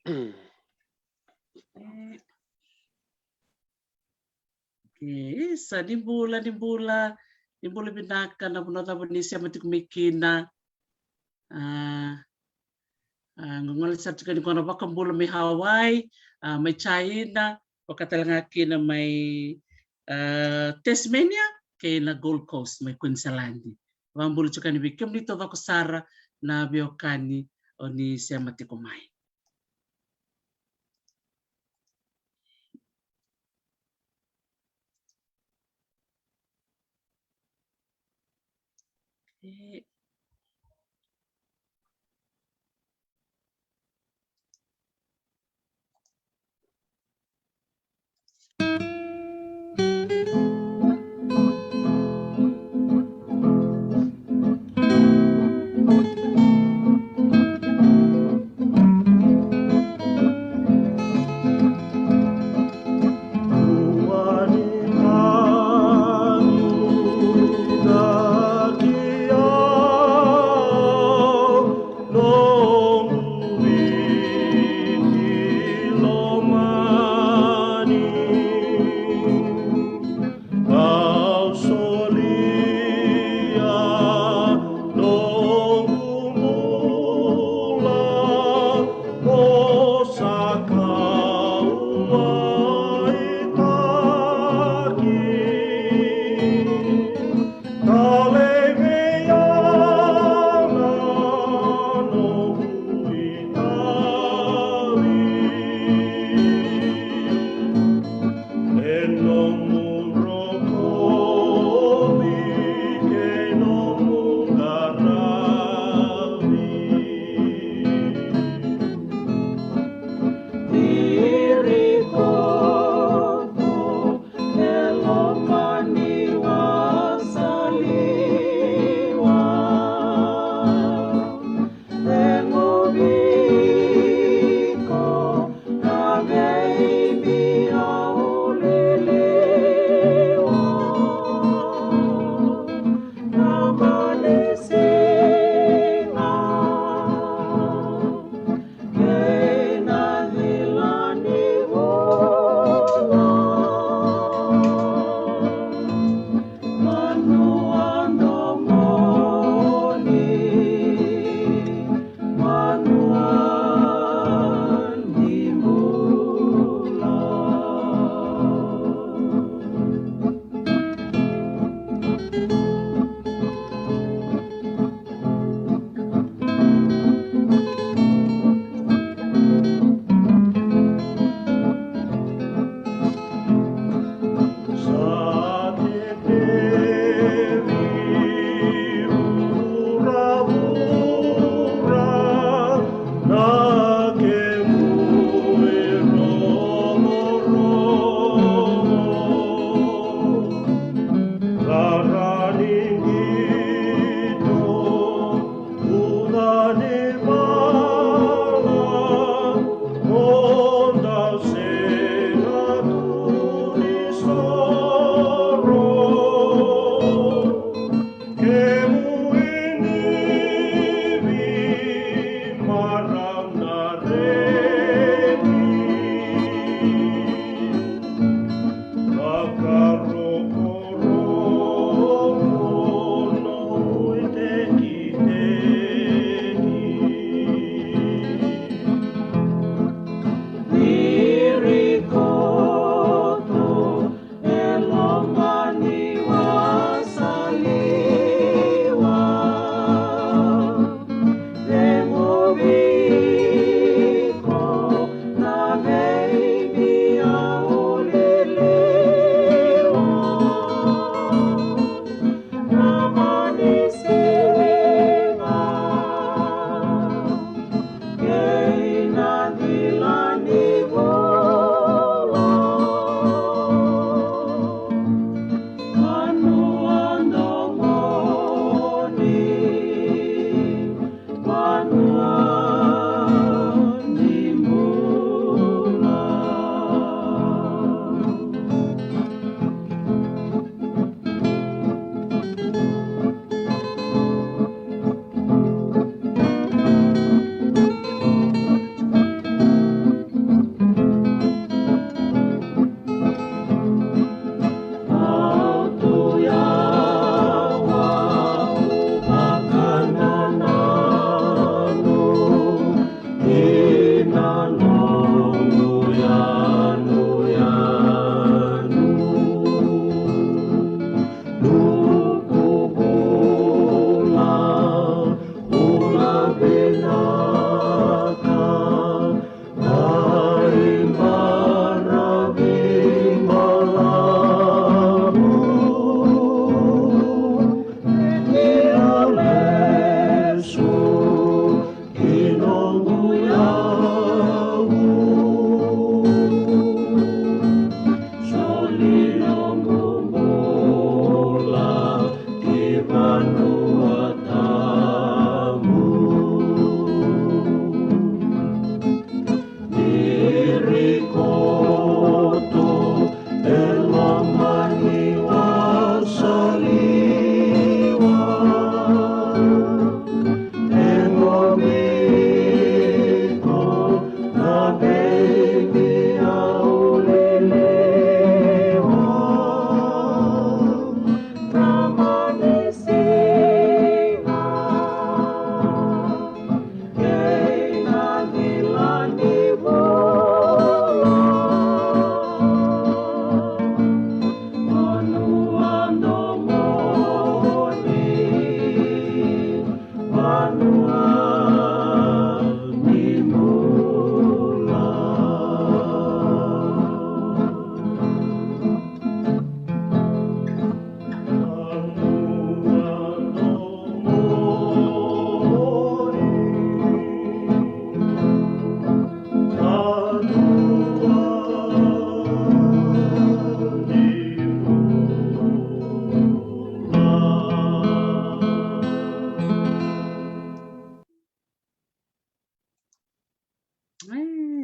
Sa nimbula binaka na punota Indonesia matikumikina ngongola sa tukani kono bakambula may Hawaii may China pagkatalangaki na may Tasmania kay na Gold Coast may Queensland wambulu tukani veikemudou sara na veiwekani o ni siya matikumai.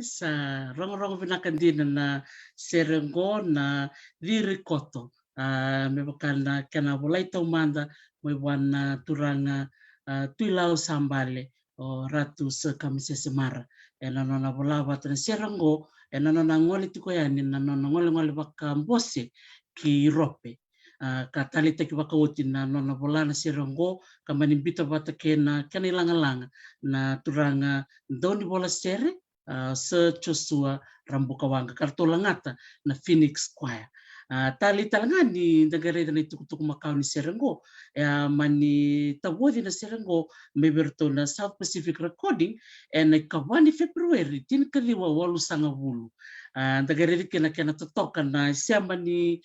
sa rong vinakandina na serengo na lirikoto. Me bakana kana volai tau manda mo wana turanga tuilau sambale o ratu se kamise semara. E nona vola batana serengo e nona ngoli tiko yani nona ngoli bakambose ki rope. Ka tali teki wakauti na nona volana serengo ka manimbita bata kena ilanga-langa na turanga doni bola sere se chosua rambuka wanga kartolangata na Phoenix Choir. Tali talangani nagare na tukutuku makau ni serengo mani tawodi na serengo meberto na South Pacific Recording na kawani February tin kaliwa walu sanga wulu. Nagare kena totoka na siamba ni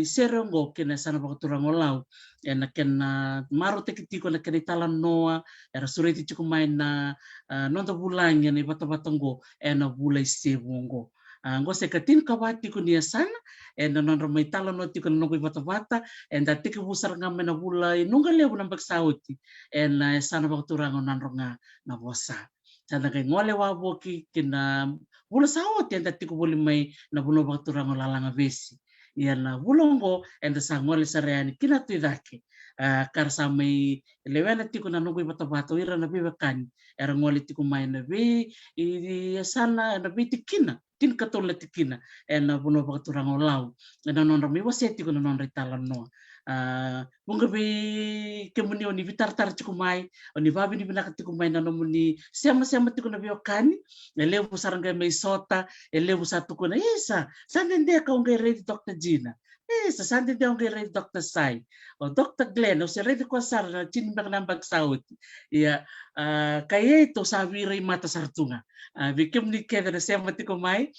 serengo kena sana vakaturaga lau na kena maro tekitiko na kena Veitalanoa era sureti chukumai na nonda bulanya na bata-batango na vulai sebongo. Ngo se katin kawati ko ni Yasana na nonda Veitalanoa tiko na nongo bata-bata da tekivusar ngame na vulai nunga lebu na bagsauti na sana vakaturaga nanronga na vosa. Sana kay ngole waboki kina vula sauti da tiko boli mai na buno vakaturaga lalanga vesi. Yana vulongo enda sangole sareani kina tuidake. Karsa mai lewena tiko na nungu bata-bata ira na veiwekani era ngole tiko mai na vei Yasana na veitikina tin katola tikina na buno vakaturaga lau na nonra veiwasei tiko na nonra Veitalanoa. Bunga veikemudou ni vitar-tar tiko mai oni vavi ni binaka tiko mai na nomuni sema tiko na veiwekani levu saranga mai sota levu satu ko na isa sandende ka ungai ready Dr Gina sandende ungai ready Dr Sai o Dr Glenn o se ready ko sara na chini nambag saut ya kaya ito sabiray mata sartunga veikelmudou keda na sema tiko mai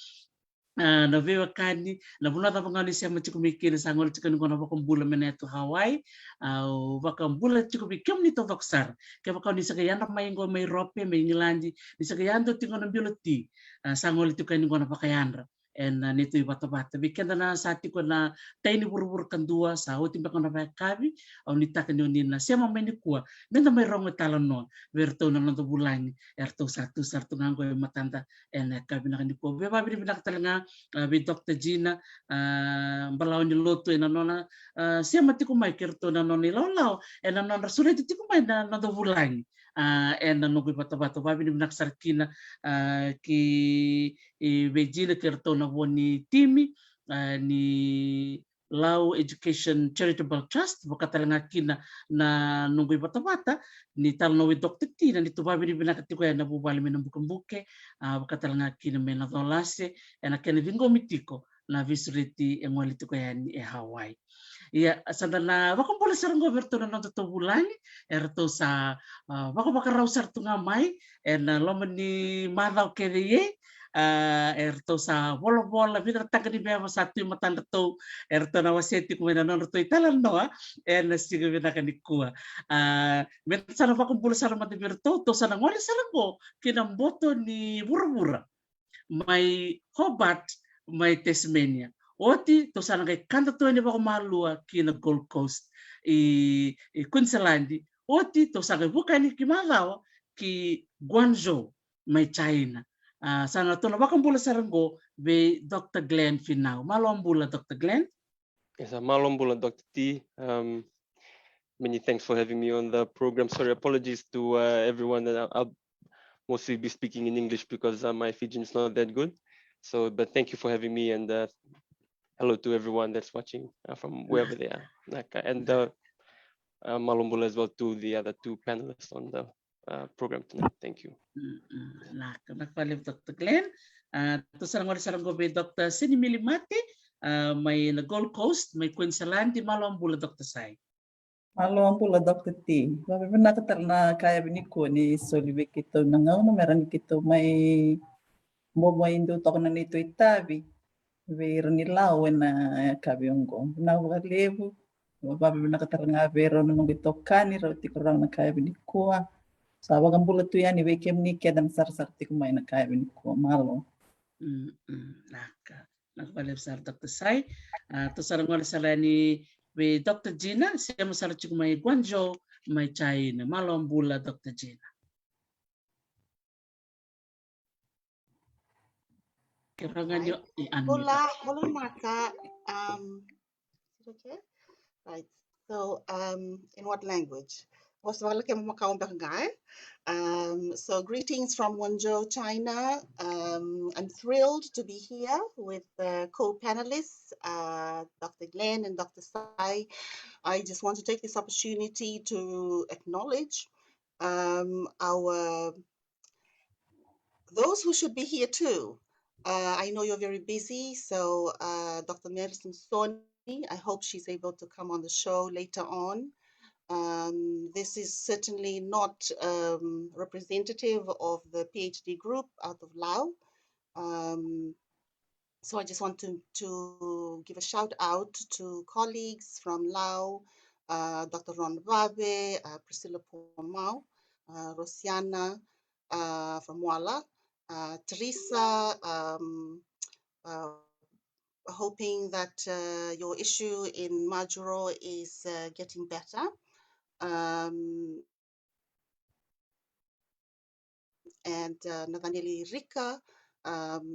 na veiwekani na bunata pangani sema tiko mikir sangol tiko ngona bakambula meneto Hawaii au bakambula tiko veikelmudou to vaksar ke bakani sakayana mai ngo mai rope mai ngilandi di sakayando tiko na bioloti sangol tiko ngona bakayandra na nito bata-bata bikenda na sati ko na taini buru-buru kandua sa oti bakana kabi au nitaka ni na sema mai kuwa nenda mai rongo Veitalanoa verto na nonto bulani erto satu sartu ngango matanda na kabi na kaniko beba bini binakatalanga be Dr Gina Balawanilotu na nona sema tiko mai kerto na noni lau na nona sureti tiko mai na nonto bulani na nungu bata-bata babi ni binaksarkina ki Gina kerto na woni timi ni Lau Education Charitable Trust vakadrakai na nungu bata-bata ni talanoa Dr T na nito babi ni binakatiko na bubali me na buke vakadrakai me na dolase na kena vingomitiko na visureti ngoli tiko ni Hawaii. Ia sandana wakambola saranggo verto na nonto bulani erto sa wakabakarau sartunga mai na lomani Malo kede erto sa bola vitra tagani beva satu matanda to erto na waseti ko na nonto Veitalanoa na siga vinaka ni kuwa men sana wakambola sarama de verto to sana ngoli saranggo kinamboto ni bura-bura mai Hobart mai Tasmania. Oti to sana kay kanta to ni bako malua kina Gold Coast Queensland. Oti to sana vukani ki Malo ki Guangzhou mai China. Sana to na bako bula saranggo be Dr Glenn Finau. Malo bula Dr Glenn. Yes, Malo bula Dr T. Many thanks for having me on the program. Sorry, apologies to everyone that I'll mostly be speaking in English because my Fijian is not that good. So, but thank you for having me and hello to everyone that's watching from wherever they are. And Malo as well to the other two panelists on the program tonight. Thank you. Nakapalib Dr. Glenn. To saranggo be Dr. Sainimili Mate, may na Gold Coast, may Queensland, di Malo Dr. Sai. Malo Dr. T. Babi nakatar na kaya biniko ni solibe kito na gauna meron kito may indo to na nito itabi. Vero ni lau na kabiongo na vakalevu babi nakatar nga vero na nungitokani rauti kurang na kaya binikuwa sa wakambula tu yani veikemudou kedan sar-sar tikumay na kaya binikuwa Malo. Nakapalib sar Dr. Sai. To sarangwala salani be Dr. Gina siya masar tikumay Guangzhou may China. Malo Dr. Gina. Right. Muli mata. Okay. Right. So, in what language? So greetings from Wenzhou, China. I'm thrilled to be here with the co-panelists, Dr. Glenn and Dr. Sai. I just want to take this opportunity to acknowledge those who should be here too. I know you're very busy, so Dr. Nelson Soni, I hope she's able to come on the show later on. This is certainly not representative of the PhD group out of Lao. So I just want to give a shout out to colleagues from Lao, Dr. Ron Babe, Priscilla Pomau, Rosiana from Wala, Teresa, hoping that your issue in Majuro is getting better. And Nathanieli Rika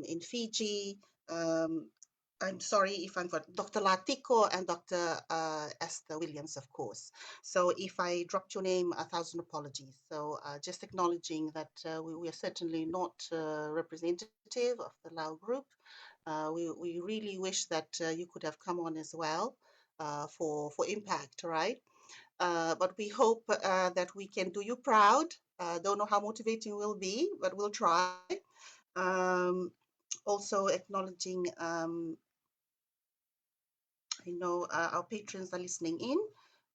in Fiji. I'm sorry if I'm for Dr. Latiko and Dr. Esther Williams, of course. So if I dropped your name, 1,000 apologies. So just acknowledging that we are certainly not representative of the Lao group. We really wish that you could have come on as well for impact, right? But we hope that we can do you proud. Don't know how motivating we'll be, but we'll try. Also acknowledging, I know our patrons are listening in,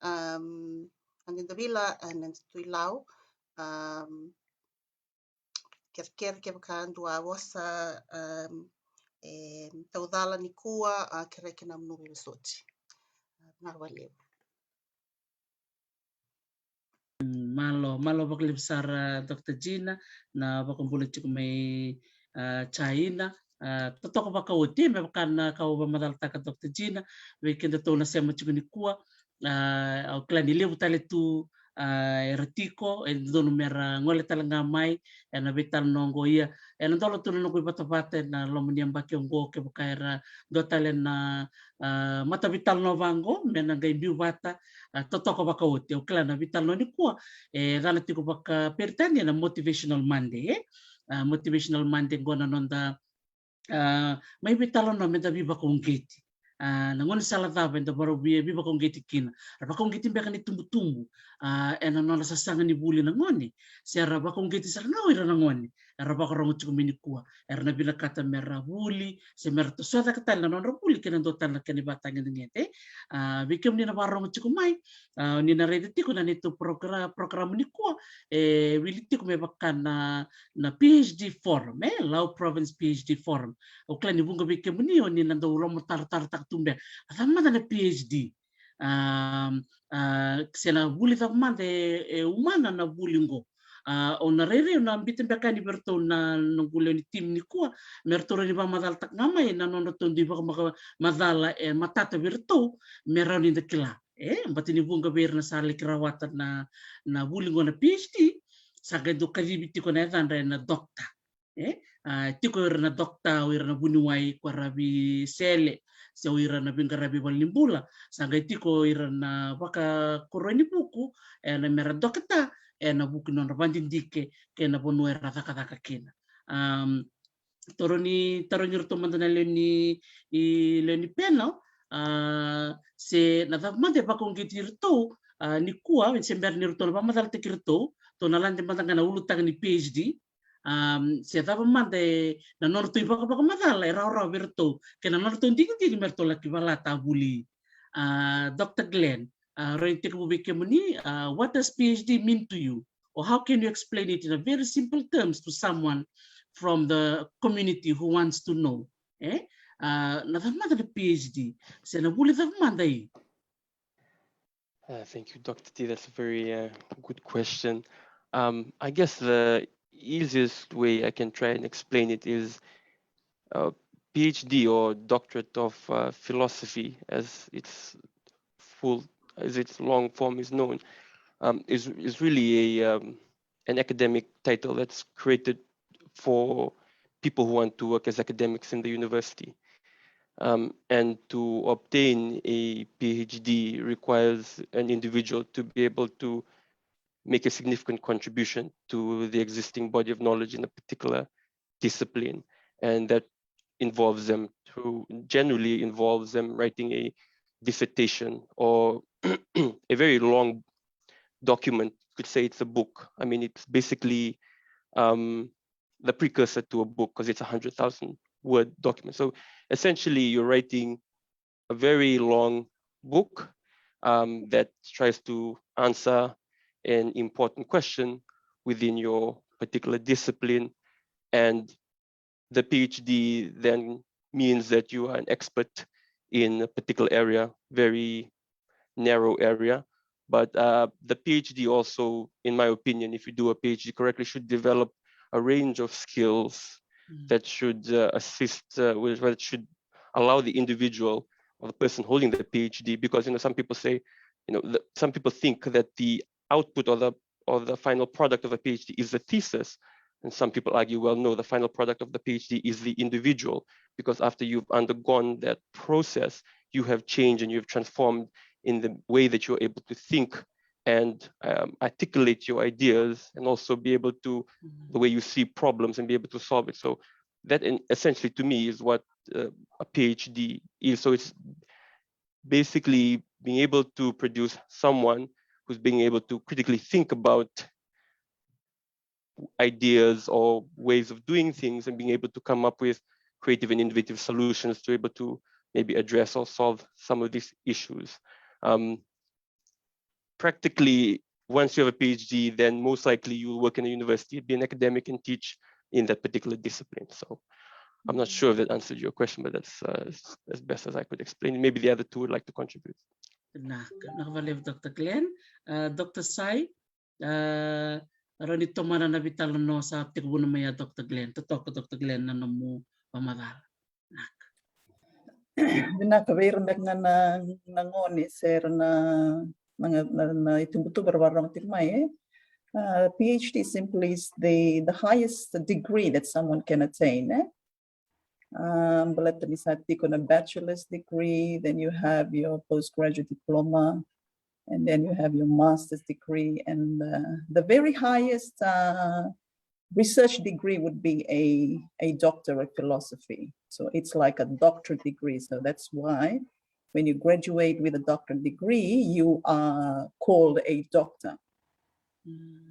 and in the villa and in Tuilau. Kevkandua wasa taudala nikua kerekena mnubi soti. Narwalevu. Malo vakalevu sara Dr. Gina na vakumbuli chiku mai China. Totoko vakauti me vakana kau vamadaltaka Dr. Gina vekenda tona sema chiku nikua au klani levu tale tu ratiko e dono mera ngole talanga mai e na Veitalanoa ia e na dolo tunu no kuipatapate na lomuni ambake ongo ke bukaira do tale na mata Veitalanoa vango me na gai biu vata totoko vakauti au klana Veitalanoa ni kua e gana tiko vaka peritania na motivational Monday motivational Monday gona nonda mai Veitalanoa me da viva kongeti na ngone sala tava enda baru viva kongeti kina raba kongeti mbeka ni tumbu ena nona sasanga ni Vuli na ngone se raba kongeti sala ngau ira na ngone raba karongo chiku minikua erna bila kata mera Vuli se mera to soda kata na nona Vuli kena do tana kene batanga ngete vikem ni na barongo chiku mai ni na rede tiko na neto program ni kua wili tiko me bakana na PhD forum Lao Province PhD forum o klani bunga vikem ni oni na do romo tar tumbe athamada na PhD sena Vuli thamade umana na Vuli ngo ona rere na ambite bekani berto na ngule ni tim ni kua merto ni ba madal tak ngamai na nono tondi ba madala matata berto merani de kila batini bunga ber na sale krawata na Vuli ngo na PhD saga do kalibiti ko na tanda na dokta tiko na dokta o na bunuai kwa rabi sele se o na bingarabi walimbula saga tiko na waka koroni buku na mera dokta na buku no bandindike ke na bonu era taka kena toroni rto mandana leni peno se na mande pa kongiti rto ni kua se mer ni rto pa madal te kirto to na lande mandanga na ulutang ni PhD se tava mande na norto ipa ka madala era verto ke na norto ndingi merto la kivalata Vuli Dr. Glenn what does PhD mean to you, or how can you explain it in a very simple terms to someone from the community who wants to know na tava the PhD se na Vuli tava mandai. Thank you, Dr. T. That's a very good question. I guess the easiest way I can try and explain it is PhD or Doctorate of Philosophy, as its long form is known, is really an academic title that's created for people who want to work as academics in the university. And to obtain a PhD requires an individual to be able to make a significant contribution to the existing body of knowledge in a particular discipline. And that generally involves them writing a dissertation or a very long document. You could say it's a book. I mean, it's basically the precursor to a book because it's a 100,000 word document. So essentially you're writing a very long book that tries to answer an important question within your particular discipline. And the PhD then means that you are an expert in a particular area, very narrow area. But the PhD also, in my opinion, if you do a PhD correctly, should develop a range of skills that should assist, that should allow the individual or the person holding the PhD, because some people say, some people think that the output or the final product of a PhD is the thesis. And some people argue, well, no, the final product of the PhD is the individual, because after you've undergone that process, you have changed and you've transformed in the way that you're able to think and articulate your ideas, and also be able to, the way you see problems and be able to solve it. So that essentially to me is what a PhD is. So it's basically being able to produce someone who's being able to critically think about ideas or ways of doing things and being able to come up with creative and innovative solutions to be able to maybe address or solve some of these issues. Practically, once you have a PhD, then most likely you will work in a university, be an academic and teach in that particular discipline. So I'm not sure if that answered your question, but that's as best as I could explain. Maybe the other two would like to contribute. Nakavalevu Dr. Glenn. Dr. Sai, rani tomana na Veitalanoa sa tekivuna maya Dr. Glenn. Totoo Dr. Glenn na namu pamadala. Binakabayran nga nangoni sir na itumbuto barbarang tilmay. PhD simply is the highest degree that someone can attain. But on a bachelor's degree, then you have your postgraduate diploma, and then you have your master's degree, and the very highest research degree would be a doctor of philosophy. So it's like a doctorate degree. So that's why when you graduate with a doctorate degree, you are called a doctor.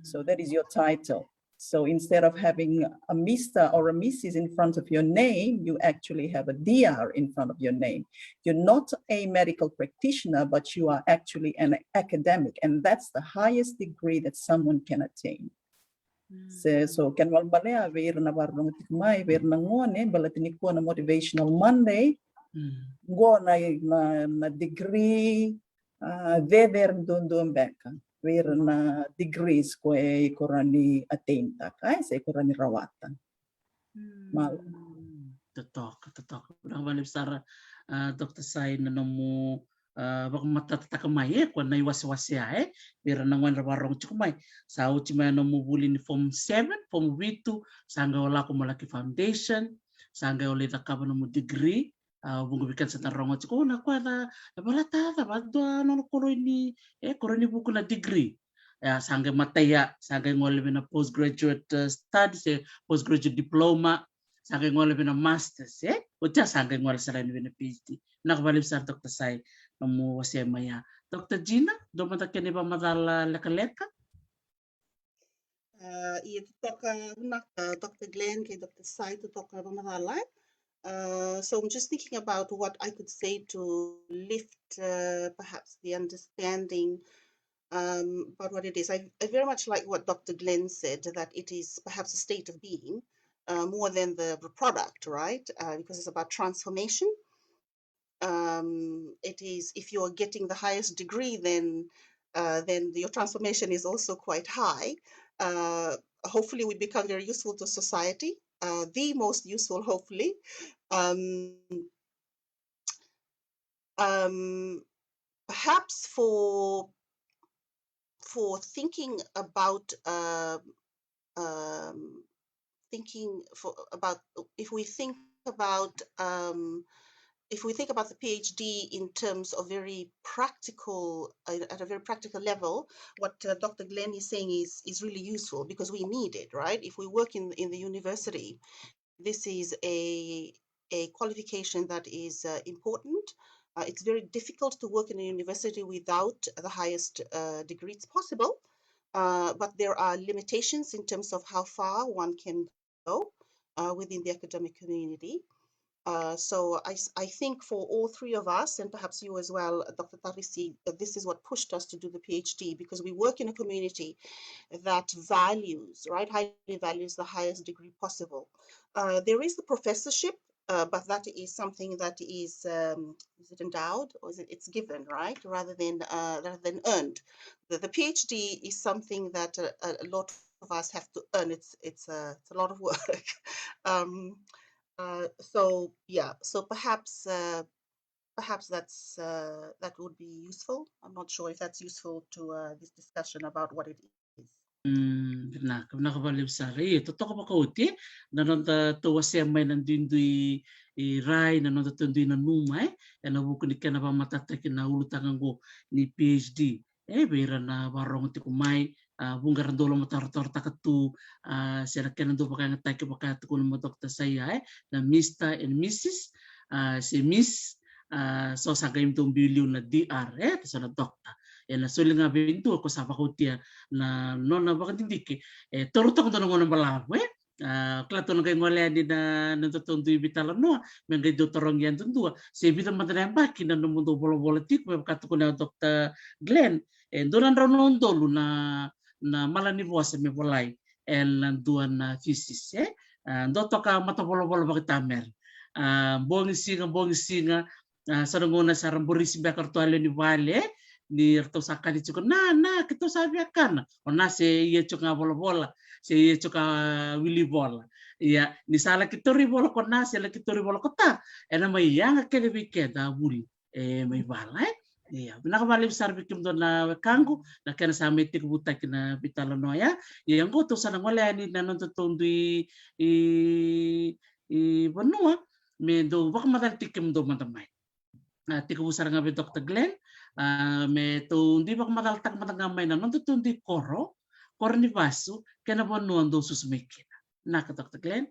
So that is your title. So instead of having a Mr. or a Mrs. in front of your name, you actually have a DR in front of your name. You're not a medical practitioner, but you are actually an academic. And that's the highest degree that someone can attain. So can balea ver na barong tikmai ver na ngone balatini ko na motivational Monday go na degree ver don beka ver na degrees ko e korani atenta kai sa korani rawatan Malo. Totok Bang sara Dr. Sai na namu bak matatakamay ko na iwaswasya bira nangwan rabarong chukumay sa uchima no Vuli ni form 7 form Viti sanga wala ko malaki foundation sanga wala ta kaba no degree bungo bikan sa tarongo chuko na kwa da balata badwa no koroni buku na degree sanga mataya sanga ngol na postgraduate studies postgraduate diploma sanga ngol na masters uta sanga ngol sa na PhD nakabalik sa Dr. Sai nomu wasya maya. Dr. Gina, do mata kene ba madala leka-leka? Ia toka Dr. Glenn ke Dr. Sai to toka ba madala. So I'm just thinking about what I could say to lift perhaps the understanding about what it is. I very much like what Dr. Glenn said, that it is perhaps a state of being more than the product, right? Because it's about transformation. It is, if you're getting the highest degree, then your transformation is also quite high. Hopefully we become very useful to society, the most useful, hopefully. Perhaps for thinking about thinking about if we think about the PhD in terms of very practical, at a very practical level, what Dr. Glenn is saying is really useful, because we need it, right? If we work in the university, this is a qualification that is important. It's very difficult to work in a university without the highest degree. It's possible, but there are limitations in terms of how far one can go within the academic community. So I think for all three of us, and perhaps you as well, Dr. Tarisi, this is what pushed us to do the PhD, because we work in a community that values, right, highly values the highest degree possible. There is the professorship, but that is something that is it endowed, or is it's given, right, rather than earned. The PhD is something that a lot of us have to earn. It's a lot of work. So yeah, so perhaps that's that would be useful. I'm not sure if that's useful to this discussion about what it is. Nakabaliw sari. Totoo ka makauti. Nanonta tuwasya may nandindui rai nanonta tundui na numay. Na vuku ni kana pa matataki na ulutangan ko ni PhD. Bira na barong ti kumay. Bungaran dolo matar-tar takatu. Sira kena do pakai ngataki pakai tukun mo Dr. Saya na Mr. and Mrs. Si Miss so sagayim tong bilyon na DR so na dokta. Na sulit nga bintu ako sa fakultia na nona bakit hindi ki torotong to ng Malo klato na kayo ngolea di na natutundo yung Veitalanoa may gado torong yan tundua sa ibita matanayang baki na nomudou bolo-bolo tik may kato ko na Dr. Glenn doon ang raw dolo na malanibuas sa veibolei nanduan na thesis doto ka mata bolo-bolo bakit tamer buong singa sa nanguna sa ramburisi bakartualo ni Vale ni erto sakali chuko na kito sabi akan ona se ye chuka bola se ye chuka wili bola ya ni sala kito ri bola kona se la kito ri bola kota ena mai yang ke lebi ke da Vuli mai bala ya nakabali besar bikim do na kangu na kana sa metik buta kina Veitalanoa ya yang ko to sa ngole ni nanon to tundui i banua me do bak madal tikim do matamay tiku busar nga Dr. Glenn me to hindi ba mataltak matangamay na non to hindi koro ni basu kena bonuan do susmekina naka Dr. Glenn.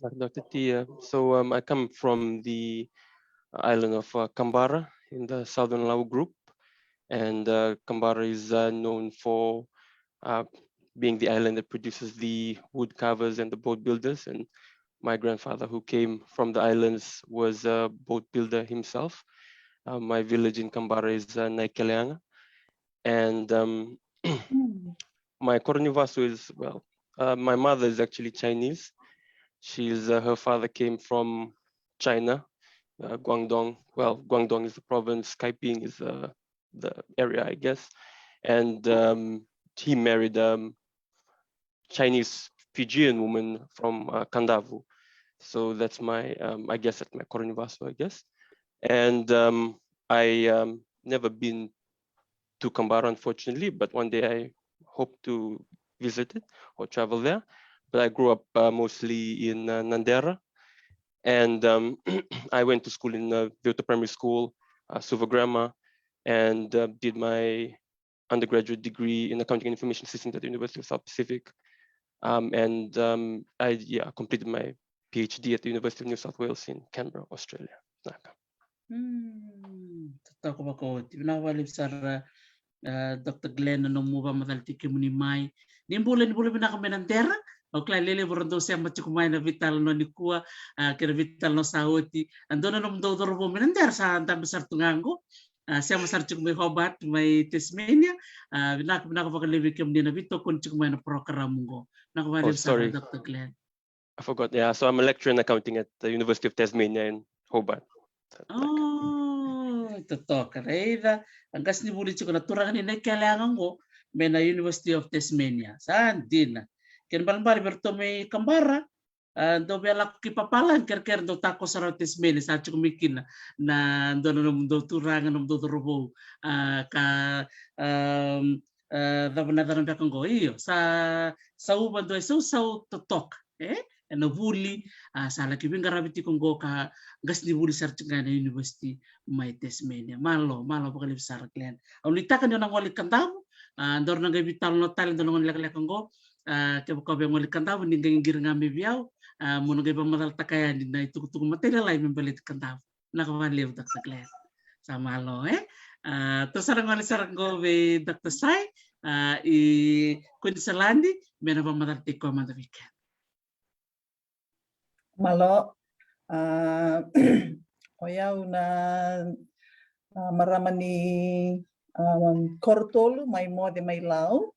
Dr. T, so I come from the island of Kambara in the southern Lao group, and Kambara is known for being the island that produces the wood carvers and the boat builders, and my grandfather who came from the islands was a boat builder himself. My village in Kambara is Naikeleanga, and my koronivasu is, well, my mother is actually Chinese. She's her father came from China, Guangdong. Well, Guangdong is the province, Kaiping is the area, I guess, and he married a Chinese Fijian woman from Kandavu. So that's my, I guess that's my koronivasu, I guess. And I never been to Kambara, unfortunately, but one day I hope to visit it or travel there. But I grew up mostly in Nandera, and I went to school in Viti Primary School, Suvagramma, and did my undergraduate degree in accounting and information systems at the University of South Pacific. And I completed my PhD at the University of New South Wales in Canberra, Australia. Totoo ko ba ko tinawalib sa Dr. Glenn no mo ba mataltikim ni mai nimbulan na kami ng tera o klalele bordo siya matsukumay na Veitalanoa ni kuwa kira Veitalanoa sauti ando na nomudou robo minender sa anta besar tungango siya masar chukumay hobat may Tasmania binaka vakalevu na Vito kun chukumay na program mo nakawalib sa Dr. Glenn. I forgot. Yeah, so I'm a lecturer in accounting at the University of Tasmania in Hobart. Totoo ka Reida. Ang kas ni Vuli ko naturangan ni kailangan ko may na University of Tasmania. Saan din na. Ken balbal berto may Kambara. Do bela kipapalan ker do tako sa Tasmania sa chumikin na do turangan do robo ka da banadaran bekan go iyo sa uban do sau totok na Vuli sa laki bingarabi tikong go ka gas ni Vuli sartinga na university may Tasmania malo vakalevu Dr Glenn ulitakan yo nang wali kantabu ndor nang Veitalanoa talent nang lek go ke ko be wali kantabu ninga ngir ngambe biaw mono ge pamadal takaya di na itu matela lai membelit kantabu nakawali Dr Glenn sa malo to sarang wali sarang go be Dr Sai i Queensland mena pamadal tiko mandavikan Malo, oyau na maramani kortolu mai mode mai lau,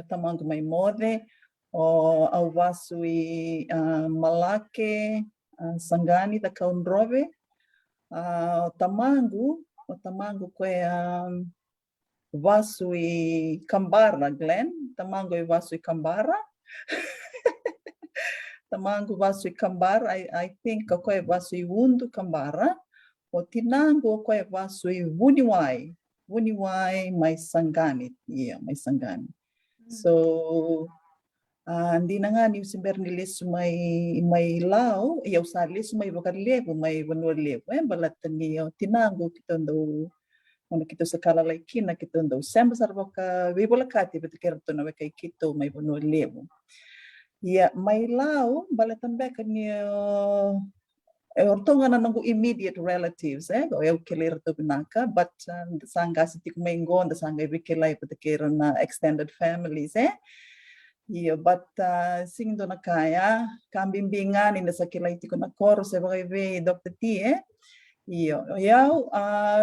tamangu mai mode, o au vasui malake, sangani da kaunrove, tamangu koe vasui kambara, Glenn, tamangu e vasui kambara. Tamangu vasui kambara, I think koe vasui wundu kambara. O tinangu koe vasui vuniwai mai sangani. Yeah, mai sangani. So, hindi na nga ni simber ni lesu may lau, yaw sa lesu may vakalevu, may vanualevu. Balatan niyo, tinangu kitondo, ono kito sa kalalaikin na kitondo. Samba sarwa ka veibolei betikerato na kay kito may vanualevu. Ya, may lau, balatan beka niyo, ortonga na nangu immediate relatives, o kelir to binaka, but sanga si tiku maingon, da sanga vikelai patikera na extended families, Yeah, but sing do na kaya, kambimbingan in the sakilay tiku na koro sa bagay Dr. T, Yaw,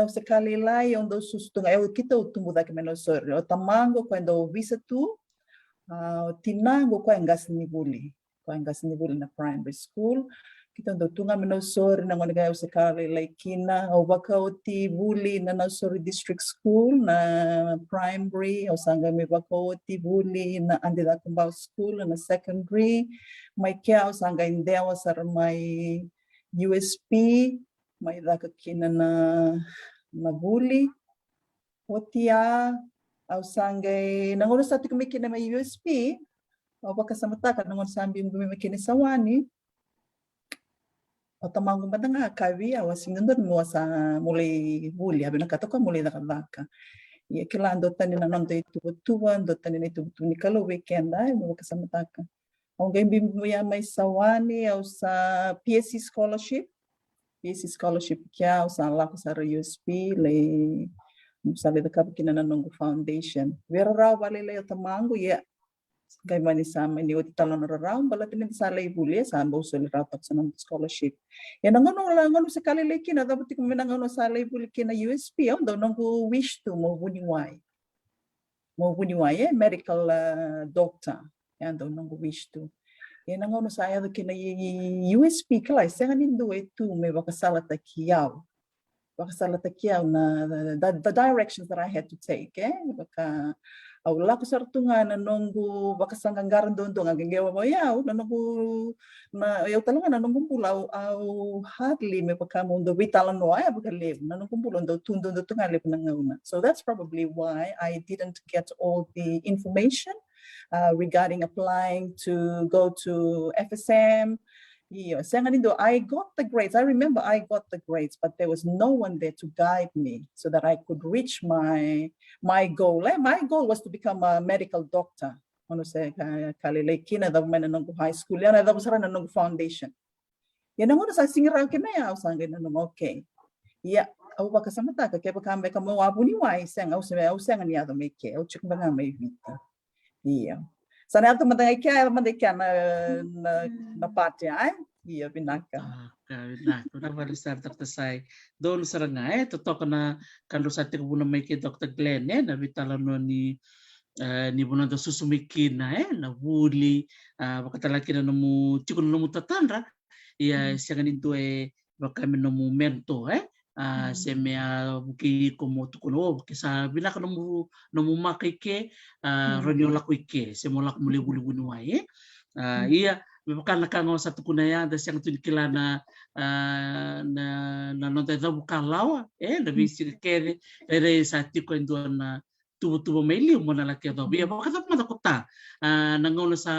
sa kalila yung do sustung, kita tumuda kami no sorry, o tamango kwendo visa tu, tinango ko ang gas ni Vuli na primary school. Kita do tunga minosori na ngonagayo sa Kalilekina o Vakauti Vuli na Nasori District School na primary o sanga may Vakauti Vuli na Andida Kumbao School na secondary. May kaya o sanga indewa sa may USP, may dakakina na Vuli. O tiya au sangay nangono sa tikumiki na may USP o baka sa mataka nangono sambi gumimiki ni sawani o tamango badanga kawi awasing nandun mo sa mulay Vuli abi nakatoka mulay nakadaka iya kilando tani nanando itubutuan do tani itubutu ni kalo weekend ay mo baka sa mataka o gaybi mo ya may sawani o sa PSC scholarship kya o sa lako sa USP lay sabi da kapikina na nungu foundation. Vera raw walilay o tamango ya. Gay mani sa ni Veitalanoa raw balatin sa Vuli sa ambosol raw tak sa nang scholarship. Yan ang ano sa Kalilekina dapat ko minangano sa Vuli kina USP on daw nungu wish to mo vuniwai medical doctor. Yan daw nungu wish to. Yan ang ano sa ayo kina USP kalay sa nindo ito may ivakasala takiyaw. The directions that I had to take, baka wala ko sartunga na nunggu baka sanganggaran doon ang gagawa mo yaw na nunggu na yaw talaga na nunggu pulaw au hardly may pagkamundo Veitalanoa vakalevu na nunggu pulaw do tundo do tungalip ng gauna. So that's probably why I didn't get all the information regarding applying to go to FSM. Yeah, I got the grades. I remember I got the grades, but there was no one there to guide me so that I could reach my goal. My goal was to become a medical doctor. Ano sa Kalilekina, daw man nung high school. Yan, daw sa nung foundation. Yan ang sa singira kinaya, usangin nung okay. Yeah, aw baka sa mata kaya baka may kamawabu ni wai sang aw sang niya do may ke, aw chik ba nga may Viti. Yeah. Sana ato matangay kaya na pati ay iya binaka. Binaka. Nabali sa Dr. Sai. Doon sa nga totoo na kando sa tekivuna may kay Dr. Glenn na Veitalanoa ni bunando susumikin na Vuli bakatalaki na mo chikon mo tatandra iya siya ganito baka mo mento se me buki como tu kono kisa binaka no makike ronyola kuike se molak muli bunuai iya baka nakango sa tukunaya da siyang tunikila na nonta da bukalawa na bisi kere sa tiko ndo na tubo mai liu mo na laki do bia ba kata mata kota na ngona sa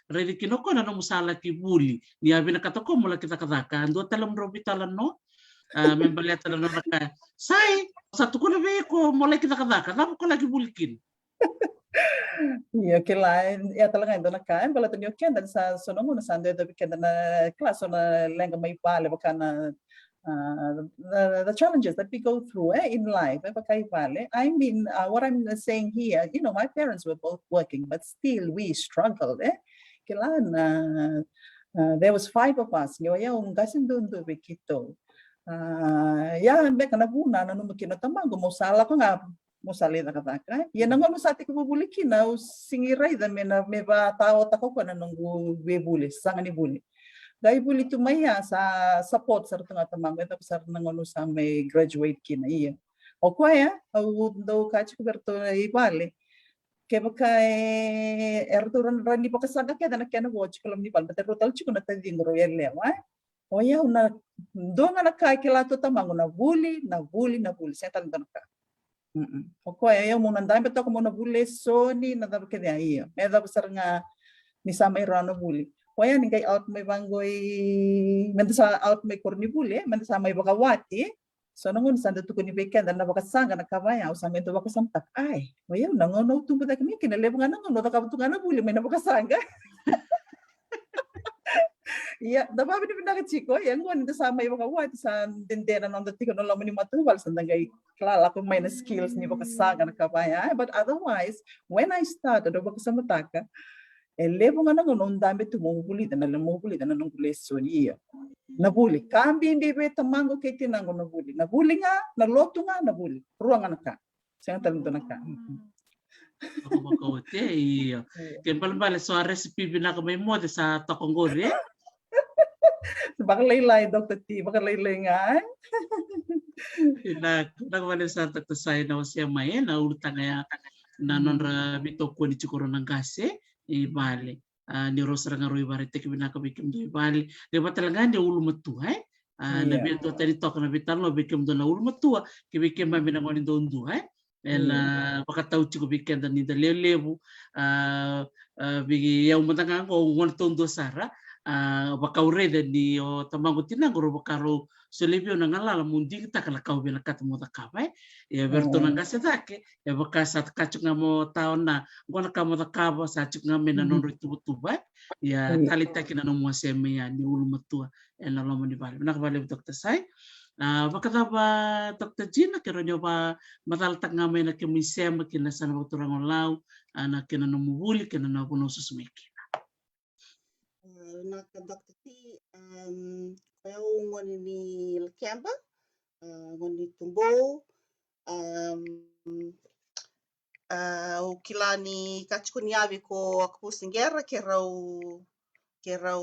redi kinoko na no musala ki Vuli ni abina kata ko mo laki takadaka ando talam ro Veitalanoa membalia tala no raka sai satu ko na be ko mo laki takadaka na ko laki Vuli kin Iya, kila ya talaga ito na kain bala tanyo kenda sa sonong na sando ito kenda na klaso na lenga may pale baka na the challenges that we go through in life, I mean, what I'm saying here, you know, my parents were both working, but still we struggled. There was 5 of us. Yung gasindundo bikito. Beka na buna na numakino tamago mo sala ko nga mo salita ka taka. Yan ang ano sa ating kububulikin na singiray da may ba tao tako ko na nung veibolei sanga ni Vuli. Dahil Vuli tumaya sa pot sa nga tamang ito sa nangono sa may graduate kina iya. O kwaya, au daw kachi kuberto ibale. Kaya baka erturan rani pa kasaga kaya na kaya na watch ko lang ni pal, pero tal chiko na tading royal lewa. O ya una do nga nakakila to tamang na Vuli. Sa tan ka. O kwaya ya mo nandami to ko mo na Vuli Sony na daw kaya iya. May daw sar nga ni sa may rano Vuli. Kaya ning kay out may banggoy menta sa out may korni Vuli menta sa may bakawati so nangon sa datu ko ni beken dan na bakasanga nakabaya usa mento bakasamtak ay wayo nangono tumbo ta kami kinalebo nga nangono ta kabtu nga na Vuli may nabakasanga iya dapat pinaka chiko yang ngon sa may bakawati sa dendera non dati ko no lamani matuwal sa dangay klala ko may na skills ni bakasanga nakabaya but otherwise when I started bakasamataka levo nga nang non dami tumubuli na nang lesonia na Vuli kambi hindi be tamango kay tinango na Vuli nga na loto nga na Vuli ruang nga naka sa talento naka ako bakote iya ken balbale so recipe binaka may mo sa takongore bakalaylay Dr. T bakalaylay nga na wala sa Dr. Finau siya may na ulta nga na non ra bito ko ni chikoro ng gase ibale ni rosra nga roi bare tekivuna ka veikemudou ibale de batalaga de ulumatua na bito tani tok na Veitalanoa veikemudou na ulumatua ki veikema mina ngoni dondu ela pakatau chiko vikenda ni dalelevu bigi yang matanga ko ngon tondo sara bakaurede ni o tamango tinangoro bakaro solebio na ngala mundi kita kala kau bela katamu takabai ya berto na ngase take ya bakasa kacuk ngamo taon na ngona kamo takaba sa cuk ngame na non tuba ya talita kina no moseme ya ni ulu matua ela lomo ni bale na bale Dr. Sai bakataba Dr. Gina kero nyoba mataltak ngame na kemisema kina sana bakturang lau ana kina no Vuli kina no kuno susmeki naka Dr. T kaya ngoni ni Lakemba ngoni tumbo o kilani kachukuni avi ko akupusingera kerau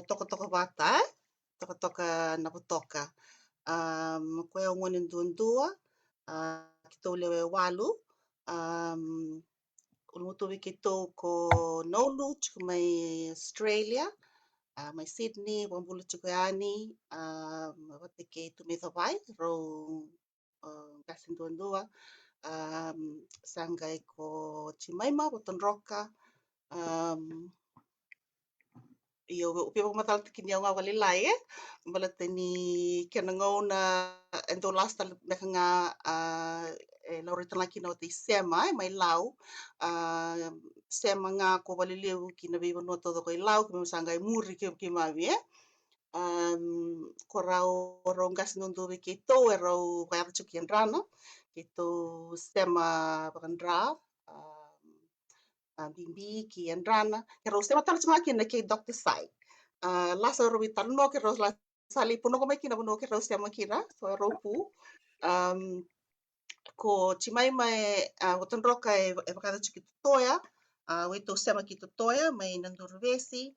toko bata toko napotoka kaya ngoni ndundua kito lewe walu ulmutuwi kito ko nolu chukumai Australia mai Sydney wambulu chukuyani watike tumithabai ro gasindua sangai ko Chimaima Torocake iyo upiwa matal tikini nga walilai malatani kenangona endo last nga lauritana kino ti sema mai lau sema nga ko walileu kina viva no todo ko lau ko sangai muri ke mavi ko rau rongas nundu kito ero kaya chukian rana kito sema bakandra bimbi ki andrana kero sema tal chama kina ke Dr. Sai lasa ro Veitalanoa kero la sali puno ko makina puno kero sema kira so ropu ko Chimaima Torocake e vakadachuki toya weto sema ki toya mai nandurvesi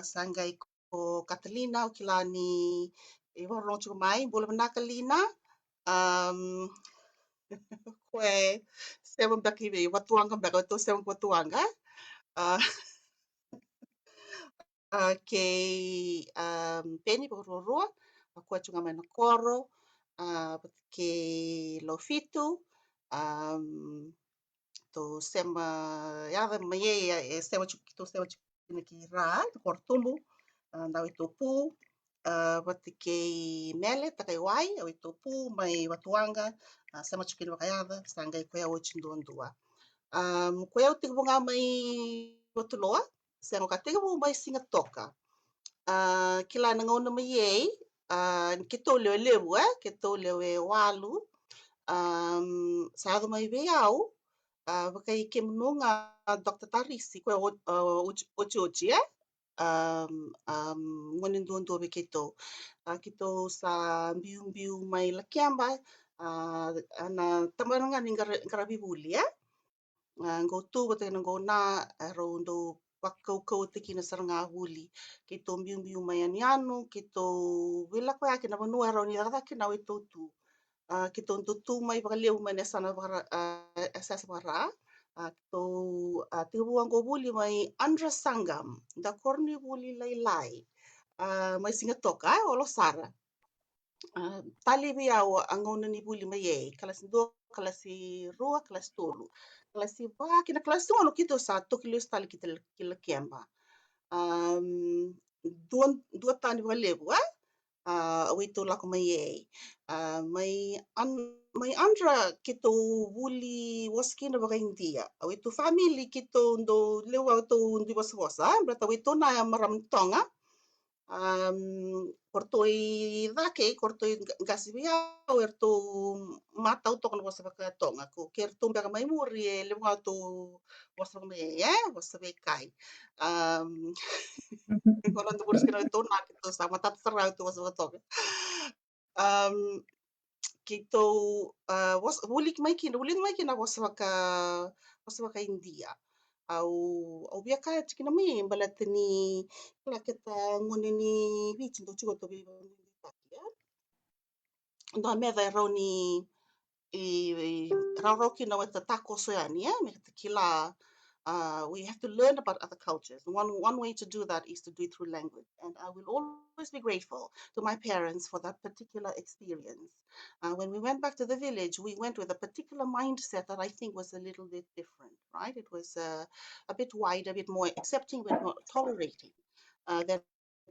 sangai ko Catalina o kilani e warno chumai bola nakalina kwe sema baki ve watuanga baka to sema watuanga ke peni pororo aku chunga mai koro ke lofitu kito sema yada mai e sema kito sema ki ra kortulu na ito pu wati ke mele takai wai au ito pu mai watuanga sema chukini wakayada sangai koya o chindondua koya o tikabunga mai watuloa sema ka tikabunga mai singa toka kila nangona mai ei kito leo lebu kito leo e walu sa mai be au veiwekani Dr Tarisi koe ochi ngonin duan be kito sa mbiu mai la kiamba ana tamaranga ni ngarabi Vuli go tu bate ngo na rondo pakau tekina saranga Vuli kito mbiu mai aniano kito vila koe ake na vanua ro ni rada ke na weto tu kito tu mai vakalevu mai Yasana asas vara kito tibuang Vuli mai andra sangam da korni Vuli lai mai singa toka olo sara tali biau angona ni Vuli mai ei kalasi 2 kalasi 2 kalasi 3 kalasi ba kina kalasi 1 kito sa tokilios tali kila kiamba dua tani vakalevu awito lako mai ei mai andra kito Vuli waskina baka India awito family kito ndo lewa to ndi waswasa brata awito na maram tonga kortoi dake kortoi gasibia erto matau to kono wasa baka tonga ko kerto baka mai muri e lewa to wasa mai wasa kai kono ndo burskina to na kito sama tatsara to wasa toga kito Vuli mai kina wasa baka India au biaka tikina mai balatani kala kita ngone ni viti ndo chugo to bi ndo meda roni rauroki na wata tako soyani me kila we have to learn about other cultures. One way to do that is to do it through language. And I will always be grateful to my parents for that particular experience. When we went back to the village, we went with a particular mindset that I think was a little bit different, right? It was a bit wider, a bit more accepting, a bit more tolerating than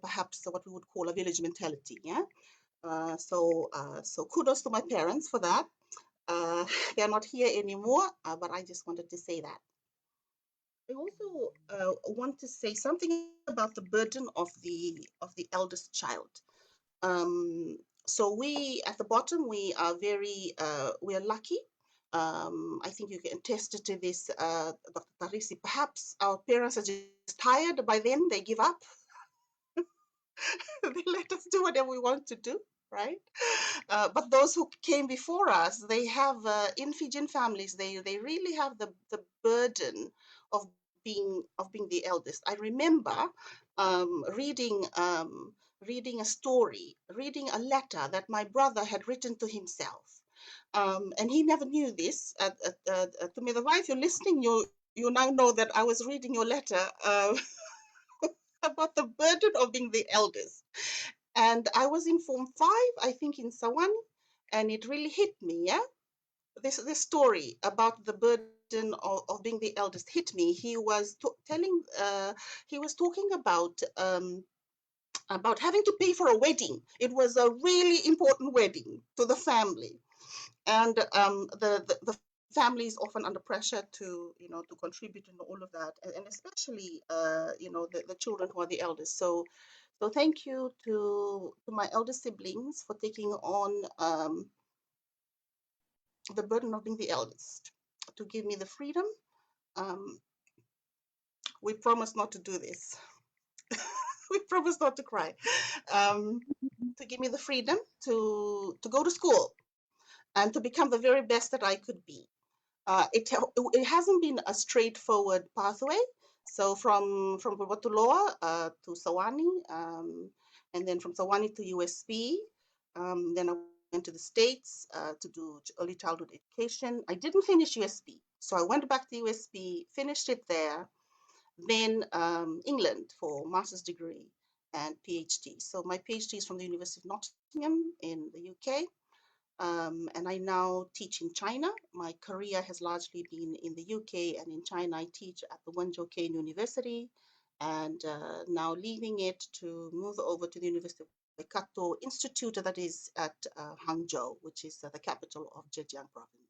perhaps what we would call a village mentality. Yeah. So kudos to my parents for that. They are not here anymore, but I just wanted to say that. I also want to say something about the burden of the eldest child. So we at the bottom we are very we are lucky. I think you can attest to this, Dr. Tarisi. Perhaps our parents are just tired by then; they give up. They let us do whatever we want to do, right? But those who came before us, they have in Fijian families, they really have the burden of being the eldest. I remember reading a story, reading a letter that my brother had written to himself, and he never knew this. To me, the wife, you're listening, you now know that I was reading your letter about the burden of being the eldest. And I was in Form 5, I think in Sawani, and it really hit me, yeah? This story about the burden of being the eldest hit me. He was he was talking about having to pay for a wedding. It was a really important wedding to the family. And the family is often under pressure to contribute and all of that, and especially the children who are the eldest. So thank you to my elder siblings for taking on the burden of being the eldest, to give me the freedom. We promise not to do this. We promise not to cry. To give me the freedom to go to school and to become the very best that I could be. It hasn't been a straightforward pathway. So from Watuloa to Sawani, and then from Sawani to USP, then I went to the States to do early childhood education. I didn't finish USP, so I went back to USP, finished it there, then England for master's degree and PhD. So my PhD is from the University of Nottingham in the UK. and I now teach in China. My career has largely been in the UK and in China. I teach at the Wenzhou Kane University, and now leaving it to move over to the University of Waikato Institute that is at Hangzhou, which is the capital of Zhejiang province.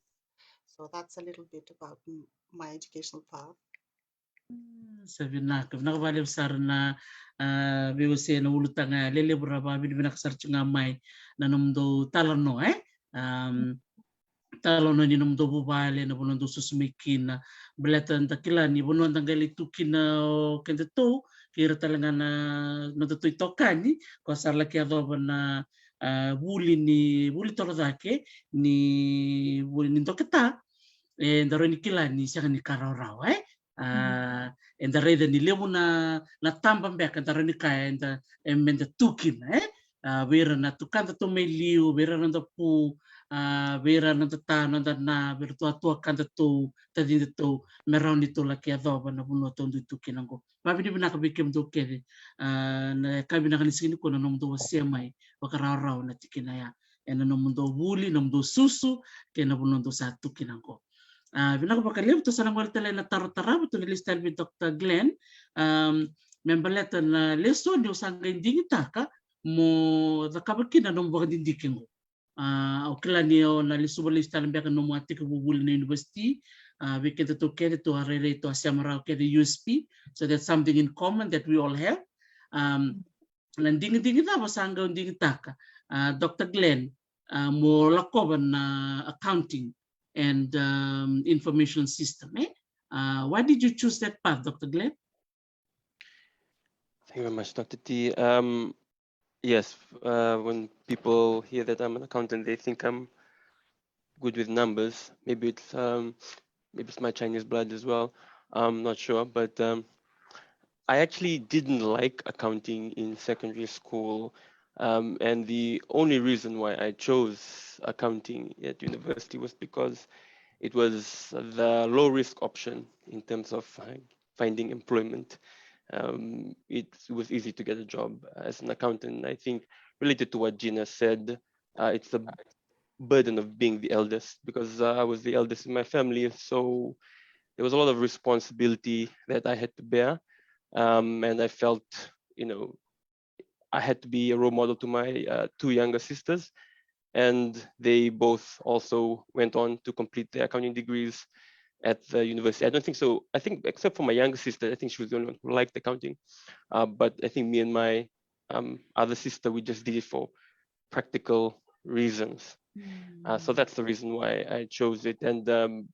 So that's a little bit about my educational path. Sabi na nakabali sar na veiwasei na ulutang lele raraba binak sar nga mai na nomudou talano talano ni nomudou bubale na bonondo susumikina belatan takila ni bonon tanggali tukina kenteto kira talaga na natutui tokani ko sar laki adoba na Vuli Torocake ni Vuli ni doketa ndaro ni kila ni siya ni karorao and the reda ni lemu na tamba mbeka ndaro ni kaya and menda tukin vera na tukanda to meliu vera na pu vera na ta na vera tua kanda to tadi to meroni to laki adoba na buno to ndu tukinango babi ni bina ka veikemudou kede na kabina kan sini ko na nomudou mai vakarao na tikinaya na nomudou Vuli nomudou susu ke na buno to sa tukinango vinako vakalevu to sana ngol tele na raraba to lista bi Dr Glenn membaleta na leso ni usanga indingi taka mo zakabakina no mbogandindikingo okila ni na lisuba lista mbeka no mwatike Vuli na university we to kede to arere to asiamara kede USP, so that's something in common that we all have. Landingi na basanga indingi taka Dr Glenn mo lakoban accounting and information system. Why did you choose that path, Dr. Glenn? Thank you very much, Dr. T. Yes, when people hear that I'm an accountant, they think I'm good with numbers. Maybe it's my Chinese blood as well. I'm not sure, but I actually didn't like accounting in secondary school. And the only reason why I chose accounting at university was because it was the low risk option in terms of finding employment. It was easy to get a job as an accountant. I think related to what Gina said, it's the burden of being the eldest, because I was the eldest in my family. So there was a lot of responsibility that I had to bear. And I felt, I had to be a role model to my two younger sisters. And they both also went on to complete their accounting degrees at the university. I don't think so. I think except for my younger sister, I think she was the only one who liked accounting. But I think me and my other sister, we just did it for practical reasons. So that's the reason why I chose it. And,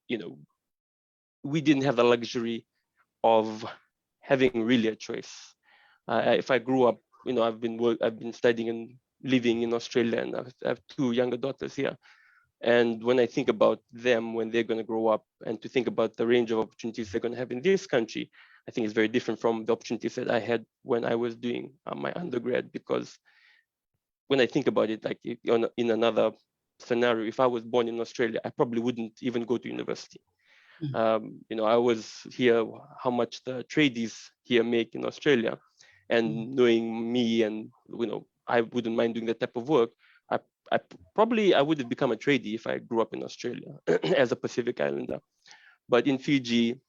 we didn't have the luxury of having really a choice. If I grew up, I've been studying and living in Australia, and I have two younger daughters here. And when I think about them when they're going to grow up, and to think about the range of opportunities they're going to have in this country, I think it's very different from the opportunities that I had when I was doing my undergrad. Because when I think about it, like in another scenario, if I was born in Australia, I probably wouldn't even go to university. I was here, how much the tradies here make in Australia, and knowing me, and I wouldn't mind doing that type of work. I would have become a tradie if I grew up in Australia as a Pacific Islander. But in Fiji,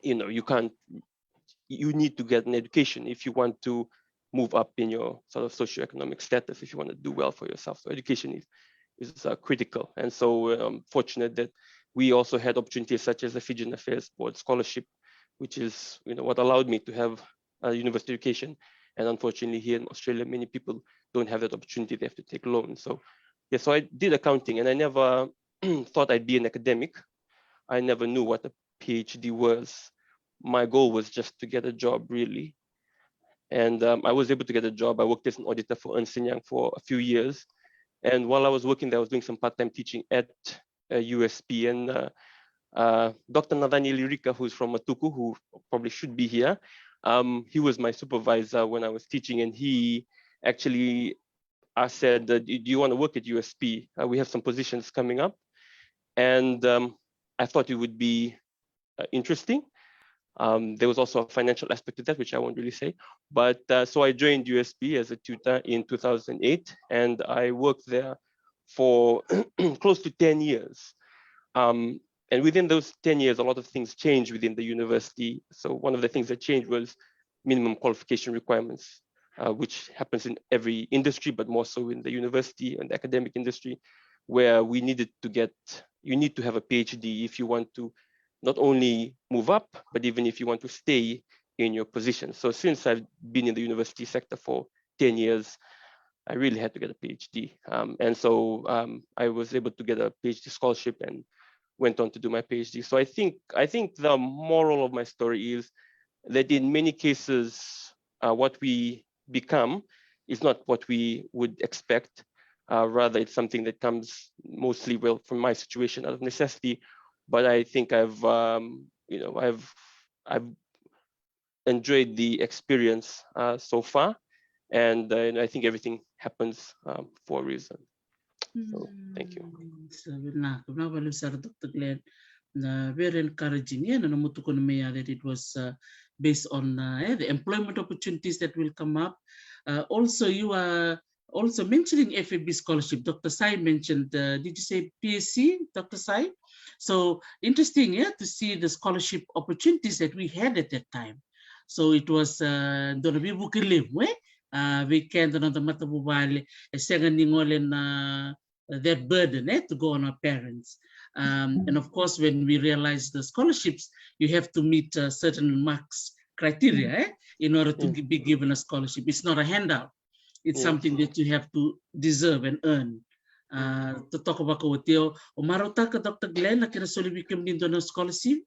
you need to get an education if you want to move up in your sort of socioeconomic status, if you want to do well for yourself. So education is critical. And so I'm fortunate that we also had opportunities such as the Fijian Affairs Board Scholarship, which is what allowed me to have a university education. And unfortunately here in Australia, many people don't have that opportunity. They have to take loans. So yeah, so I did accounting, and I never thought I'd be an academic. I never knew what a PhD was. My goal was just to get a job, really. And I was able to get a job. I worked as an auditor for Ernst & Young for a few years. And while I was working there, I was doing some part-time teaching at USP. And Dr. Balawanilotu, who's from Matuku, who probably should be here, he was my supervisor when I was teaching. And he actually said, do you want to work at USP? We have some positions coming up. And I thought it would be interesting. There was also a financial aspect to that, which I won't really say. But so I joined USP as a tutor in 2008, and I worked there for close to 10 years. And within those 10 years, a lot of things changed within the university. So one of the things that changed was minimum qualification requirements, which happens in every industry, but more so in the university and the academic industry, where we needed to you need to have a PhD if you want to not only move up, but even if you want to stay in your position. So since I've been in the university sector for 10 years, I really had to get a PhD. And so I was able to get a PhD scholarship and went on to do my PhD. So I think the moral of my story is that in many cases, what we become is not what we would expect. Rather, it's something that comes mostly, well, from my situation out of necessity. But I think I've enjoyed the experience so far, and I think everything happens for a reason. So thank you. Dr. Glenn, very encouraging. Yeah, that it was based on the employment opportunities that will come up. Also, you are also mentioning FAB scholarship. Dr. Sai mentioned, did you say PSC, Dr. Sai? So interesting, yeah, to see the scholarship opportunities that we had at that time. So it was vakalevu, we can't another matabubale, that burden to go on our parents. And of course, when we realize the scholarships, you have to meet certain marks criteria in order to be given a scholarship. It's not a handout. It's something that you have to deserve and earn. To talk about Kawateo, Omarotaka, Dr. Glenn, a scholarship?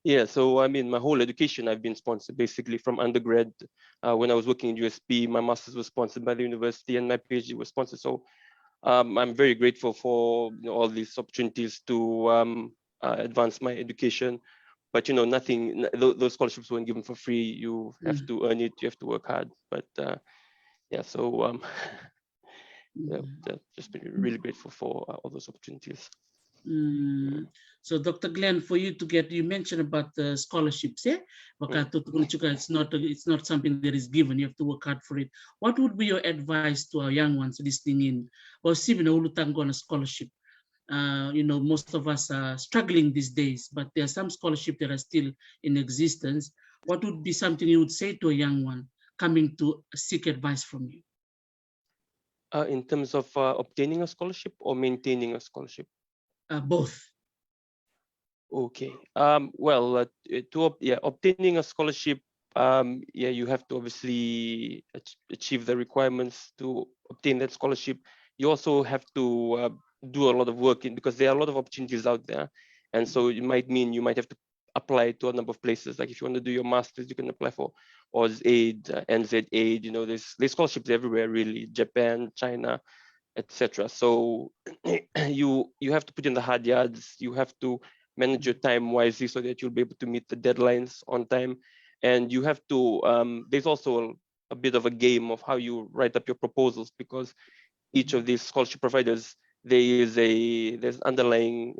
Yeah, so I mean, my whole education, I've been sponsored basically from undergrad. When I was working in USP, my master's was sponsored by the university and my PhD was sponsored. So I'm very grateful for all these opportunities to advance my education. But nothing, those scholarships weren't given for free. You have to earn it, you have to work hard. But yeah, so yeah, just been really grateful for all those opportunities. So Dr. Glenn, for you to get, you mentioned about the scholarships, it's not something that is given, you have to work hard for it. What would be your advice to our young ones listening in, or even on a scholarship? Most of us are struggling these days, but there are some scholarships that are still in existence. What would be something you would say to a young one coming to seek advice from you? In terms of obtaining a scholarship or maintaining a scholarship? Both. Okay. Well, obtaining a scholarship, you have to obviously achieve the requirements to obtain that scholarship. You also have to do a lot of work because there are a lot of opportunities out there, and so it might mean you might have to apply to a number of places. Like if you want to do your master's, you can apply for Oz Aid, NZ Aid. There's scholarships everywhere, really. Japan, China, etc. So you have to put in the hard yards. You have to manage your time wisely so that you'll be able to meet the deadlines on time. And you have to, there's also a bit of a game of how you write up your proposals, because each of these scholarship providers, there's underlying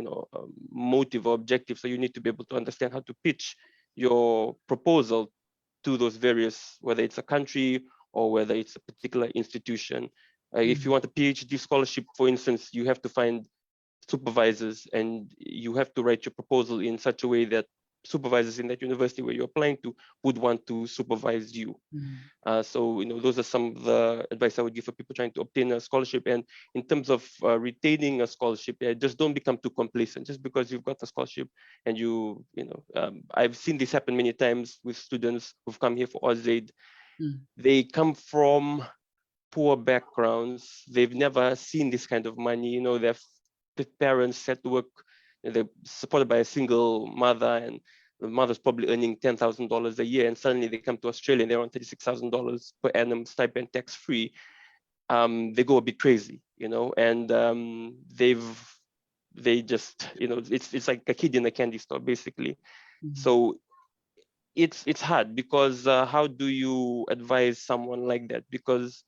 motive or objective. So you need to be able to understand how to pitch your proposal to those various, whether it's a country or whether it's a particular institution. If you want a PhD scholarship, for instance, you have to find supervisors and you have to write your proposal in such a way that supervisors in that university where you're applying to would want to supervise you. So those are some of the advice I would give for people trying to obtain a scholarship. And in terms of retaining a scholarship, just don't become too complacent. Just because you've got a scholarship and I've seen this happen many times with students who've come here for AusAid. They come from poor backgrounds. They've never seen this kind of money. Their parents had to work. They're supported by a single mother, and the mother's probably earning $10,000 a year, and suddenly they come to Australia and they're on $36,000 per annum, stipend tax-free. They go a bit crazy, and they just, it's like a kid in a candy store, basically. So it's hard because how do you advise someone like that? Because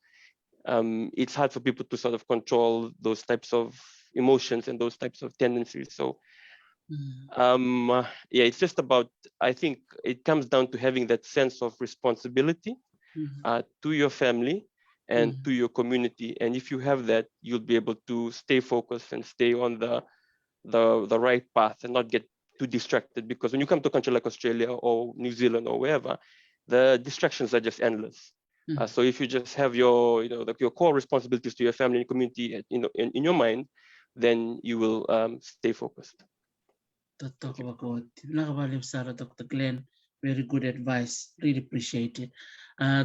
it's hard for people to sort of control those types of emotions and those types of tendencies. So it's just about, I think it comes down to having that sense of responsibility to your family and to your community. And if you have that, you'll be able to stay focused and stay on the right path and not get too distracted, because when you come to a country like Australia or New Zealand or wherever, the distractions are just endless. So if you just have your, your core responsibilities to your family and community, in your mind, then you will stay focused. Sara, Dr. Glenn, very good advice. Really appreciate it.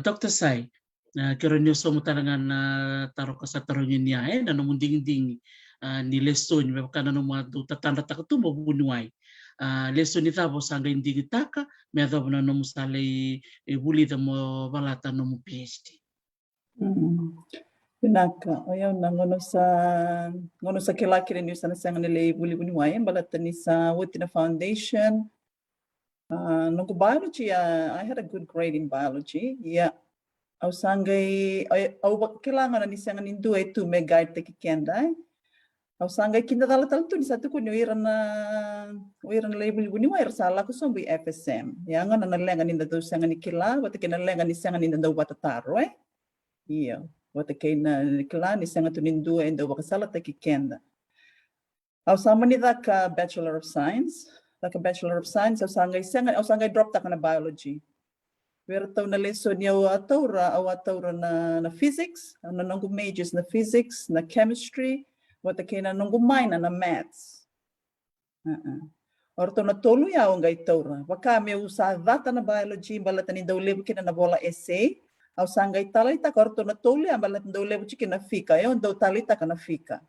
Dr. Sai, kira niyo so mo talagang taro ka sa taro niya na namunding-ding ni lesson may kana no mga tatanda ta to mo bunuay. Lesson ni tabo sanga hindi gitaka me ado na no musale Vuli da mo balata no mo PhD. Pinaka ayaw na ngono sa kilakira niyo sa nasang nila Vuli bunuay balata ni sa Wutina Foundation. No biology, I had a good grade in biology. Yeah. Au sangay au kailangan na ni sang nindu ay tu me guide tekikenda. Au sangay kinadala tal tu ni satu ko ni iran label ni wa sala ko sombi FSM. Ya nga na nalenga ni do sang ni kila wata kinalenga ni sang ni do watataro Iya. Wata kina kila ni sang tu nindu ay do ivakasala tekikenda. Au sama ni ka Bachelor of Science. Like a Bachelor of Science, au sangay drop ta na biology. Pero tao na lesson niya ataura na physics, na nanggu majors na physics, na chemistry, wata kaya na nanggu minor na maths. Or tao na tolu ya ang gaitaura. Waka may usa data na biology, balata ni daw lebu kina na bola essay, au sangay talita or tao na tolu ya balata daw lebu kina fika, yon daw talita ka na fika.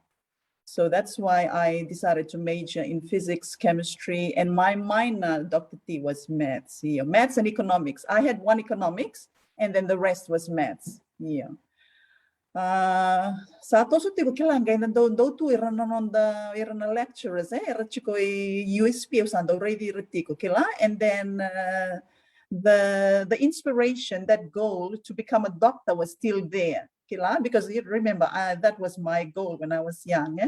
So that's why I decided to major in physics, chemistry, and my minor, Dr. T, was maths. Yeah, maths and economics. I had one economics, and then the rest was maths. Yeah. Sa to so tigo kilangay na do tu iran na lecturers era chiko USP usando already retiko kila, and then the inspiration, that goal to become a doctor was still there. Because you remember, that was my goal when I was young.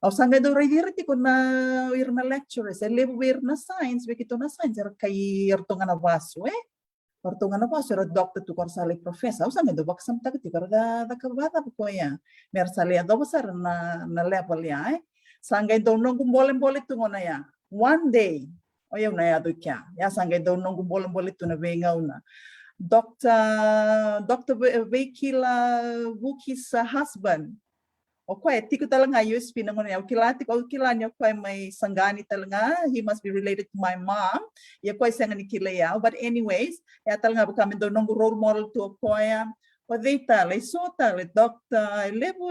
Au sangay do redirti ko na lecturers, lebu na science, bekito na science kay ertonga na vaso ertonga na vaso era doctor to korsale professor. Au sangay do baksam takti da kabata ko ya. Mersale do basar na level ya Sangay do nong boleh tu ngona ya. One day, oyaw na ya do kya. Ya sangay do nong boleh tu na gauna. Dr. Vuki's husband. Okay, tiko talaga USP na muna. Kila niya ko may sanggani talaga. He must be related to my mom. Ya ko sangani kilaya. But anyways, ya talaga kami do nung role model to ko ya. O Veitalanoa, so tale Dr. Levo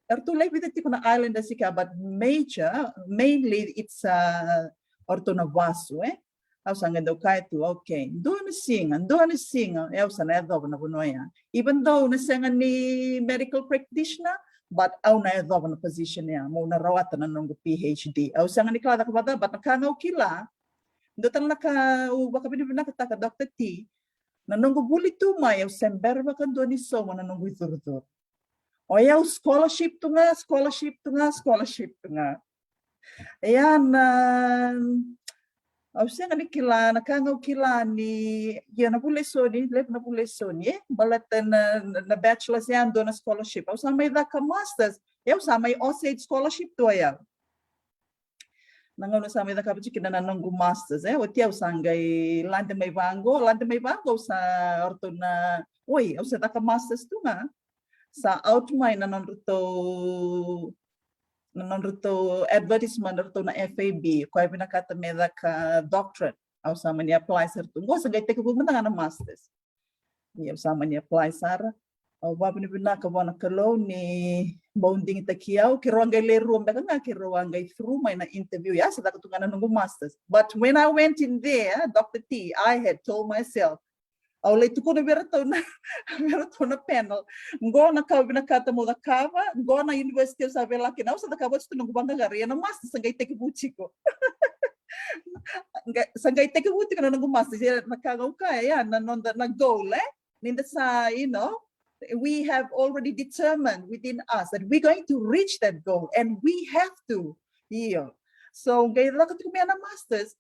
ertulay with tiko na island asika, but mainly it's orto na vaso Au sanga do kai tu okay. Do na singa. Eu sana do na bunoya. Even though na sanga ni medical practitioner, but au na do na position ya. Mo na rawatan na nung PhD. Au sanga ni klada kabata, but nakanga kila. Do tan naka baka binibinakata ka Dr. T. Na nung Vuli tu ma eu sember baka do ni so na nung iturtur. O eu scholarship tu nga. Ayan Au sanga ni kila nakanga kila ni ya na pulesoni balatan na bachelor's yan do na scholarship. Au sama ida ka masters. Eu sama OSAID scholarship to ya. Nangono sama ida ka kina na nanggu masters o tiaw sangay lande may bango sa orto na au sa ka masters tu nga sa outmine na nonruto advertisement ruto na FAB ko ay pinakatameda ka doctorate au sama ni apply sir tungo sa gayte ko na masters ni sama ni apply sara au ba pinaka bona kalo ni bonding takiao kirongay lerum ba nga kirongay through my na interview ya sa tunga na masters. But when I went in there, Dr. T, I had told myself au leito ko na berato na panel ngo na ka binakata mo da kava ngo na university sa vela kinau sa kava sto nung banga gari na master sa gay tekibuchi ko sa gay tekibuchi ko na nung master na kagaw kaya na na goal ninda sa we have already determined within us that we're going to reach that goal and we have to so gay lakat ko na masters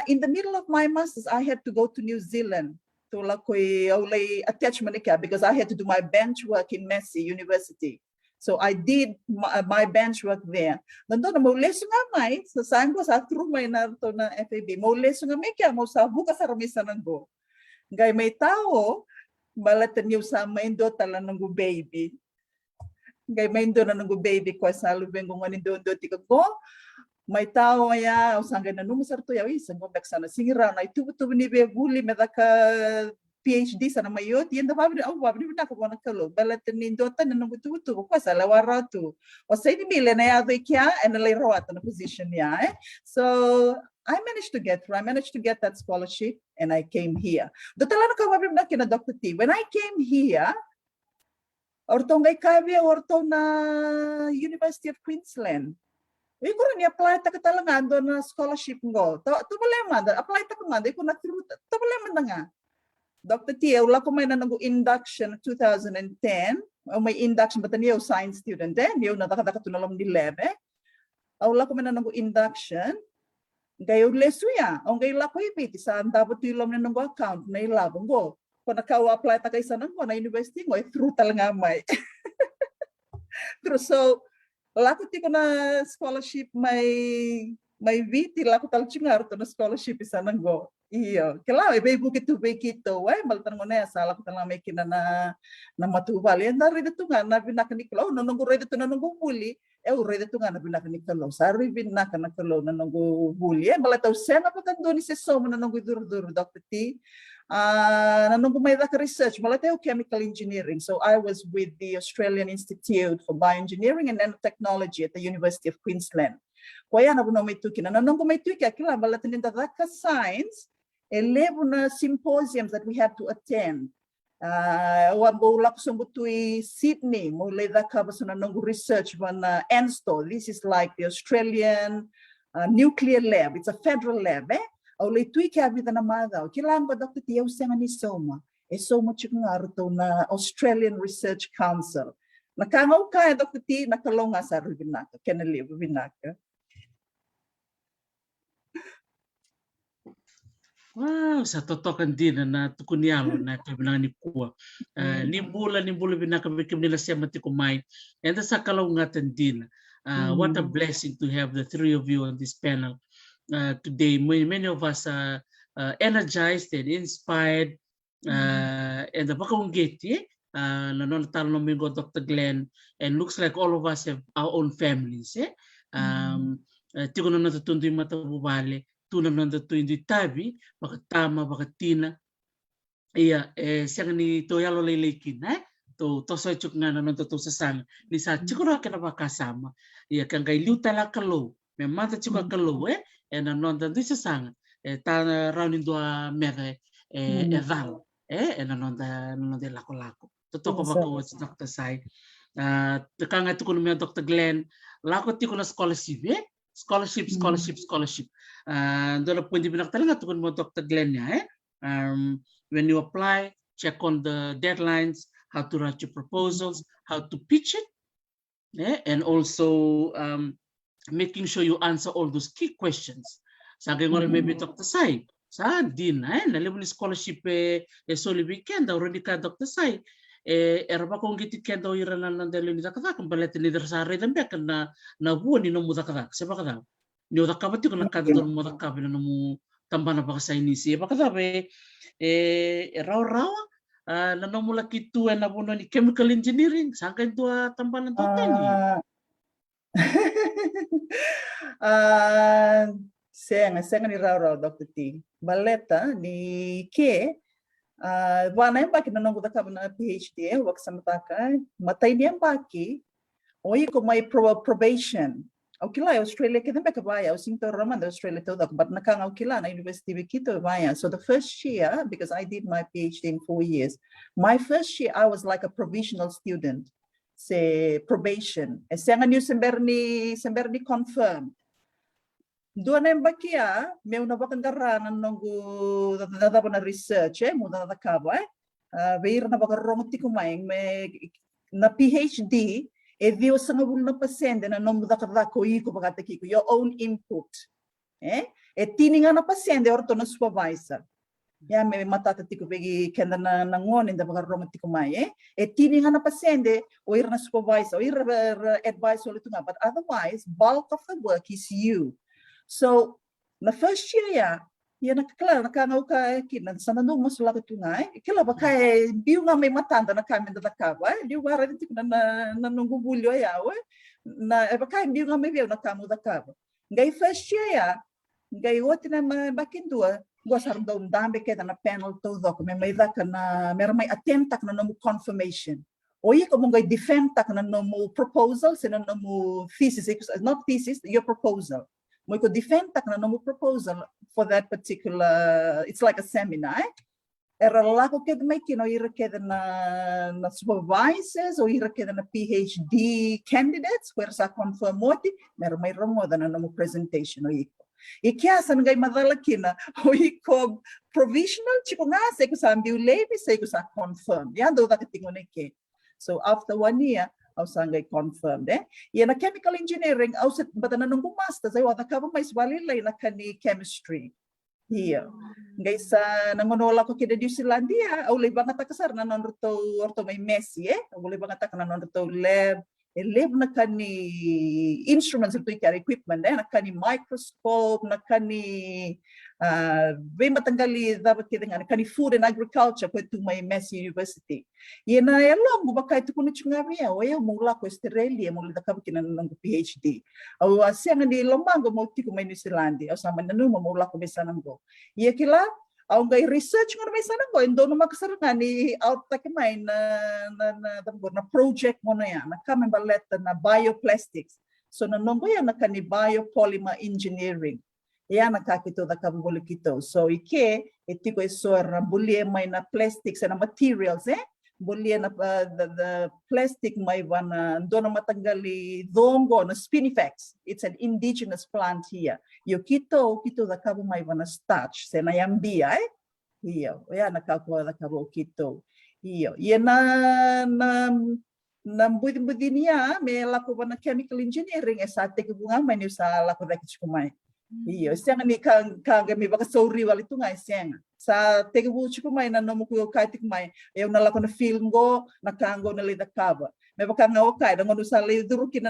in the middle of my masters, I had to go to New Zealand Tula koi aulay attachment because I had to do my bench work in Messi University. So I did my bench work there. Nandun mo leso nga may sa sangko sa true may narto na FAB. Mo leso nga may kaya mo sa buka sa ramisa nang go. Gay may tao balatan niyo sa may do tala nang go baby. Gay may do na nang go baby ko sa luvei kung anin do tika go. May tao ya usanga na numusar to ya isa go back sana singira na itu ni Vuli medaka PhD sana mayot yenda babri na ko na kalo balatan ni dota na nang tu ko sa lawaratu o Sainimili na ya do kya and lay rawat na position ya so I managed to get that scholarship and I came here. Dotala na ka babri na kina Dr. T. When I came here orto ngay kavya orto na University of Queensland. Iko ni apply ta katalangan do na scholarship ngo. To problema da apply ta kumanda iko na through to problema nga. Dr. T, wala ko may nango induction 2010. O may induction but niyo science student niyo nakadaka tunalam ni lebe. Wala ko may nango induction. Gayo lesuya. Ang gayo la ko ipiti sa dapat tulom na nango account na ilabong go. Kung naka-apply ta kay sanang ko na university ngo through talaga may. Through so laku ti ko na scholarship may Viti laku tal chingar to na scholarship isa nang go. Iyo. Kala veibukitu veikito maltan mo na sa laku tal may kina na matubal. Yan na rede to nga na binakaniklo no nang rede to na nang Vuli. Rede to nga na binakaniklo. Sa revin na kanaklo na nang Vuli. Balataw sena pa kan do ni se somo na nang dur Dr. T. Nanong may research, malateo chemical engineering. So I was with the Australian Institute for Bioengineering and Nanotechnology at the University of Queensland. Kaya na may tuki na nanong may tuki akila malatin the science, level na symposiums that we have to attend. Wabulak sumbutui Sydney, mulai daka basa nanong research one ENSTO. This is like the Australian nuclear lab. It's a federal lab. Olay tui kaya vida na madaw. Kailangan ba Dr. T, usang ni Soma. Soma chikang arato na Australian Research Council. Nakangaw kaya Dr. T, nakalonga sa rubinaka. Kenaliw, rubinaka. Wow, sa totokan din na tukunyalo na kabilang ni kuwa. Nimbula binaka bikim nila siya matikumay. And sa kalawngatan din. What a blessing to have the three of you on this panel. Today, many of us are energized and inspired, and the bakongeti, nanonatalo namin Dr. Glenn, and looks like all of us have our own families. Tiko na natutundo yung matabubale, tunan na natutundo yung tabi, bakatama, bakatina, siya ni toyalo lilikin, to soy chuk nga nanonatuto sa sang, ni sa chikura ka na bakasama, kang kay liutala kalo, may mata chukura kalo, and anonda this is sang ta raunin doa mere eval and anonda lako totoo ba ko sa Dr. Sai kanga to kuno Dr. Glenn lako ti ko na scholarship scholarship dolo pwede binak talaga to kuno Dr. Glenn niya when you apply check on the deadlines, how to write your proposals, how to pitch it and also making sure you answer all those key questions. Sa akin nga maybe Dr. Sai, sa din, nalibon ni scholarship soli weekend, already ka Dr. Sai, era ba kung gitit kaya daw yun na nandalo ni Dr. Kung balatin ni Dr. Sara rin beka na buwan ni nomudou ka, sa baka daw. Ni Dr. Kabati kung nakadadol mo Dr. Kabi na mo tamba na baka sa inisi, baka daw raw-raw, na nomula kitu na buno ni chemical engineering, saan kayo tamba ng toten ni? Senga ni raw Dr. T. Baleta ni ke wana yung baki nanong kuda ka na PhD wak sa mataka matay niya baki oy ko may probation. Okay la Australia kita beka baya o sinto raman Australia to dak but nakang okay la na University Vikito baya. So the first year because I did my PhD in 4 years. My first year I was like a provisional student. Say probation. Senga new sember ni confirm. Doon na yung bakia, may unabakang garanan nung natapon na research, muna natakabo, bayir na baka rongot ti kumain, may na PhD, di o sa ngabul na pasyente na nung nakadako ko your own input. Tiningan na pasyente or to na supervisor. Ya me matata tiku begi kenda na ngon inda baka roma tiku mai tini ngana pasende o ira na supervisor o ira advisor itu nga, but otherwise bulk of the work is you. So na first year ya nakakala nakangau ka kina sana no masula ka tungai kila baka biu nga may matanda na kami da kawa diu wara tiku na nungugulyo ya we na baka biu nga may biu na kamu da kawa ngai first year ngai otina bakindua gua sarang daun dambe keda na panel todo ko may daka na may attempt tak na no confirmation o i ko mong defend tak na no proposal sina no thesis not thesis your proposal mo ko defend tak na no proposal for that particular it's like a seminar era lá ko keda may kino ira keda na supervisors o ira keda na PhD candidates where sa confirm moti may rongo na no presentation o iko e que essa ninguém madala kina o iko provisional tipo nga sei ko sa veiwolei sei ko sa confirm ya do da tingo neke so after 1 year au sangai confirmed e na chemical engineering au set batana nung masters ai wada ka mais valilei na kani chemistry here ngai sa nangonola ko kida di Zealandia au le bangata kasar na nonto orto mai mesi au le bangata kana nonto lab lab na kani instruments ito ikari equipment na kani microscope na kani bem matanggali dapat kita ngani kani food and agriculture ko tu mai Messi University yena elo mo baka itu kuno chungavia o ya mula ko Australia mo da kabikina ng PhD au asia ngani lomango mo tiku mai New Zealand au sama nanu mo mula ko besanango ye kila au ngai research ngor mai sana ko endo no makasaranga ni out tak mai na project mo na ya na kame baleta na bioplastics so na nongo ya na kani biopolymer engineering ya na kakito da kabuli kito so ike etiko esor bulie mai na plastics na materials bulie na the plastic mai wana dona matanggali dongo na spinifex it's an indigenous plant here yo kito da kabu mai wana starch se na yambia iyo ya na kakwa da kabu kito iyo ye na budinia me lako wana chemical engineering esa tekivuna mai ni sa lako da kichkumai iyo siang ni kang mi baka sorry wal itu ngai siang sa tekivu chiku mai na nomu ko kai tik mai eu na lako na film go na kango na leda kaba me baka ngau kai da ngonu sa le duru kina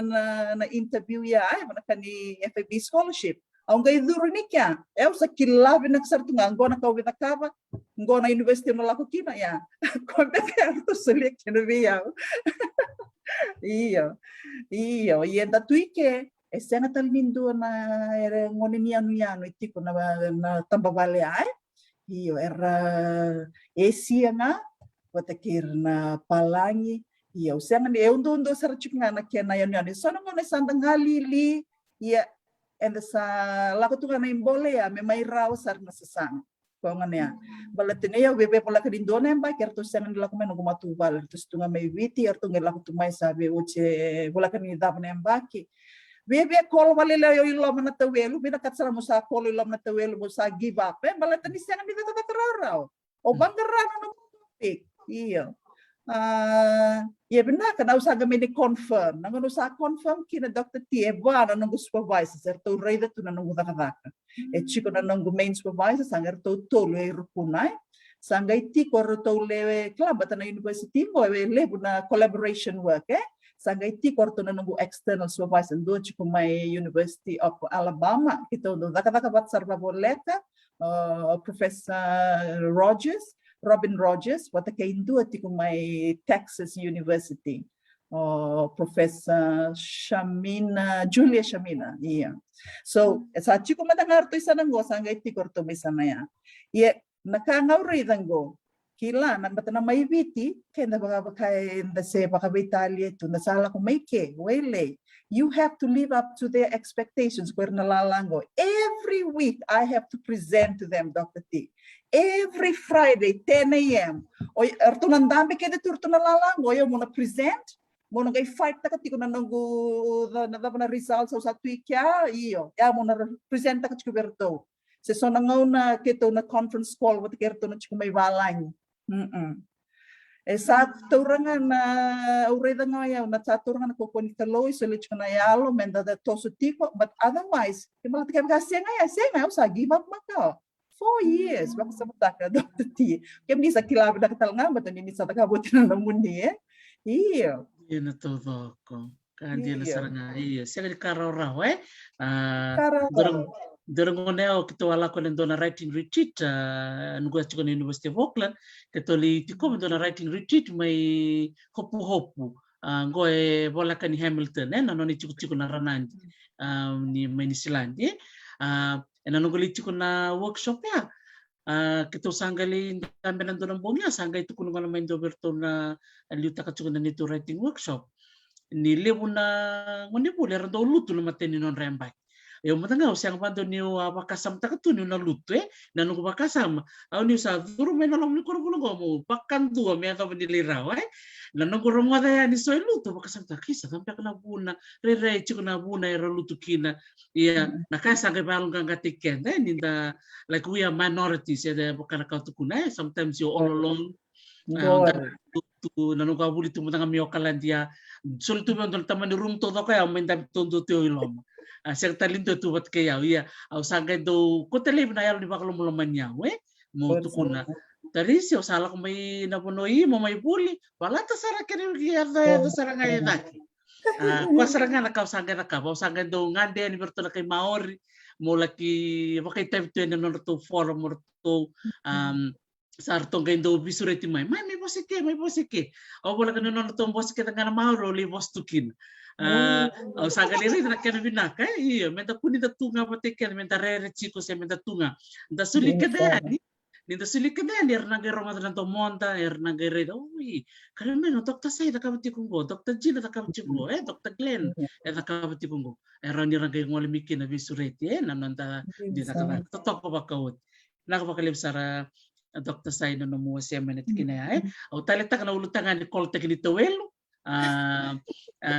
na interview ya ai mana kani FAB scholarship au ngai duru ni kya eu sa kilabi na ksar tu ngango na kau beta kaba ngo na university no lako kina ya ko be ka to select na via iyo yenda tuike esena talmindo na era ngone ni anu itiko na tamba vale ai iyo era esianga watakir na palangi iyo sena ni undo sarachukna na kena yanu sono ngone sandangali ya and sa lakotunga na imbole ya me mai raw sar na sasang kongannya balatene ya bebe pola kadindona ba kerto sena nila kuma gugumatua terus tunga mai Viti arto ngela kutumai sabe uche pola kanida na mbaki bebe kol walila yo ilo na tawelu bina katsara mo sa kol ilo na tawelu mo sa give up balatan ni sanga dito tatararaw o bangarana no topic iyo ye bina kana usaga me ni confirm nangono sa confirm kina Dr. T eba na nung supervisor to reida to na nung dakadaka chiko na nung main supervisor sangar to tolo e rupunai sangai ti korto le club at na university mo le na collaboration work sangai ti korto na nung external supervisor do chiko may University of Alabama kito do dakadaka bat sarba boleta Professor Robin Rogers wata kay do tiko may Texas University Professor Julia Shamina yeah so sa chiko madangar to isa nango sangai ti korto may sanaya ye nakangawri dango kila nan batana may Viti kenda baka kenda se baka Veitalanoa to nasala ko may ke wele you have to live up to their expectations where nalalango every week I have to present to them Dr. T every Friday 10 a.m. o arto nandambe kede turto nalalango yo muna present muna kay fight ta katiko na nango na results sa tuikya iyo ya muna present ta katiko berto se so na keto na conference call wat kerto na chiko may walang sa turangan na ureda ngaya na sa turangan ko konikaloy so lechko na yalo menda da toso tiko but otherwise kimala tika senga usa give up maka 4 years. Baka sa mataka, Dr. T. Kaya minsan kilabot na katal nga, bato ni minsan nakabuti na namun niya. Iya. Iya na todo ko. Kandi na Iya. saranga. Iya. Siya karora Karara. Durang neo kito wala ko nendo na writing retreat nugo chiko na University of Auckland kito li tiko nendo na writing retreat may hopu ngo bola ka ni Hamilton nano ni chiko na ranandi ni may ni Silandi nugo li chiko na workshop ya kito sangali kami nando ng bongya sangai itu kuno na may doberto na liuta ka chiko na nito writing workshop ni lebu na ngoni po lera do lutu na mateni non rembak eu matanga siang bando ni wakasam takatu ni na lutu na nungu wakasam au ni sa duru me na lamu ko mo pakan dua me ata benilira na nungu romo da ni soy lutu wakasam takisa sampai kena buna re chiku na buna era lutu kina ia na kasa ke balung kanga tiken ni da like we are minorities ya bukan kau tu kuna sometimes you all alone tu nanu ka buli tu matanga mi okalandia sul tu bando taman room to ka au menda tondo teo ilom siang talento tu bat kaya ia au sangay do ko tele na yalo ni bakalo mo lamanya mo tu kuna tari si osala ko may napunoi mo may buli wala ta sara kene ya sara ngay daki ko sara nga nakaw sangay nakaw sangay do ngande ni berto na kay maori mo laki bakay time to na to forum mo to sarto gendo bisureti mai may bosike o bola ka nono to bosike tanga mauro li bostukin au saga diri na kena binaka iya menta puni da tunga pateken menta rere chico se menta tunga da sulika dani ni da sulika dani erna ge roma da to monta erna ge re oi kare me no dokta sai da kabati kungo dokta Gina da kabati kungo Dr Glenn da kabati kungo era ni rangai ngole mikina bisureti nananta di da kana to ko bakawut na ko bakalib sara Dr. Saino no mo siya manit kinaya o talita ka na ulutangan ni call teknito welo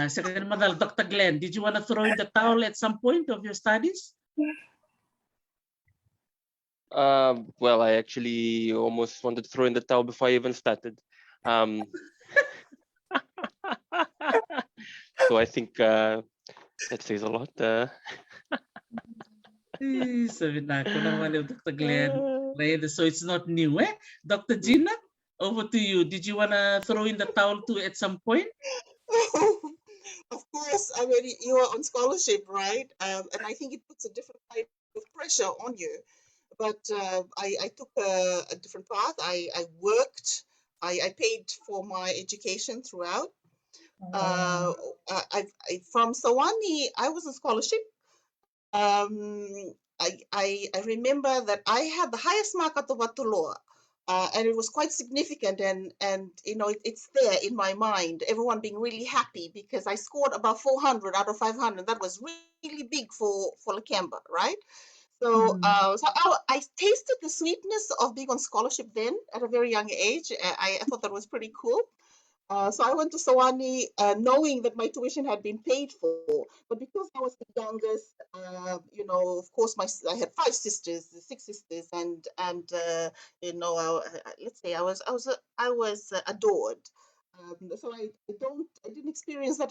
second madal Dr. Glenn, did you want to throw in the towel at some point of your studies? Well, I actually almost wanted to throw in the towel before I even started. So I think that says a lot. Sabi na ako naman yung Dr. Glenn. So it's not new, Dr. Gina, over to you. Did you want to throw in the towel too at some point? Of course, I mean, you are on scholarship, right? And I think it puts a different type of pressure on you. But I took a different path. I worked. I paid for my education throughout. From Sawani, I was on scholarship. I remember that I had the highest mark at the Vatuloa. And it was quite significant, and you know it's there in my mind. Everyone being really happy because I scored about 400 out of 500. That was really big for Lakemba, right? So, I tasted the sweetness of being on scholarship then at a very young age. I thought that was pretty cool. So I went to Sawani knowing that my tuition had been paid for, but because I was the youngest, you know, of course, I had 5 sisters, 6 sisters, and you know, let's say I was adored. So I didn't experience that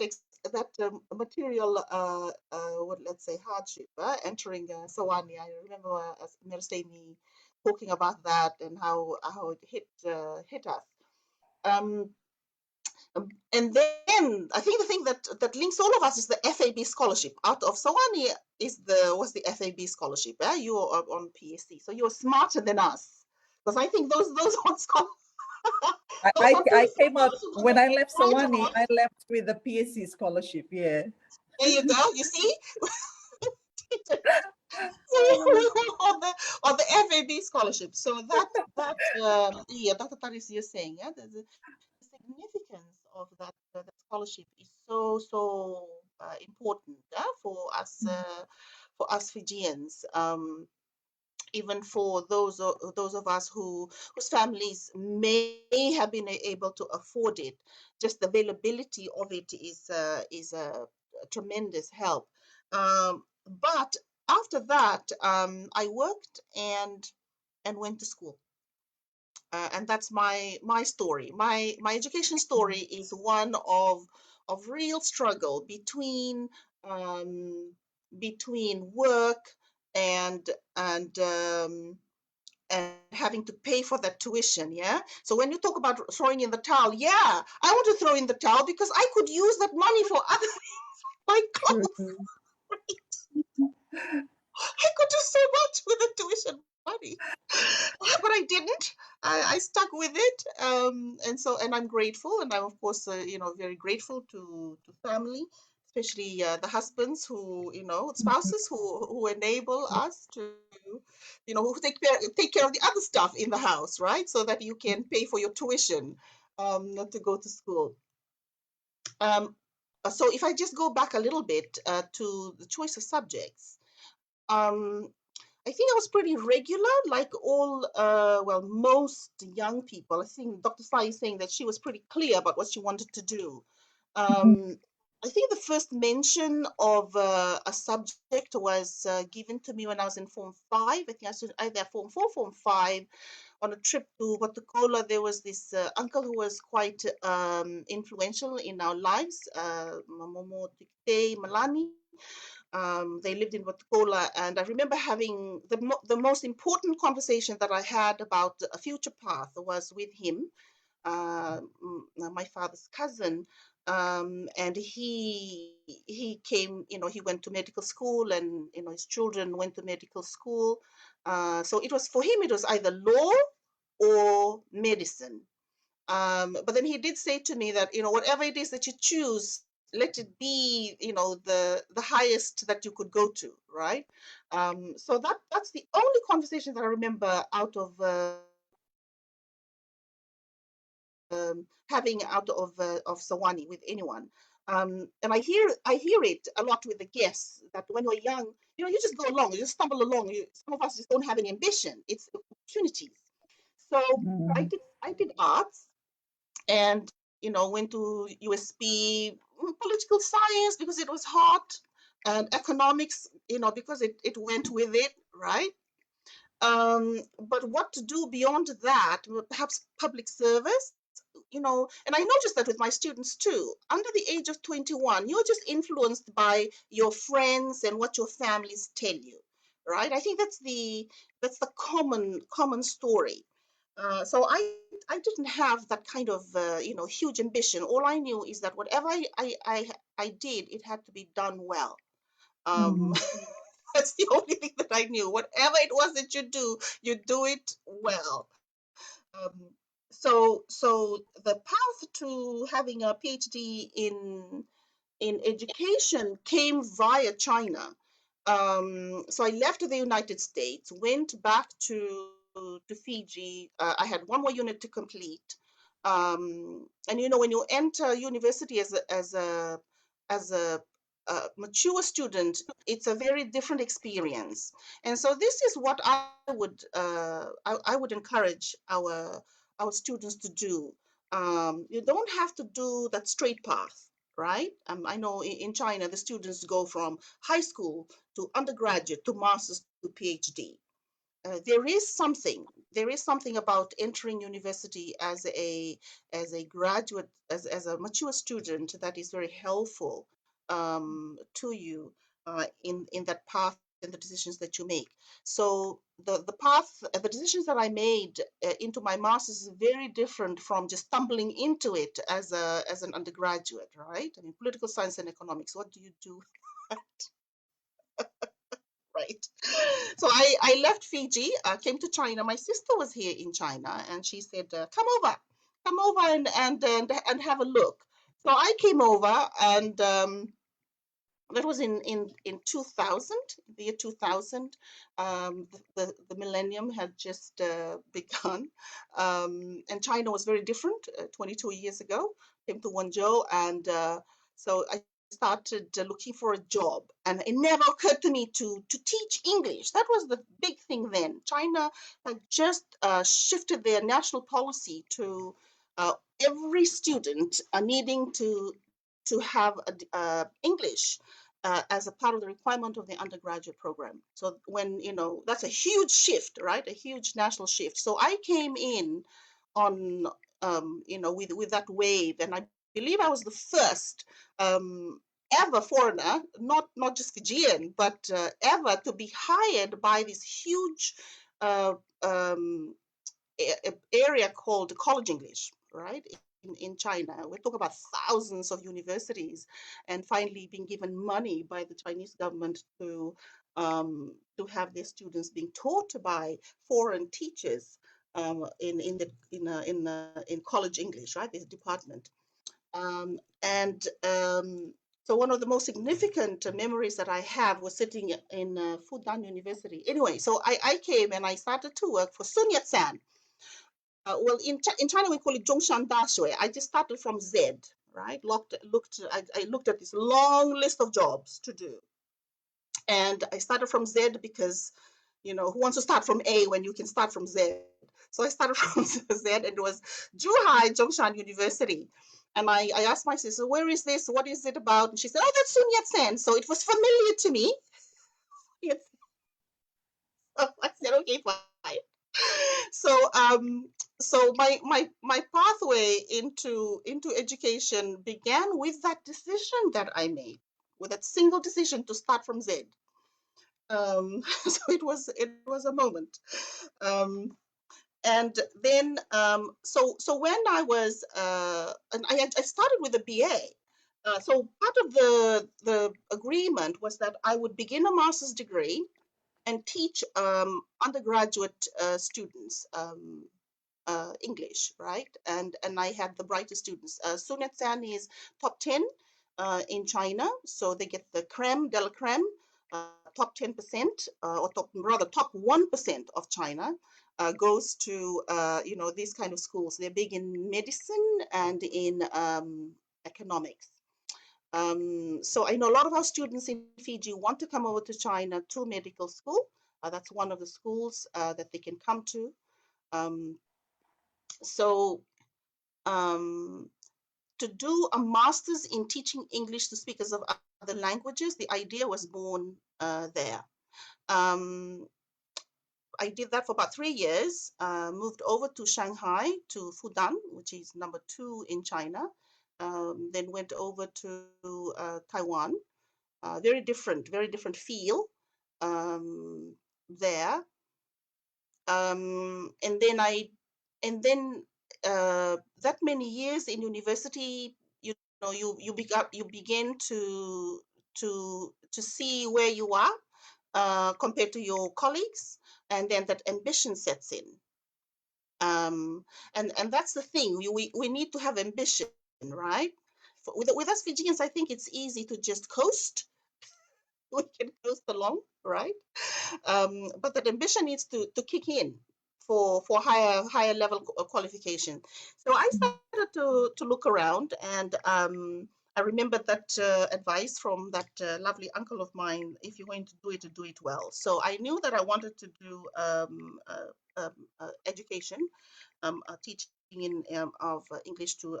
material let's say hardship entering Sawani. I remember Merseni talking about that and how it hit us. And then I think the thing that links all of us is the FAB scholarship. Out of Sawani was the FAB scholarship. You are on PSC, so you're smarter than us. Because I think those on scholarship. I came out when I left Sawani. I left with the PSC scholarship. Yeah. There you go. You see. on the FAB scholarship. So that yeah, Dr. Taris, you're saying, yeah, the significance of that scholarship is so important for us Fijians. Even for those of us whose families may have been able to afford it, just the availability of it is a tremendous help. But after that, I worked and went to school. And that's my story. My education story is one of real struggle between work and and having to pay for that tuition. Yeah. So when you talk about throwing in the towel, yeah, I want to throw in the towel because I could use that money for other things, like clothes. I could do so much with the tuition money, but I didn't. I stuck with it, and I'm grateful, and I'm of course, very grateful to family, especially the husbands who, spouses who enable us to, who take care of the other stuff in the house, right? So that you can pay for your tuition, not to go to school. So if I just go back a little bit to the choice of subjects. I think I was pretty regular, like all, most young people. I think Dr. Sai is saying that she was pretty clear about what she wanted to do. I think the first mention of a subject was given to me when I was in Form 5. I think I was either Form 4, Form 5, on a trip to Watakola. There was this uncle who was quite influential in our lives, Mamomo Tikte Malani. They lived in Watakola, and I remember having the most important conversation that I had about a future path was with him, my father's cousin, and he came, he went to medical school, and his children went to medical school. So it was, for him, it was either law or medicine. But then he did say to me that, whatever it is that you choose, let it be, the highest that you could go to, right? So that's the only conversation that I remember out of having out of Sawani with anyone. And I hear it a lot with the guests that when you're young, you just go along, you just stumble along. Some of us just don't have any ambition. It's opportunities. So I did arts, and went to USP, political science because it was hot, and economics, because it went with it, right? But what to do beyond that? Perhaps public service, and I noticed that with my students too. Under the age of 21, you're just influenced by your friends and what your families tell you, right? I think that's the common story. So I didn't have that kind of huge ambition. All I knew is that whatever I did, it had to be done well. That's the only thing that I knew. Whatever it was that you do it well. So the path to having a PhD in education came via China. So I left the United States, went back to Fiji. I had one more unit to complete. And when you enter university as a mature student, it's a very different experience. And so this is what I would encourage our students to do. You don't have to do that straight path, right? I know in China, the students go from high school to undergraduate to master's to PhD. There is something about entering university as a graduate, as a mature student, that is very helpful to you in that path and the decisions that you make. So the path, the decisions that I made into my master's is very different from just stumbling into it as an undergraduate, right? I mean, political science and economics. What do you do? Right. So I left Fiji, came to China. My sister was here in China, and she said, come over and have a look. So I came over, and that was in 2000, the year 2000. The millennium had just begun, and China was very different 22 years ago. Came to Guangzhou, and so I started looking for a job, and it never occurred to me to teach English. That was the big thing then. China had just shifted their national policy to every student needing to have English as a part of the requirement of the undergraduate program. So when, that's a huge shift, right? A huge national shift. So I came in on, with that wave, and I believe I was the first ever foreigner, not just Fijian, but ever to be hired by this huge area called college English, right? In China, we're talking about thousands of universities, and finally being given money by the Chinese government to have their students being taught by foreign teachers in college English, right? This department, so one of the most significant memories that I have was sitting in Fudan University. Anyway, so I came and I started to work for Sun Yat-sen. Well, in China we call it Zhongshan Dashui. I just started from Z, right? I looked at this long list of jobs to do, and I started from Z because, you know, who wants to start from A when you can start from Z? So I started from Z, and it was Zhuhai Zhongshan University. And I asked my sister, where is this? What is it about? And she said, oh, that's Sun Yat-sen. So it was familiar to me. Yes. So I said, okay, fine. So my pathway into education began with that decision that I made, with that single decision to start from Z. So it was a moment. And then so when I was and I started with a BA. So part of the agreement was that I would begin a master's degree and teach undergraduate students English, right? And I had the brightest students. Sun Yat-sen is top 10 in China, so they get the creme de la creme, top 10%, or top 1% of China goes to you know, these kind of schools. They're big in medicine and in economics. So I know a lot of our students in Fiji want to come over to China to medical school. That's one of the schools that they can come to. So to do a master's in teaching English to speakers of other languages, the idea was born there. I did that for about 3 years, moved over to Shanghai, to Fudan, which is number 2 in China, then went over to Taiwan. Very different feel there. And then that many years in university, you know, you begin to see where you are compared to your colleagues, and then that ambition sets in. And that's the thing, we need to have ambition, right? With us Fijians, I think it's easy to just coast. We can coast along, right? But that ambition needs to kick in for higher level qualification. So I started to look around, and I remembered that advice from that lovely uncle of mine: if you're going to do it well. So I knew that I wanted to do education, teaching in of English to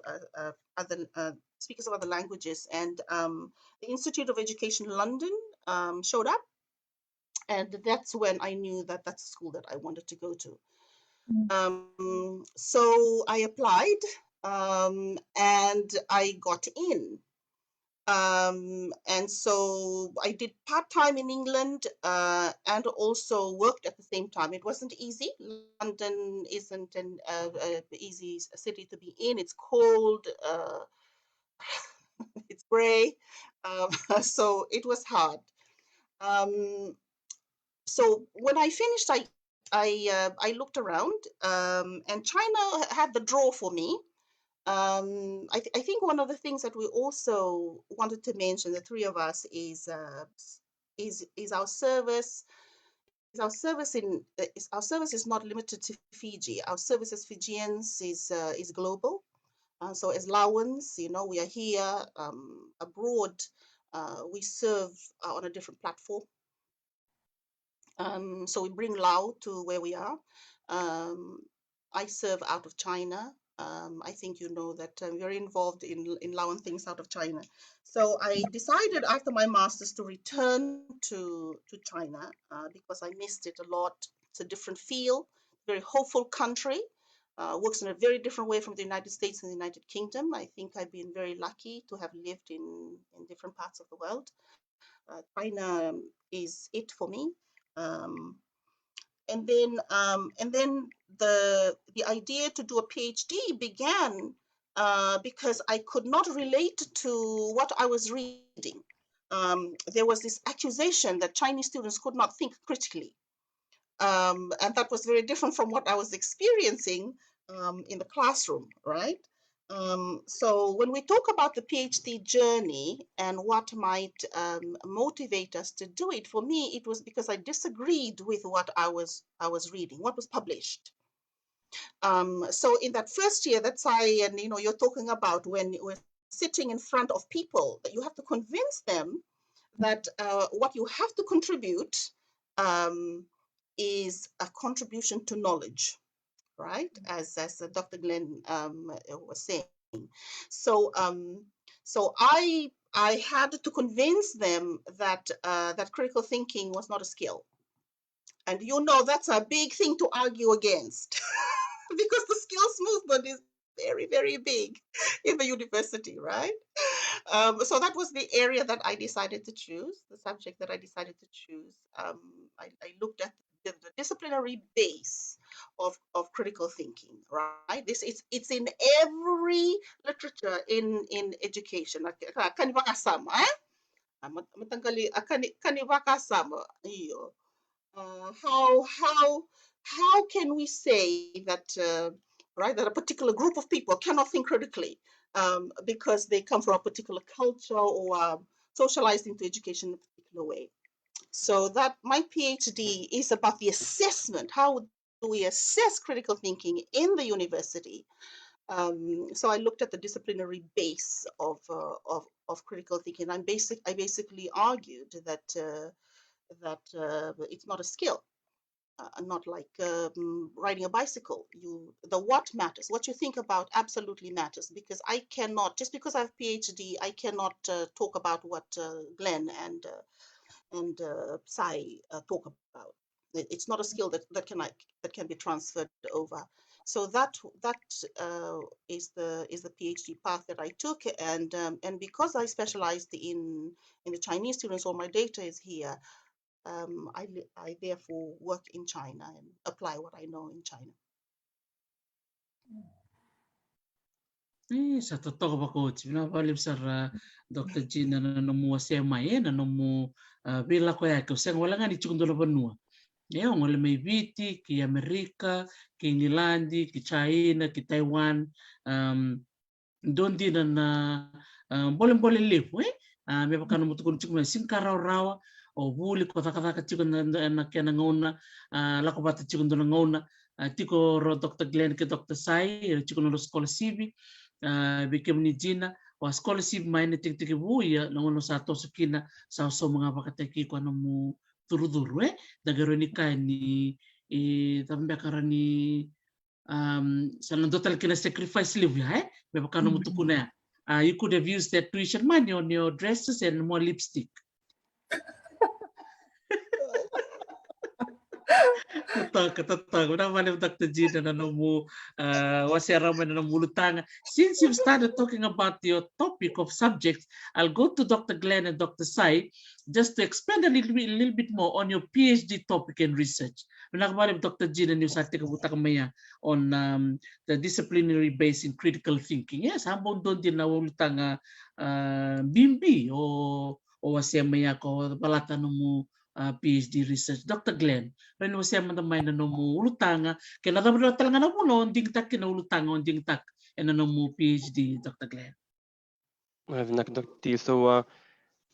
other speakers of other languages, and the Institute of Education London showed up, and that's when I knew that that's a school that I wanted to go to. So I applied, and I got in. And so I did part-time in England and also worked at the same time. It wasn't easy. London isn't an easy city to be in. It's cold, it's grey, so it was hard. So when I finished, I looked around, and China had the draw for me. I think one of the things that we also wanted to mention, the three of us, is our service. Our service is not limited to Fiji. Our service as Fijians is global. So as Laoans, you know, we are here abroad. We serve on a different platform. So we bring Lao to where we are. I serve out of China. I think you know that I'm very involved in Lao and things out of China. So I decided after my master's to return to China because I missed it a lot. It's a different feel, very hopeful country. Works in a very different way from the United States and the United Kingdom. I think I've been very lucky to have lived in different parts of the world. China is it for me. the idea to do a PhD began because I could not relate to what I was reading. There was this accusation that Chinese students could not think critically. And that was very different from what I was experiencing in the classroom, right? So when we talk about the PhD journey and what might motivate us to do it, for me, it was because I disagreed with what I was reading, what was published. So in that first year, that's why, and you're talking about when we're sitting in front of people, that you have to convince them that what you have to contribute is a contribution to knowledge, right? As Dr. Glenn was saying. So I had to convince them that that critical thinking was not a skill, and that's a big thing to argue against because the skills movement is very, very big in the university, right? So that was the area that I decided to choose, the subject that I decided to choose. I looked at the disciplinary base of critical thinking, right? It's in every literature in education. Kan ivakasala, kan ivakasala, iyo. How can we say that right, that a particular group of people cannot think critically because they come from a particular culture or socialized into education in a particular way? So that my PhD is about the assessment. How do we assess critical thinking in the university? So I looked at the disciplinary base of critical thinking. I basically argued that it's not a skill. Not like riding a bicycle. The what matters, what you think about absolutely matters, because I cannot, just because I have PhD, I cannot talk about what Glenn and Sai talk about. It's not a skill that can be transferred over. So that is the PhD path that I took, and because I specialized in the Chinese students, all my data is here. I therefore work in China and apply what I know in China. Sa totoo ba coach? Pinapalip sa Dr. Gina na nomu SMA na nomu bila ko yake usang wala nga ni chukundolo banua. Ngayon wala may Viti, ki Amerika, ki Nilandi, ki China, ki Taiwan, doon din na boleh live may pakano mo tukun chukuna sinkaraw rawa o Vuli ko taka chikun na kena ngauna lako bata chikun do ngauna tiko ro Dr. Glenn ke Dr. Sai chikun ro scholarship veikemudou Gina wa scholarship main tekivuna ya nangono sa to sukina sa so mga pakateki ko mo turuduru dagaro ni kani tambe karani sa total kina sacrifice live may pakano mo tukuna you could have used that tuition money on your dresses and more lipstick. Tatag. Naman Dr. Gina na nomu wasirama na namulutanga. Since you've started talking about your topic of subjects, I'll go to Dr. Glenn and Dr. Sai just to expand a little bit more on your PhD topic and research. Nakabalik Dr. Gina niyo sa ating kabutak on the disciplinary base in critical thinking. Yes, hambong doon din nawulutang bimbi o wasimaya ko balata nomu PhD research. Dr. Glenn, rin mo siya matamay na nomu ulutanga, kaya natabla talaga na po noon, ding tak kinaulutanga, ding tak, and nomu PhD, Dr. Glenn. So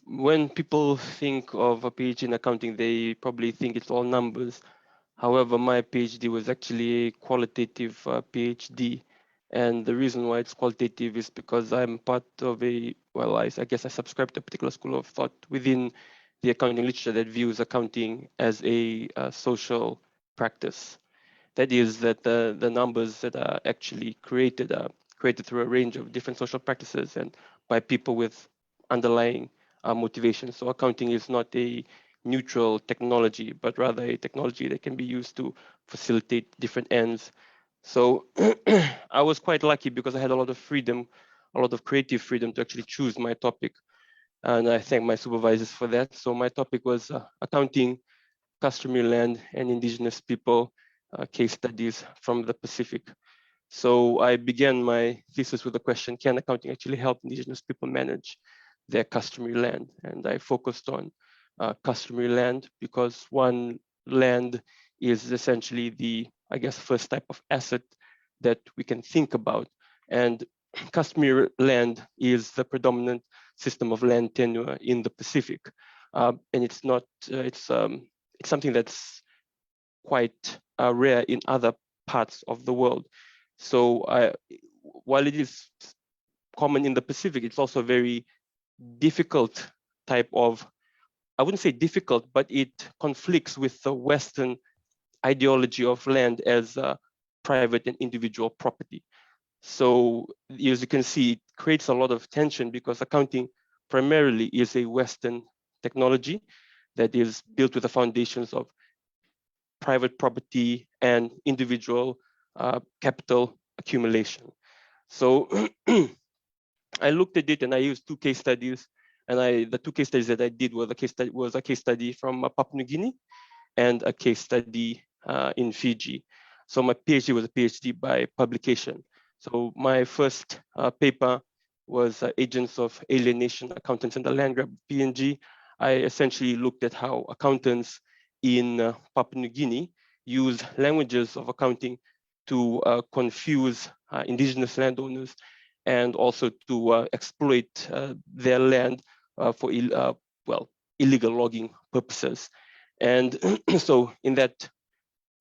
when people think of a PhD in accounting, they probably think it's all numbers. However, my PhD was actually a qualitative PhD. And the reason why it's qualitative is because I'm part of I guess I subscribe to a particular school of thought within the accounting literature that views accounting as a social practice. That is that the numbers that are actually created are created through a range of different social practices and by people with underlying motivations. So accounting is not a neutral technology, but rather a technology that can be used to facilitate different ends. So I was quite lucky because I had a lot of freedom, a lot of creative freedom to actually choose my topic. And I thank my supervisors for that. So my topic was accounting customary land and indigenous people case studies from the Pacific. So I began my thesis with the question, can accounting actually help indigenous people manage their customary land? And I focused on customary land because one, land is essentially the, I guess, first type of asset that we can think about. And customary land is the predominant system of land tenure in the Pacific. And it's not, it's something that's quite rare in other parts of the world. So while it is common in the Pacific, it's also a very difficult type of, I wouldn't say difficult, but it conflicts with the Western ideology of land as private and individual property. So as you can see, it creates a lot of tension because accounting primarily is a Western technology that is built with the foundations of private property and individual capital accumulation. So I looked at it and I used two case studies. And the two case studies that I did was a case study from Papua New Guinea and a case study in Fiji. So my PhD was a PhD by publication. So my first paper was Agents of Alienation, Accountants and the Land Grab, PNG. I essentially looked at how accountants in Papua New Guinea use languages of accounting to confuse indigenous landowners and also to exploit their land for illegal logging purposes. And so in that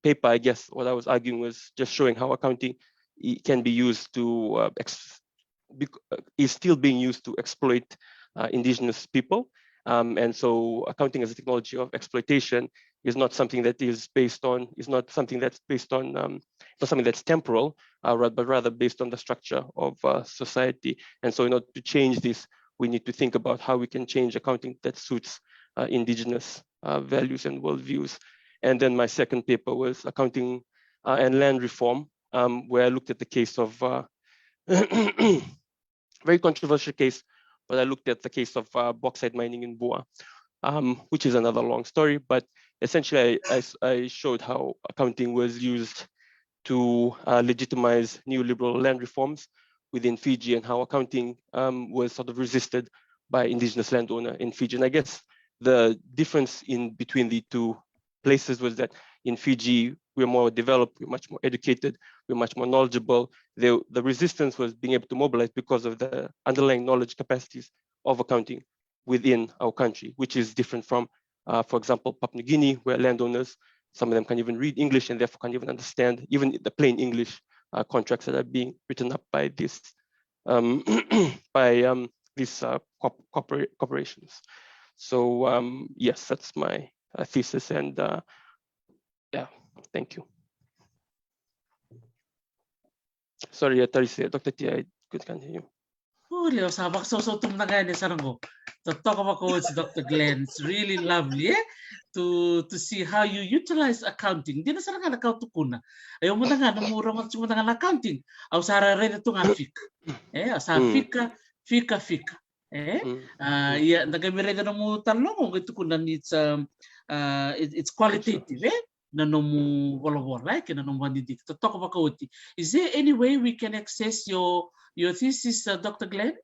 paper, I guess what I was arguing was just showing how accounting can be used to, is still being used to exploit indigenous people. And so accounting as a technology of exploitation is not something that is based on, not something that's temporal, but rather based on the structure of society. And so in order to change this, we need to think about how we can change accounting that suits indigenous values and worldviews. And then my second paper was accounting and land reform, where I looked at the case of, very controversial case, but I looked at the case of bauxite mining in Boa, which is another long story, but essentially I showed how accounting was used to legitimize neoliberal land reforms within Fiji and how accounting was sort of resisted by indigenous landowner in Fiji. And I guess the difference in between the two places was that in Fiji, we're more developed, we're much more educated, we're much more knowledgeable. The resistance was being able to mobilize because of the underlying knowledge capacities of accounting within our country, which is different from, for example, Papua New Guinea, where landowners, some of them can't even read English and therefore can't even understand even the plain English contracts that are being written up by this, corporations. So yes, that's my thesis, and yeah, thank you. Sorry, Dr. T, I could continue. Oh, Leo, sabak so tumnagay ni Sarango. To talk about with Dr. Glenn, it's really lovely, to see how you utilize accounting. Di na sarang account kuna. Ayaw mo na nga namurang at sumata nga accounting. Aw sara rin ito nga fika. Sa fika. Yeah, nagamire na mo talong ito kuna it's qualitative, na nomu wala kina nomu bandidik. To talk about kauti. Is there any way we can access your thesis, Dr. Glenn?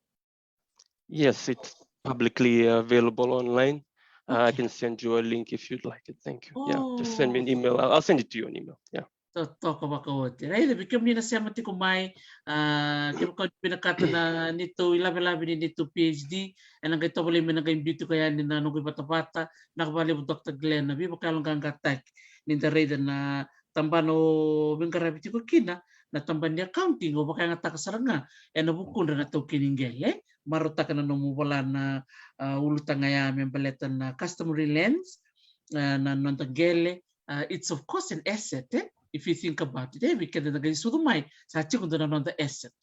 Yes, it's publicly available online. Okay. I can send you a link if you'd like it. Thank you. Yeah, just send me an email. I'll send it to you an email. Yeah. Talk about it. Right? Because na siya mati kumay, kung pinakata na nito ilabi ni nito PhD, and ang ito wala may nag-invite kaya ni na nung bata-bata, nakabali mo Dr. Glenn na bibo kalong kang gatak ni dredre na tambano bingkarabiti ko kina na tamban ni accounting o baka nga takasaranga and nabukun na to kiningge maruta ka na wala na ulutan nga may baletan na customary lands na nantagele. It's of course an asset, if you think about it. We can nagay sudumay sa chiko na the asset.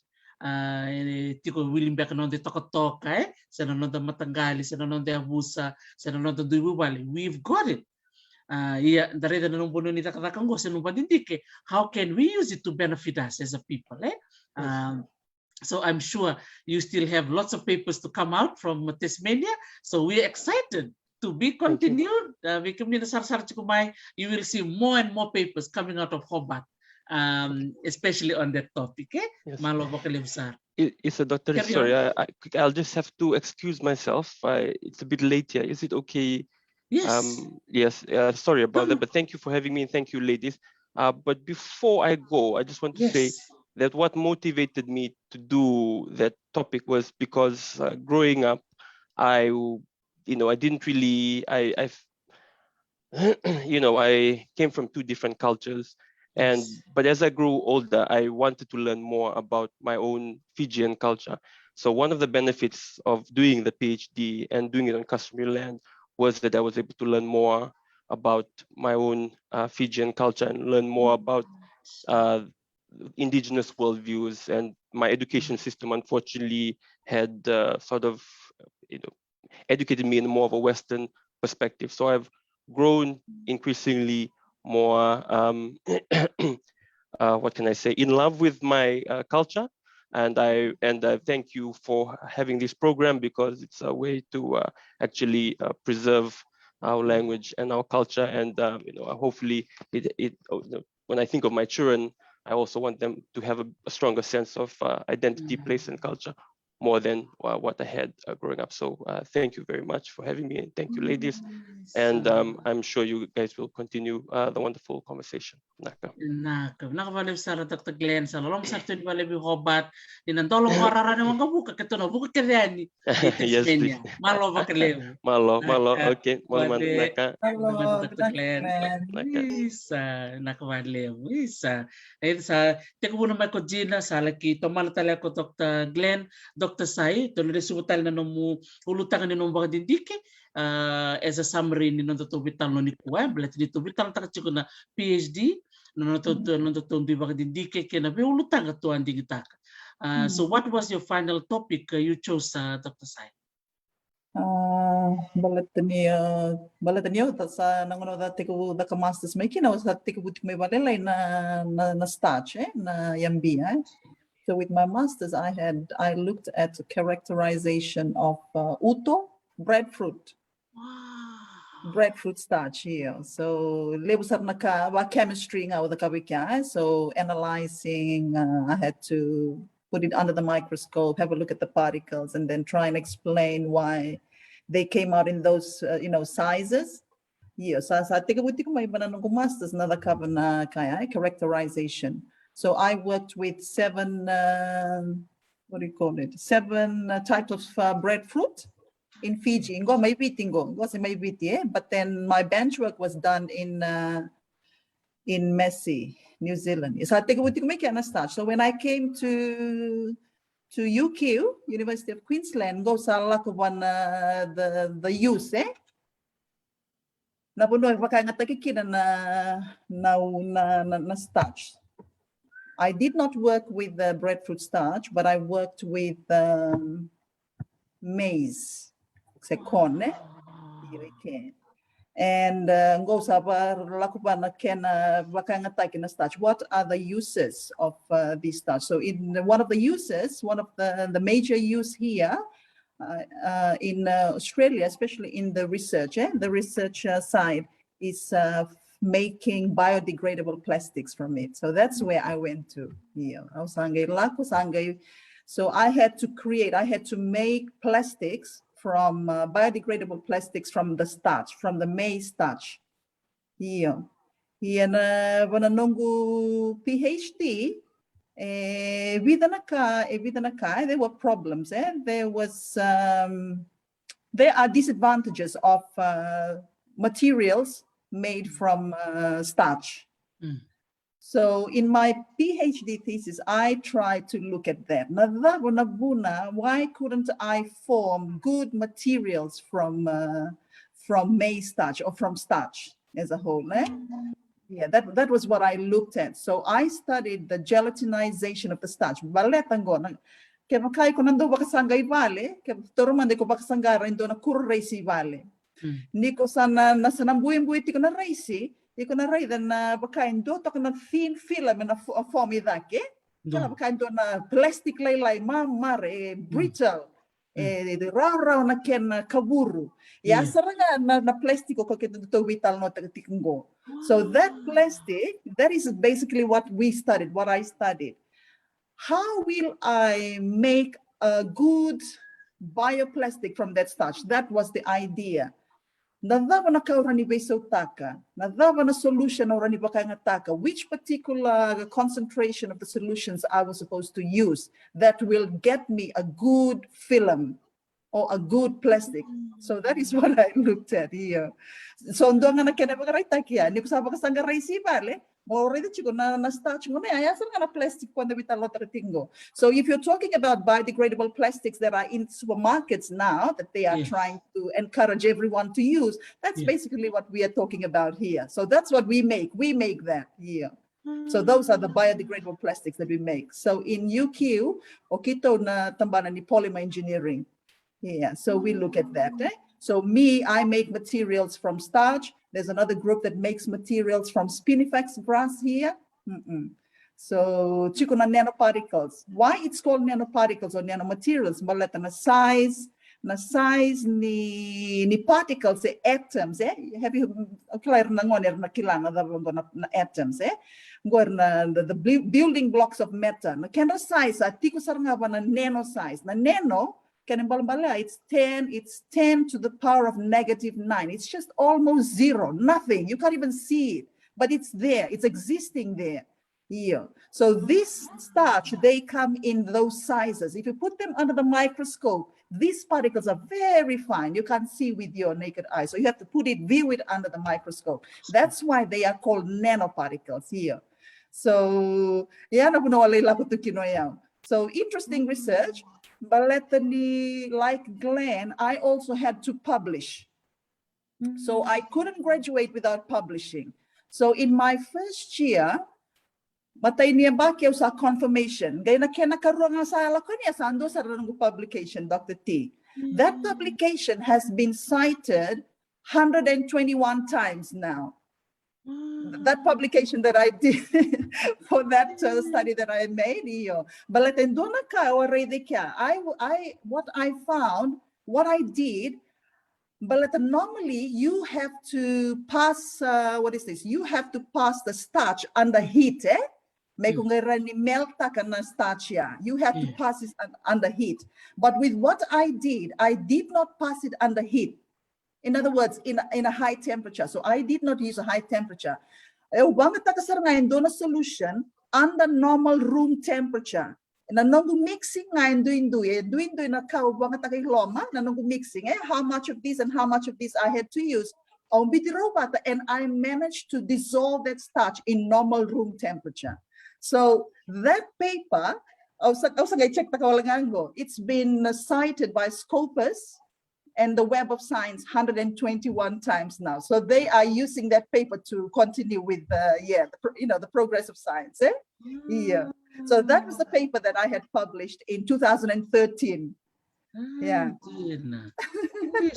Tiko willing back on the tokotoka, sa nanon the matangali, sa nanon the abusa, sa nanon the duwali. We've got it. Dredre na nung puno ni takatakango sa nung padindike. How can we use it to benefit us as a people? So I'm sure you still have lots of papers to come out from Tasmania. So we're excited to be continued. You will see more and more papers coming out of Hobart, especially on that topic. Yes. Malo, vakalevu, sir. It's a doctor. Carry Sorry, I'll just have to excuse myself. It's a bit late here. Is it okay? Yes. Yes. Sorry about that, but thank you for having me, and thank you, ladies. But before I go, I just want to say that what motivated me to do that topic was because growing up, I didn't really, I came from two different cultures, but as I grew older, I wanted to learn more about my own Fijian culture. So one of the benefits of doing the PhD and doing it on customary land was that I was able to learn more about my own Fijian culture and learn more about indigenous worldviews. And my education system, unfortunately, had sort of, educated me in more of a Western perspective. So I've grown increasingly more, what can I say, in love with my culture. And I thank you for having this program, because it's a way to actually preserve our language and our culture. And hopefully, when I think of my children, I also want them to have a stronger sense of identity, place, and culture, more than what I had growing up. So thank you very much for having me, and thank you, ladies. And I'm sure you guys will continue the wonderful conversation. Naka. Nakabaliw sara Dr. Glenn sa lolong sa tuwing baliw Hobart dinandolong warara na mga buka ketono buka keriani. Yes, please. Malo vakalevu. Malo, okay. Naka. Dr. Glenn. Isa nakabaliw. Isa. Ayun sa tekivuna may ko Gina sa laki tomal tala ko Dr. Glenn, Dr. Sai, tuloy subutal na nomu ulutangan ni nomu bakadindike. As a summary ni nonto Veitalanoa ni kuwa, belat ni to Veitalanoa takachiko na PhD. So what was your final topic you chose, Dr. Sai? Balataniyo sa nanguno da tiku da masters may kinaw sa tiku butik may balelay na starch na yambi. So with my masters I looked at characterization of uto breadfruit. Breadfruit starch here. So lebusar naka chemistry nga with the so analyzing, I had to put it under the microscope, have a look at the particles, and then try and explain why they came out in those sizes. Yeah, so I think may bananong masters na na kaya characterization. So I worked with 7 types of breadfruit in Fiji. But then my bench work was done in Messi, New Zealand. So when I came to UQ, University of Queensland, go sa lakuban the use na puno baka nga takikina na starch. I did not work with the breadfruit starch, but I worked with maize. Corn, and go starch. What are the uses of these starch? So in one of the major use here in Australia, especially in the research, the research side is making biodegradable plastics from it. So that's where I went to here. So I had to make plastics from biodegradable plastics from the starch, from the maize starch. Here na nungu PhD, there were problems. There are disadvantages of materials made from starch. So in my PhD thesis, I tried to look at that. Why couldn't I form good materials from maize starch or from starch as a whole? Yeah, that was what I looked at. So I studied the gelatinization of the starch. Kaya ko nando bakasangay vale, kaya toromande ko bakasangara indo na kurreisi vale. Niko sana nasanambuin-buin ko na reisi. Iko na ray na bakain do to na thin film na form idake. Kala bakain do na plastic laylay brittle. raw na ken kaburu. Yasana na plastiko ko kita to Veitalanoa tagatikungo. So that plastic, that is basically what we studied, what I studied. How will I make a good bioplastic from that starch? That was the idea. Nadava na kaurani taka. Nadava na solution orani taka. Which particular concentration of the solutions I was supposed to use that will get me a good film or a good plastic. So that is what I looked at here. So ndo nga na kinabagaray takia. Ni kusaba kasanga raisi bale. Already chico na starch mo na ayasan nga na plastic po na Veitalanoa tagatingo. So if you're talking about biodegradable plastics that are in supermarkets now that they are trying to encourage everyone to use, that's basically what we are talking about here. So that's what we make. We make that here. So those are the biodegradable plastics that we make. So in UQ, okito na tambanan ni polymer engineering. Yeah, so we look at that. So I make materials from starch. There's another group that makes materials from spinifex grass here. So chico na nanoparticles. Why it's called nanoparticles or nanomaterials? Maleta na size ni particles, atoms. Have you clear na ngoner na kilanga na atoms? The building blocks of matter. Na kena size atiko sarangaba na nano size. Na nano it's 10 to the power of -9. It's just almost zero, nothing. You can't even see it, but it's there. It's existing there. Here. So this starch, they come in those sizes. If you put them under the microscope, these particles are very fine. You can't see with your naked eye. So you have to view it under the microscope. That's why they are called nanoparticles here. So, so interesting research. But like Glenn, I also had to publish. So I couldn't graduate without publishing. So in my first year, matay niya ba kaya sa confirmation. Gaya na kaya nakaroon nga sa alakon niya sa ando sa publication, Dr. T. That publication has been cited 121 times now. That publication that I did for that study that I made, but what I found, what I did, but normally you have to pass, what is this? You have to pass the starch under heat, You have to pass it under heat. But with what I did not pass it under heat. In other words, in a high temperature. So I did not use a high temperature. Solution under normal room temperature. Na nung mixing ngayon doing na kao bang takay loma na nung mixing how much of this and how much of this I had to use. And I managed to dissolve that starch in normal room temperature. So that paper, it's been cited by Scopus and the Web of Science 121 times now. So they are using that paper to continue with the progress of science. Yeah. So that was the paper that I had published in 2013. Yeah.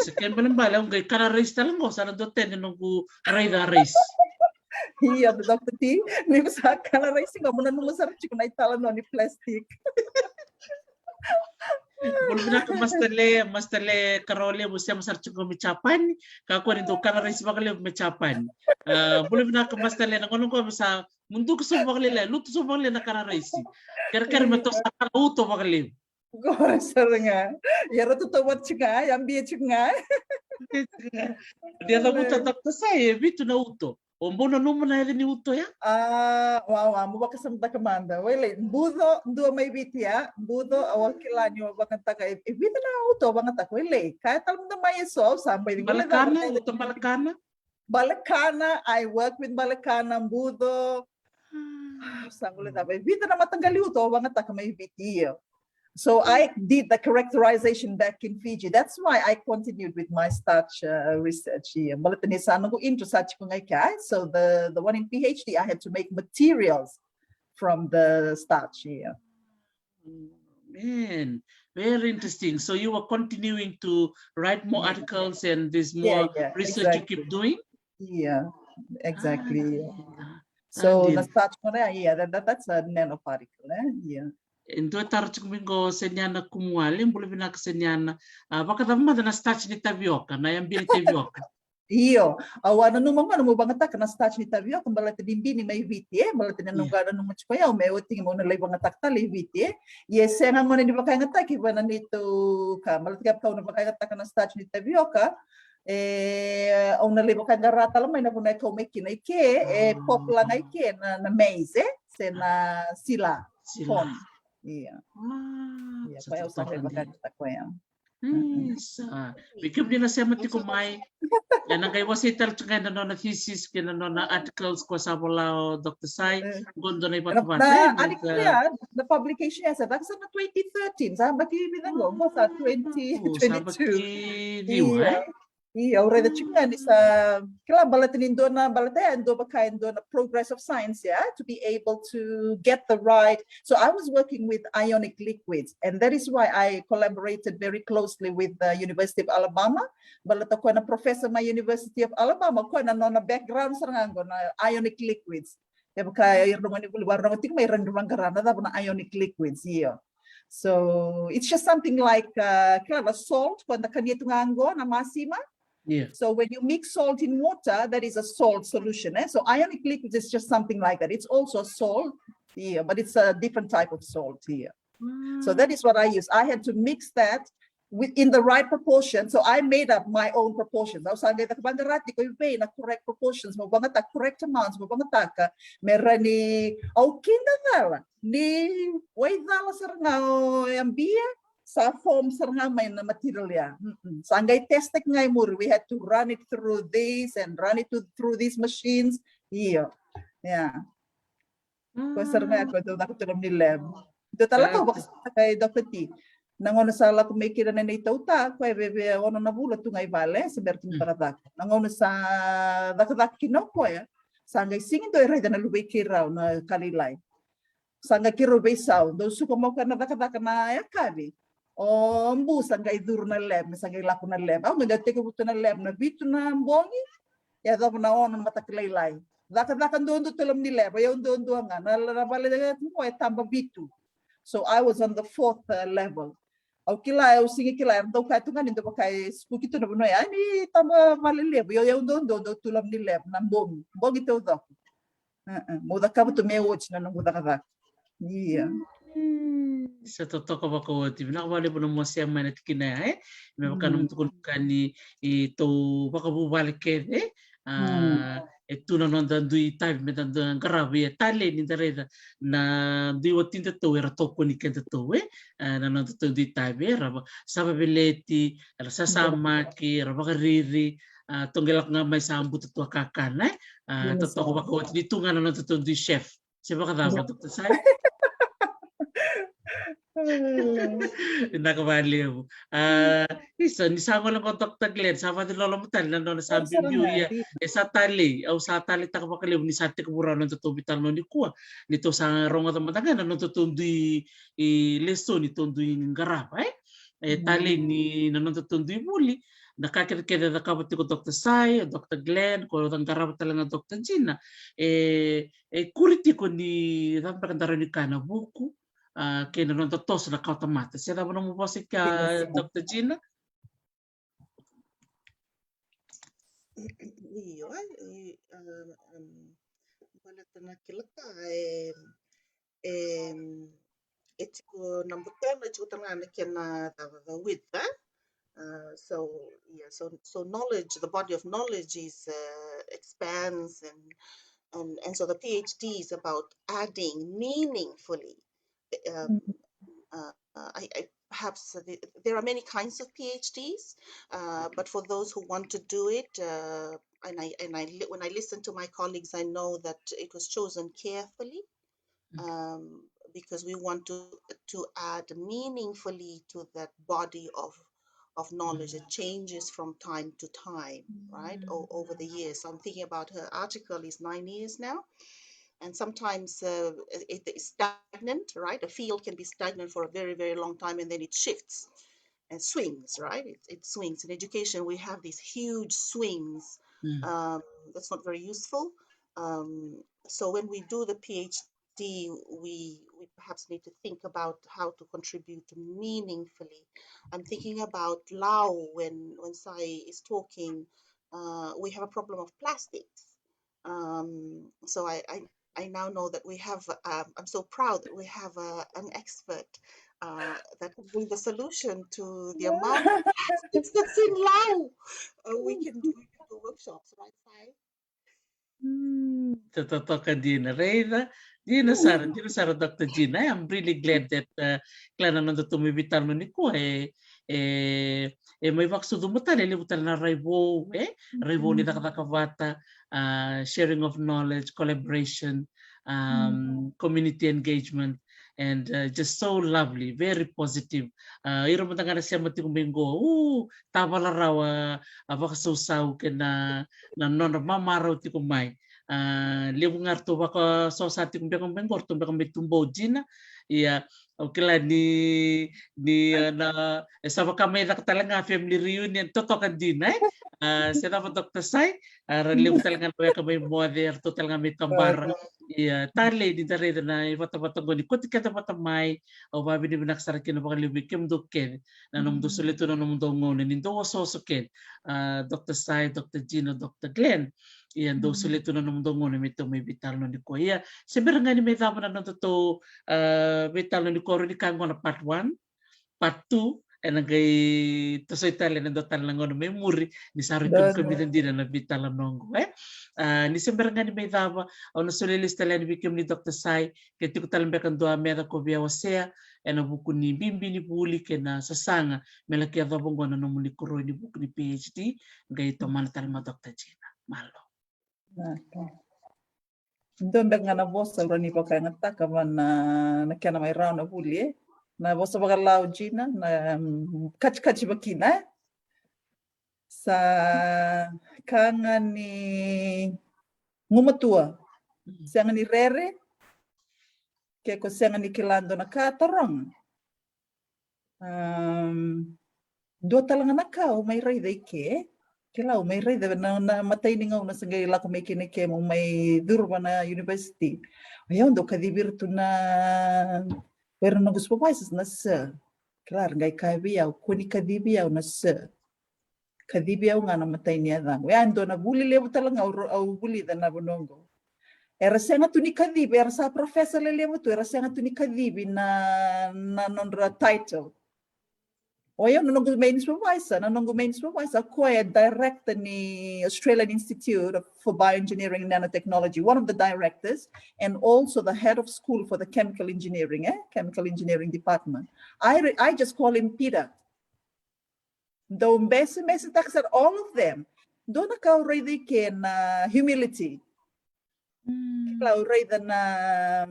Sekian balambala ungay kararis talang ko sana doten nunggu race. Iya, Dr. T. Nih sa kararis nga mo na nung sarap chiko na Veitalanoa ni plastic. Boleh mastale karole musia masar chiko mecapan kako rindu kararis bakale mecapan. Boleh mastale na kono ko sa mundo ko so bakale luto so bakale na kararis. Kar metos akal uto bakale. Gosar nga. Yara tutawat chika, yambi chika. Dia tahu tak saya bitu na uto. Ombono numo na ni uto ya? Wow, mo baka samta kamanda. Wala, budo ndo may Viti ya. Budo awakilan yo baka taka. Viti na uto baka taka. Wala, kaya talam na may so sampai di Balakana, uto balakana. Balakana, I work with balakana, budo. Sangulit apa? Viti na matanggali uto baka taka may Viti yo. So I did the characterization back in Fiji. That's why I continued with my starch research here. So the one in PhD, I had to make materials from the starch here. Man, very interesting. So you were continuing to write more articles and there's more research you keep doing? Yeah, exactly. So the starch, that's a nanoparticle. Yeah. Ndo tarci comigo segnana kumuale, mbule vinaka segnana. Vakadama na starch ni tavioka, na yambili tavioka. Iyo, awana numa mana mo bangata kana starch ni tavioka balate dimbini mai viti balate na nungana numa chikoya o meu tingi mo na lay bangata ta lay viti yes nga ngone ni bakay ngata ki bana nito ka balate ka na bakay ngata kana starch ni tavioka o na lay bakay ngarata lamay na bunay ko may kinay ke pop lang ay ke na maize se na sila corn. Iya. Iya, kaya usah kay bakay ngata ko yan. Isa. Bikim din na siya matikumay. Yan ang kay wasital tsaka na na thesis kaya na articles ko sa Malo Dr. Sai. Gondo na ipatubate. The publication yan sa sa 2013. Sabi ki binango mo sa 2022. Iya, already chicken is kila balatin do na balatayan do bakain do na progress of science, yeah, to be able to get the right. So I was working with ionic liquids, and that is why I collaborated very closely with the University of Alabama. Balata ko na professor my University of Alabama ko na no background sa na ionic liquids. Ya bakay irungan ni warang tik may randumang garana da na ionic liquids, yeah. So it's just something like kila salt ko na kanito ngango na masima. Yeah. So when you mix salt in water, that is a salt solution. So ionic liquids is just something like that. It's also salt, yeah, but it's a different type of salt here. So that is what I use. I had to mix that in the right proportion. So I made up my own proportions. I was saying that na correct proportions, mabangata correct amounts, mabangata merani kinda dala ni waidala sarangao ambia. Sa form sarang may na material ya. Sangay testek ngay mur. We had to run it through this and run it through these machines. Yeah. Kung sarang ako ito nakatulong ni lab. Ito talaga ko kay Dr. T. Nangono sa la kumikira na ito ta. Kaya bebe ono na bula tu ngay vale. Sabertin paradak. Nangono sa dakadak kinoko ya. Sangay singin do iray na luvei kiraw na kalilay. Sangay kiro beisaw. Do suko mo ka na dakadak na yakabi. Mbu sangay dur na lab, sangay laku na lab. Ang nagate ko buto na lab na bito na bongi. Ya daw na on matakilaylay. Dakan doon tulam ni lab, ayaw doon nga na rabale na mo ay tamba bito. So I was on the 4th level. Aw kila aw sige kila daw kay tungan indo kay spukito na bunoy ani tamba malileb. Ayaw doon tulam ni lab na bongi. Bongi to daw. Mo da ka buto me watch na nang buda. Yeah. Sa totoo ba ko ti nakawali po ng mga man at kinaya may makanong tukul kani ito baka bubalik kede ito na nondan dui time medan dan grabe tale ni dredre na dui watin to era toko ni kente to na nondan to dui time raba sababeleti sa sama ki raba riri tunggelak nga may sambu to kakana totoo ba ko dito nga nondan to dui chef siya ba kada Dr. Sai nakabaliw. Isa nisango lang ko Dr. Glenn sa pati lolo mo tal na sa bibiya sa tali au sa tali ta bakalevu ni sa tekivuna no to Veitalanoa ni kuwa nito sa ronga tamatangan no to tundi leso ni tundi ngarapa tali ni no to tundi Vuli nakakirkeda da kabati ko Dr. Sai, Dr. Glenn, ko ang garapa talaga Dr. Gina kuriti ko ni tampakandaro ni kana vuku kaya nanonood tos na kautamata. Siya na mo nang mabasik ka, Dr. Gina? Iyo, wala na kilata itiko nambutan na itiko tanga kena the width. So yeah, so knowledge, the body of knowledge is expands and so the PhD is about adding meaningfully. Perhaps there are many kinds of PhDs, but for those who want to do it, when I listen to my colleagues, I know that it was chosen carefully because we want to add meaningfully to that body of knowledge. It changes from time to time, right? Over the years. So I'm thinking about her article is 9 years now. And sometimes it is stagnant, right? A field can be stagnant for a very, very long time, and then it shifts and swings, right? It swings. In education, we have these huge swings. That's not very useful. So when we do the PhD, D, we perhaps need to think about how to contribute meaningfully. I'm thinking about Lao when Sai is talking. We have a problem of plastics. So I now know that we have, I'm so proud that we have an expert that can bring the solution to the amount of plastics that's in Lao. We can do workshops, right, Sai? Totoo ka, Gina. Reyna, Gina Sara, Dr. Gina. I'm really glad that Clara nando tumibitalo ni ko may vaksudo mo tali libutan na raivo ni Takavata, sharing of knowledge, collaboration, community engagement, and just so lovely, very positive. Iro mo tangana siya matikumbengo, tabala raw avakasusaw na non mamaraw ti kumay. Libungar to baka sosati kumbang bengor to baka mitumbo Gina ya okela ni na sa kami nakatalaga family reunion toto kan Gina sila pa Dr. Sai relibu talaga kami mother to talaga may kambara ya tali di tare na ipata-pata goni kuti kata patamay o babi ni binaksarakin na baka veiwekemudou na nomudou solito na nomudou ngonin nindo sosoken Dr. Sai, Dr. Gina, Dr. Glenn iyan do solito na nomudou ngonin mito may Veitalanoa ni ko iya sebenarnya ni may tama na to Veitalanoa ni ko rin kango na part 1 part 2 nagay tasoy tali na dotan lang ono may muri ni saro kami din na Veitalanoa ni sebenarnya ni may tama o nasulilis tali ni bikim ni Dr. Sai kaya ko talambekan doa mera ko veiwasei na vuku ni bimbi ni Vuli kena sasanga melaki adabongo na nomuni kuro ni vuku ni PhD gay to man talma Dr. Gina Malo. Doon nga na bosa rani pa kaya ngata ka man na kaya na may round na Vuli na bosa bagalau Gina na kachi bakina sa kanga ni gugumatua siya ni rere kaya ko siya ni kilando na katarong do talaga nakaw may ray day ke Kilau may ray na matay ni ngaw na sa gay lako may kinike mo may durba na university. Ayaw do kadibir to na pero na gusto pa na sa. Klar gay kabiyaw kuni kadibiyaw na sa. Kadibiyaw nga na matay niya lang. Ayan do na Vuli levo talaga au Vuli da na bonongo. Era siya nga to ni kadibi era sa professor levo to era siya nga to ni kadibi na nonra title. O yun, nanong main supervisor, ko ay director ni Australian Institute for Bioengineering and Nanotechnology, one of the directors, and also the head of school for the chemical engineering department. I just call him Peter. Though mesi taxer all of them, do na ka already can humility. Kila already na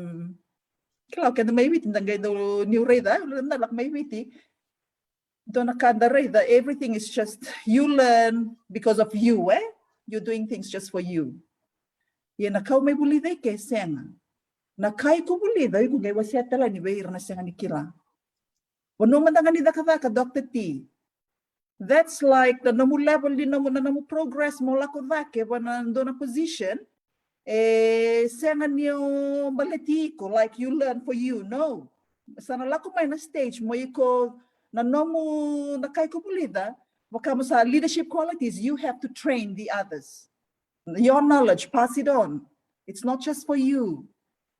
kila kan may wit ndangay do new reda, nalak may witi. That everything is just you learn because of you, You're doing things just for you. Yan nakaw may buliday kay senga. Nakay ko buliday kung gay wasya tala ni bayir na senga ni kila. Wano man nga ni dakaka Dr. T. That's like the namu level din namu progress mo lako vake wana ndo na position senga niyo baleti ko like you learn for you. No. Sana lako may na stage mo iko na nomu nakay ko bulida, wakamo sa leadership qualities, you have to train the others. Your knowledge, pass it on. It's not just for you.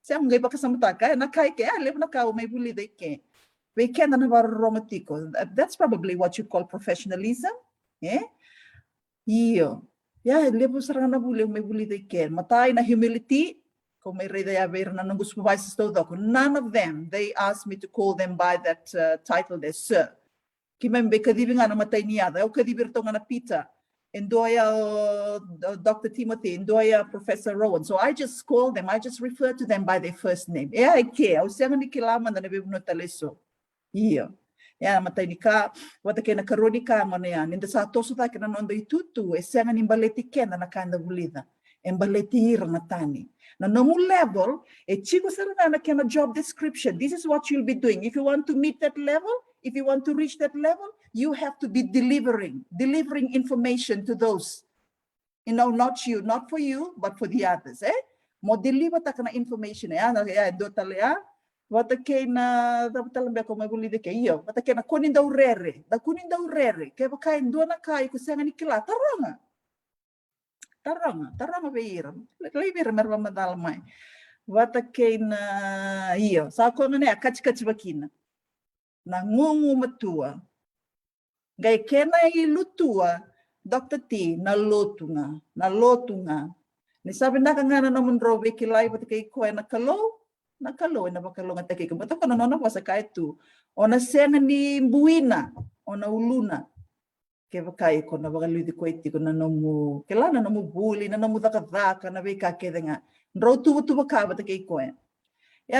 Siya ngay baka sa mutaka, nakay ke, alip nakaw may bulida ke. We can na romantiko. That's probably what you call professionalism. Iyo. Yeah, lepo sa na buli may bulida ke. Matay na humility. Kung may na nung supervisors todo, none of them, they asked me to call them by that title as sir. Kimembe kadibi nga namatay niya, o kadibir to nga na Peter, Endoya Dr. Timothy, Endoya Professor Rowan. So I just call them, I just refer to them by their first name. I care, o siya nga ni kilaman na nabibuno taliso. Iyo. Matay ni ka, wata kaya nakaroni ka mo na yan. Ninda sa toso tayo na nondo itutu, siya nga ni baleti ken na nakanda bulida. Embaletir na tani. Na nomu level, chico sarana na kena job description. This is what you'll be doing. If you want to meet that level, if you want to reach that level, you have to be delivering information to those. Not you, not for you, but for the others. modeli wata kana information ya na ya do tale ya wata ke na tala be ko maguli de ke iyo wata ke na kunin dau rere da kunin dau rere ke ba kai do na kai ku senga ni kila taranga beira leibira merva madal mai wata ke na iyo sa ko na kachi bakina na ngungu matua gai kena i lutua Dr. T na lotunga ni sabi na kangana na munro veki lai wata ke ko na kalo na bakalo ngata ke bata ko na nona wasa kai tu ona senga ni buina ona uluna ke vakai ko na bagalu di ko iti ko na nomu ke lana nomu Vuli na nomu vakadraka na veikakedenga ro tu baka wata ke ko ya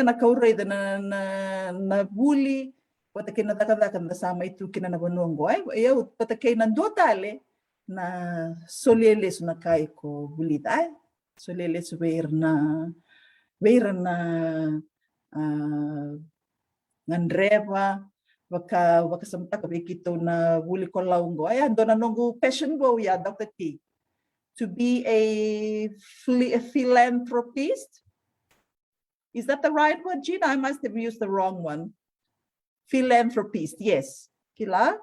na kaurei na Vuli wata ke na vakadraka na sama itu kina na bonongo ai eu wata ke na dotale na solia lesu na kai ko Vuli dai solia lesu beirna ngandreva waka samta ka bekito na Vuli ko laungo ay ando na nongu passion go ya Dr. T to be a philanthropist. Is that the right word, Gina? I must have used the wrong one. Philanthropist, yes. Kila,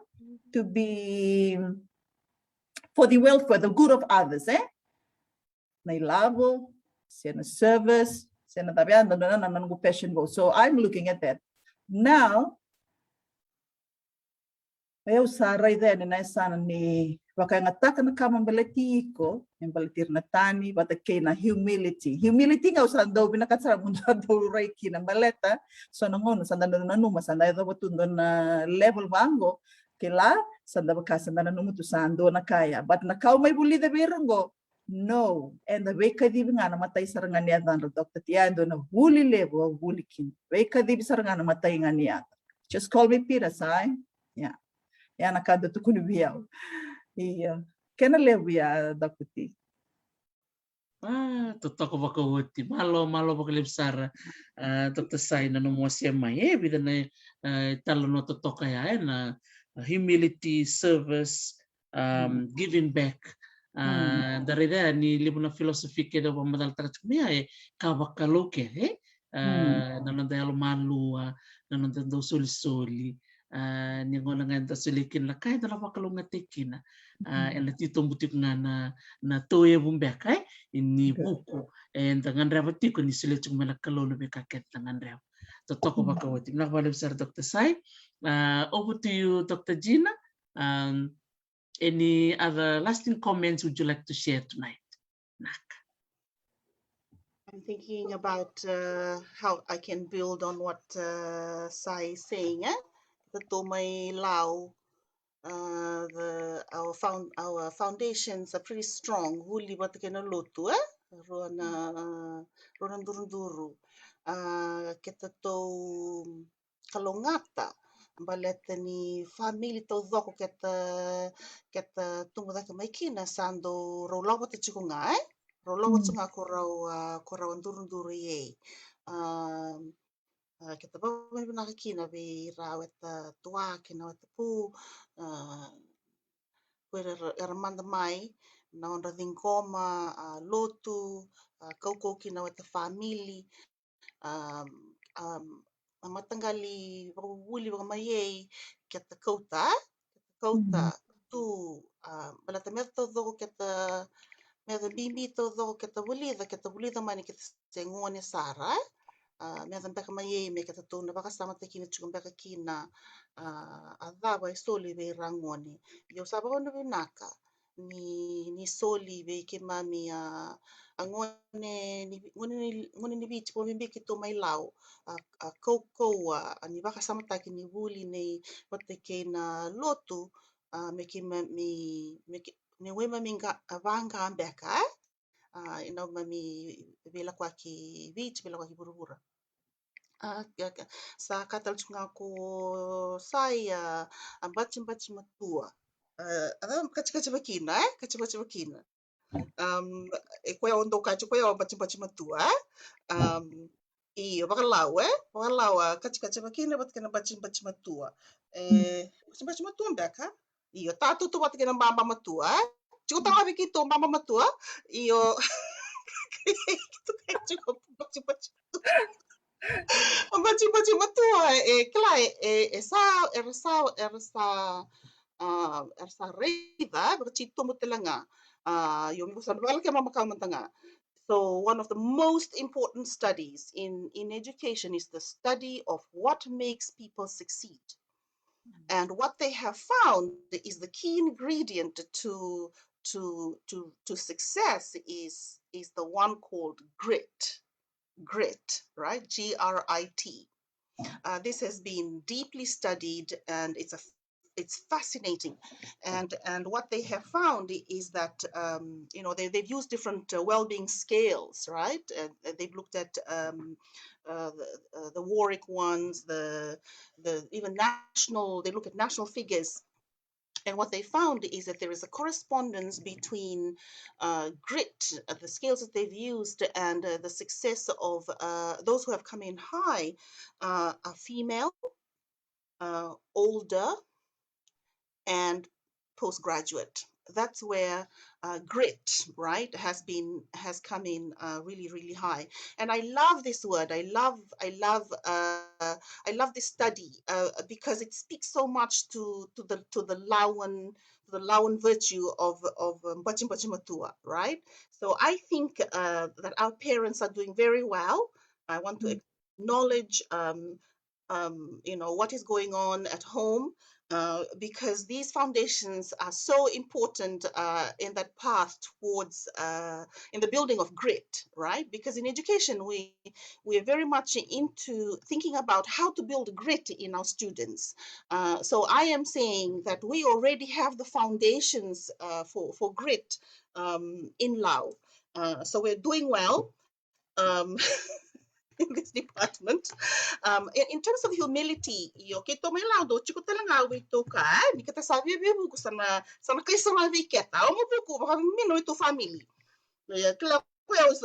to be for the welfare, the good of others, na ilavo, siya na service, siya na tabian, na passion go. So I'm looking at that. Now, eu sara ide na Yasana ni wakangata na kama balati ko, yung balatir na tani, watake na humility. Humility nga usan daw binakatsara mo daw reiki na baleta. So nangono sanda na numa sanda daw tundo na level bango kila sanda bakasanda na numu tu sando na kaya. But nakau may Vuli de berango. No, and the veikadibi nga namatay sarangan niya dan Dr. Tiando na Vuli level Vuli kin. Veikadibi sarangan namatay nga niya. Just call me Pira, sai? Yeah. Ya nakado tu kunu biyaw. Iya. Kena levu ya Dr. T. Totoo baka wuti. Malo bakalevu sara. Dr. Sai na nomosya mai. Bida na talo no totoo kaya na humility, service, giving back. Dari da ni libo na philosophy ke da pamadal tarat kumia kawakaloke nanandayalo malu nanandando soli ningon nga sulikin la kay dala pakalunga tekina ela titombutik nga na toye bumbek ini vuku and ngan raba tiko ni sulit yung malakalo be kaket ngan raba totoko bakawati nakabalik sir Dr. Sai. Over to you Dr. Gina. Any other lasting comments would you like to share tonight? I'm thinking about how I can build on what Sai is saying. The Tomai Lao, our foundations are pretty strong. Vuli Veitalanoa, Ruan Durunduru, Kita to Kalongata, Baleta ni family to Zoko Keta Tumudaka Maikina Sando Rolawa Chikunga, Rolawa Tunga Korau and Durunduru ye. Kita bawa nakikina be rawat tua kina wat pu ramanda mai na onda dingkoma lotu kau kina wat family matanggali Vuli mai kita kauta tu balata merto do kita merto bimbi to do kita Vuli da mani kita sengone sara medan beka mai me kata tona baka sama tekina chukun beka kina adaba soli be rangoni yo saba ono naka ni soli be ke mami ngone ni bichi po mbi kito mai lao koko ani baka sama takini Vuli nei pateke na lotu me ke mami me we mami vanga beka ina mami bela kwa ki bichi bela kwa ki burubura sa katal tunga ko sai bachi matua ada kachi bakina e koe ondo kachi koe o bachi matua iyo bakalau kachi bakina batkena bachi matua bachi matua beka iyo tatu tu batkena mama matua Chico tanga bikito mama matua iyo Baci-baci matua klai ersa reiva bercito mutelanga yomi bosan wal ke mama kamantanga. So one of the most important studies in education is the study of what makes people succeed. And what they have found is the key ingredient to success is the one called grit, right? Grit. This has been deeply studied, and it's fascinating. And what they have found is that they've used different well-being scales, right? They've looked at the Warwick ones, the even national. They look at national figures. And what they found is that there is a correspondence between grit, the scales that they've used, and the success of those who have come in high are female, older, and postgraduate. That's where grit, right, has come in really, really high. And I love this word. I love this study because it speaks so much to the Lauan virtue of Mpachimatua, right? So I think that our parents are doing very well. I want to acknowledge what is going on at home, because these foundations are so important in that path towards in the building of grit, right? Because in education we are very much into thinking about how to build grit in our students. So I am saying that we already have the foundations for grit in Lao. So we're doing well. In this department. In terms of humility, yo ke to mela do chiku talanga we to ka ni kata sabi vuku sana kay sama viketa o mo vuku ba mino ito family. Ya kila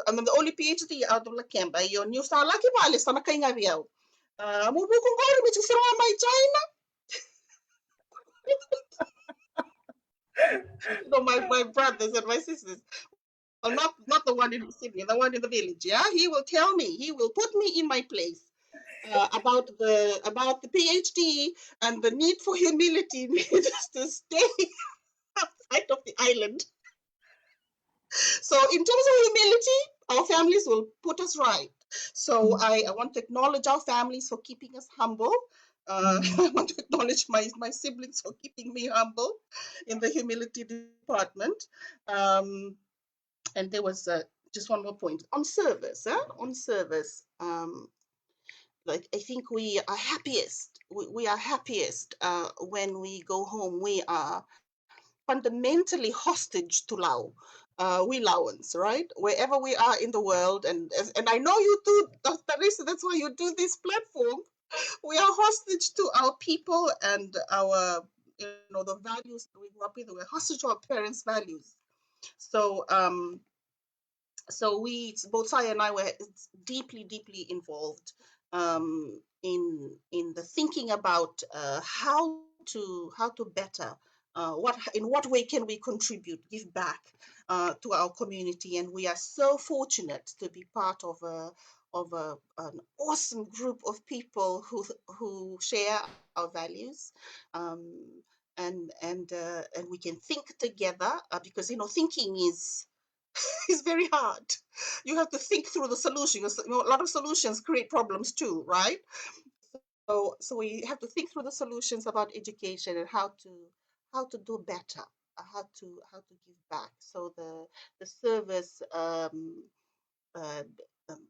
I'm the only PhD out of the camp. Yo new sala ki bale sana kay nga biyaw. Mo vuku ngori mi chisira my China. My brothers and my sisters. Well, not the one in Sydney, the one in the village. Yeah, he will tell me. He will put me in my place. About the PhD and the need for humility to stay outside of the island. So in terms of humility, our families will put us right. So I want to acknowledge our families for keeping us humble. I want to acknowledge my siblings for keeping me humble in the humility department. And there was just one more point on service. On service. Like I think we are happiest. We are happiest when we go home. We are fundamentally hostage to Lao. We Laoans, right? Wherever we are in the world, and I know you too, Dr. Risa, that's why you do this platform. We are hostage to our people and our, the values that we grew up with. We're hostage to our parents' values. So, we, both Saya and I, were deeply, deeply involved in the thinking about how to better, in what way can we contribute, give back to our community. And we are so fortunate to be part of an awesome group of people who share our values. And we can think together because thinking is very hard. You have to think through the solution. A lot of solutions create problems too, right? So we have to think through the solutions about education and how to do better, how to give back. So the service,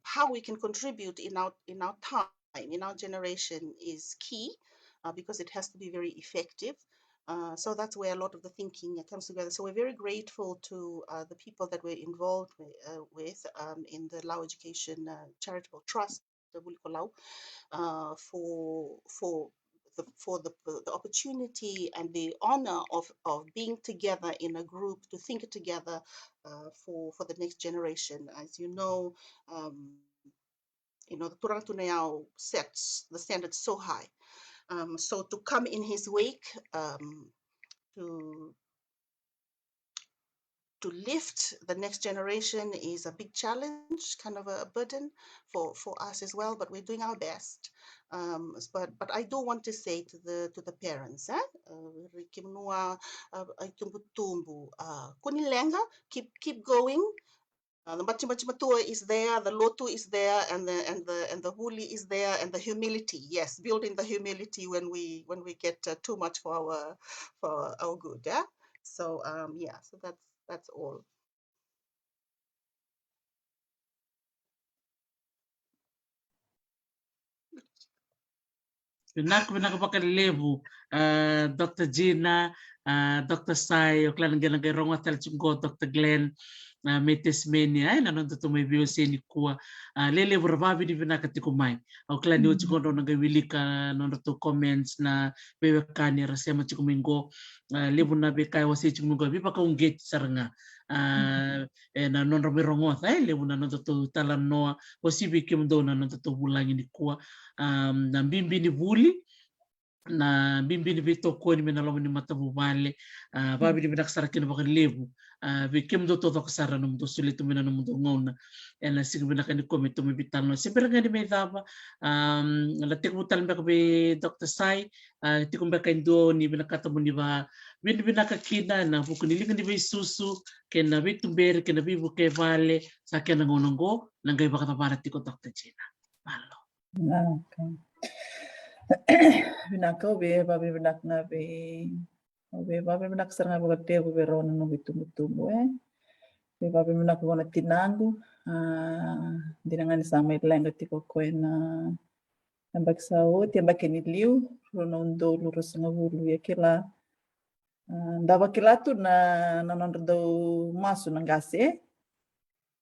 how we can contribute in our time, in our generation is key, because it has to be very effective. So that's where a lot of the thinking comes together. So we're very grateful to the people that we're involved with in the Lao Education Charitable Trust, the Vuli Lao, for the opportunity and the honor of being together in a group to think together for the next generation. As you know, the Turanga Tuneao sets the standard so high. So to come in his wake, to lift the next generation is a big challenge, kind of a burden for us as well. But we're doing our best. But I do want to say to the parents, veikemudou, tumbu, kunilenga, keep going. The matua is there, the lotu is there, and the Vuli is there, and the humility. Yes, building the humility when we get too much for our good. Yeah. So yeah. So that's all. Pinaka vakalevu, Dr. Gina, Dr. Sai, o klan gana ga ronga tal chungo Dr. Glenn me tesmeni ai na nonto to me veiwasei ni kua lele vorvavi ni vinaka tikumai o klan ni chungo no nga wilika no to comments na veiwekani rasema chikumingo levu na bekai wasi chikumingo bi paka unget saranga na non robe rongo ai levu na nonto to Veitalanoa wasi veikemudou na nonto to bulangi ni kua na bimbi ni Vuli na bimbi ni vitoko ni menalo ni matabubale babi ni binaksara kina vakalevu veikemudou to sara nomudou sulitu mena nomudou gauna ela sig binakani komito me Veitalanoa sempre ngani me dava la tekivuna me be Dr. Sai tikumbe kaindo ni binakata mo ni ba binakakina na vuku ni linga ni be susu kena vitumbere kena vivu ke vale sa kena ngonongo nangai vakatapara tiko Dr. Gina Malo. Okay. Binaka be babi binak na be babi binak sarang ba te be ron no bitumbu be babi binak bona tinangu dinangan sama ilang tiko ko na ambak sao ti ambak ni liu rono ndo lurus ngavulu ya kila ndava kila tu na do masu nangase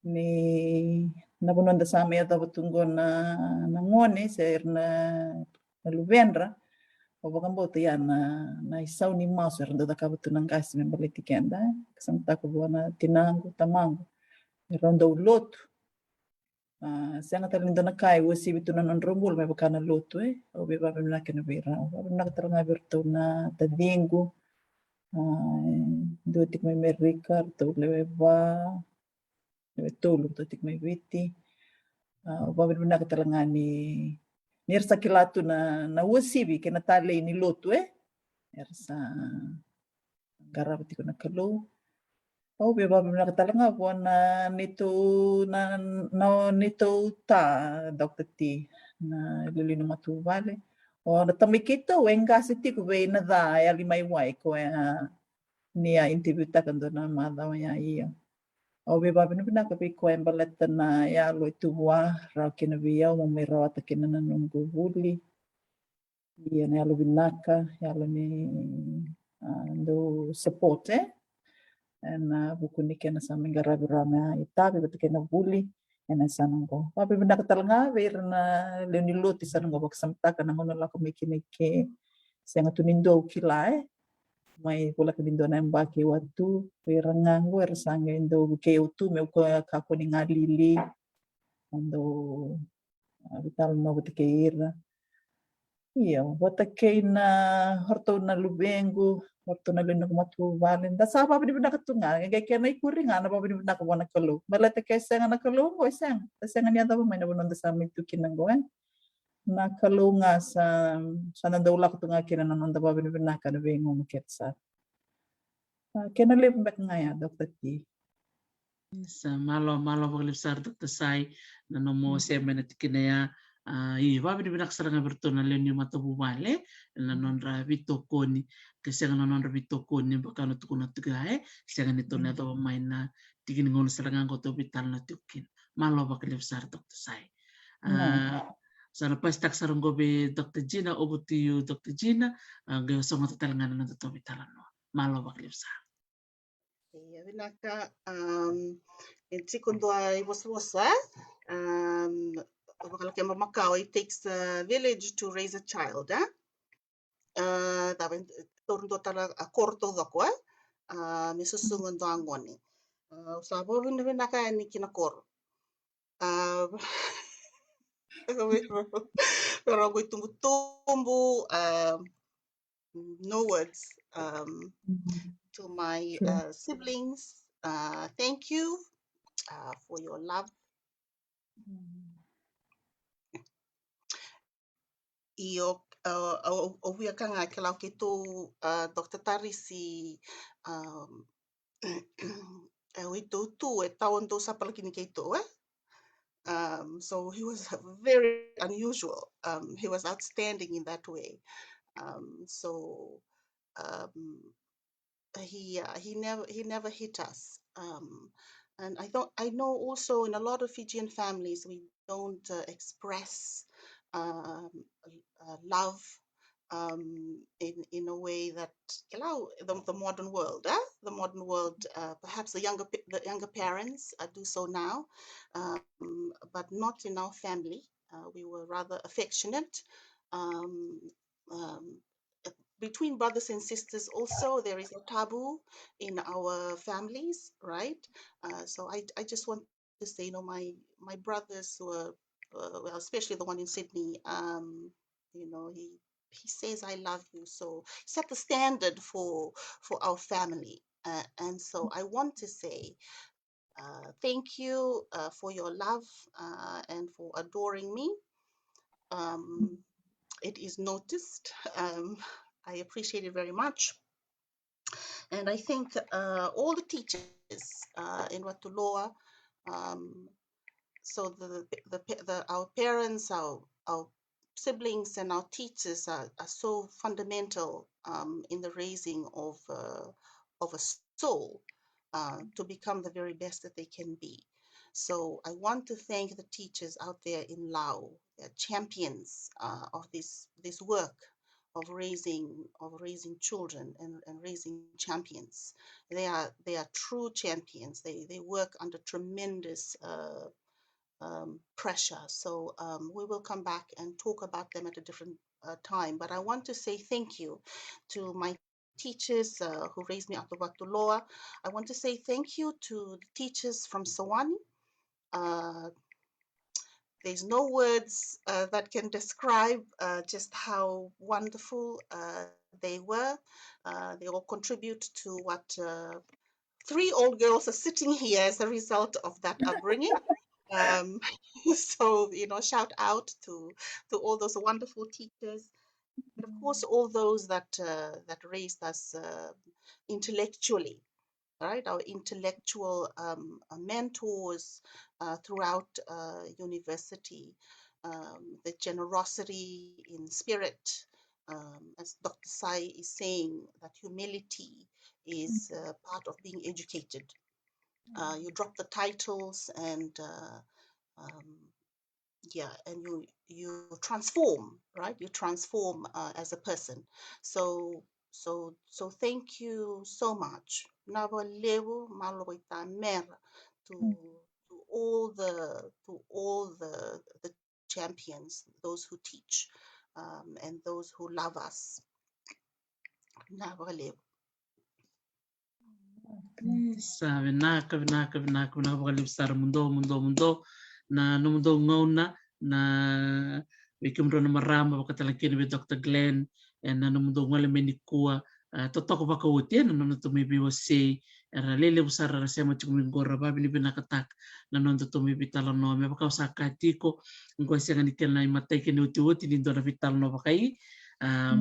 ni na bunonda sama ya tava tunggo na ngone ser na luvendra o bagamboto ya na isau ni masu renda da kaba tunang gas me baleti kenda samta ko bona tinangu tamangu rondo lotu senga talindo na kai wasi bitu na nonrombul me bakana lotu o be baba na kena vera baba na teranga berto na tadingu do tik me merika to leva tolu to tik me Viti baba na teranga ni nirsa kilatu na wasibi kena tale ni lotu ersa garab tiko na kalau o be baba na talanga bona nito ta Dr. T na lulino matu vale o na tamikito wenga siti ko be na da ya limai wai ko nia interview ta kando na mada ya ia o be baba na ka be ko embaleta na ya lo tuwa ra kina via o me ra ta kina na nungu Vuli ia na lo binaka ya lo ni do support na vuku ni kena sa mengarabirana itabi betu kena Vuli ena sanango papi benda katalanga ver na leoni loti sanango bak samta kana ngono la komikini ke senga tunindo kilai mai pula kedindo na mbaki watu verangango ersanga indo ke utu me ko ka ko ni ngalili ando Veitalanoa botike ira iya botake na horto na lubengu waktu na lino kumatu valen da sa papi benda katunga ga kena ikuringa na papi benda ko bona kalu malata ke senga na kalu ko senga ni anda mai na bonon da sa mitu kinango na kalu nga sa nandaula katunga kina na nanda papi benda ka na bengo maketsa kena live back nga ya Dr. T Sa malo paglipsar Dr. Sai na nomo seme na tikinaya babi ni binaksara nga berto na leon yung matabubale na nonra vitokoni kasi nga nonra vitokoni baka no tukuna tugahe kasi nga nito na to may na tikin ngono sarangan ko to Veitalanoa tukin malo paglipsar Dr. Sai sana pas tak sarong gobe Dr. Gina over to you Dr. Gina gayo sa mga tatalangan na to Veitalanoa malo paglipsar. Iya, vinaka tikundua iwaswasa bakal kema Macau, it takes a village to raise a child. Taben torno tala korto doko misusungon do angoni. Sabo vinaka ni kinakor. Pero go tumbu no words to my siblings thank you for your love. Io o via kanga ke lau ke tō Dr. Tari si we tō tū e tauan tō sapalakini ke tō so he was very unusual. He was outstanding in that way. So he never hit us. And I know also in a lot of Fijian families we don't express love in a way that the modern world, perhaps the younger parents do so now, but not in our family. We were rather affectionate. Between brothers and sisters also there is a taboo in our families, right? So I just want to say, my brothers were well, especially the one in Sydney, he says I love you, so set the standard for our family, and so I want to say thank you for your love and for adoring me. It is noticed. I appreciate it very much. And I think all the teachers in Watuloa, so our parents, our siblings, and our teachers are so fundamental in the raising of a soul to become the very best that they can be. So I want to thank the teachers out there in Lao, they're champions of this work of raising children and raising champions. They are true champions. They work under tremendous pressure. So we will come back and talk about them at a different time. But I want to say thank you to my teachers who raised me up to Watuloa. I want to say thank you to the teachers from Sawani. There's no words that can describe just how wonderful they were. They all contribute to what 3 old girls are sitting here as a result of that upbringing. So, shout out to all those wonderful teachers. And of course, all those that raised us intellectually. Right, our intellectual mentors throughout university, the generosity in spirit, as Dr. Sai is saying, that humility is part of being educated. You drop the titles and and you transform, right? You transform as a person. So thank you so much. Veiwasei, Malo, to all the champions, those who teach, and those who love us. Veiwasei. Vinaka vakalevu sara mundo na nomudou gauna na veikemudou na marama vakatalakini ve Dr. Glenn na nomudou ngale menikua totoko vakautia na nono tumi veiwasei era lele busara rasema chikumingora babi ni vinakatak na nono tumi Veitalanoa me vakausakatiko ngoisenga nikena imate kini uti ni ndona Veitalanoa vakai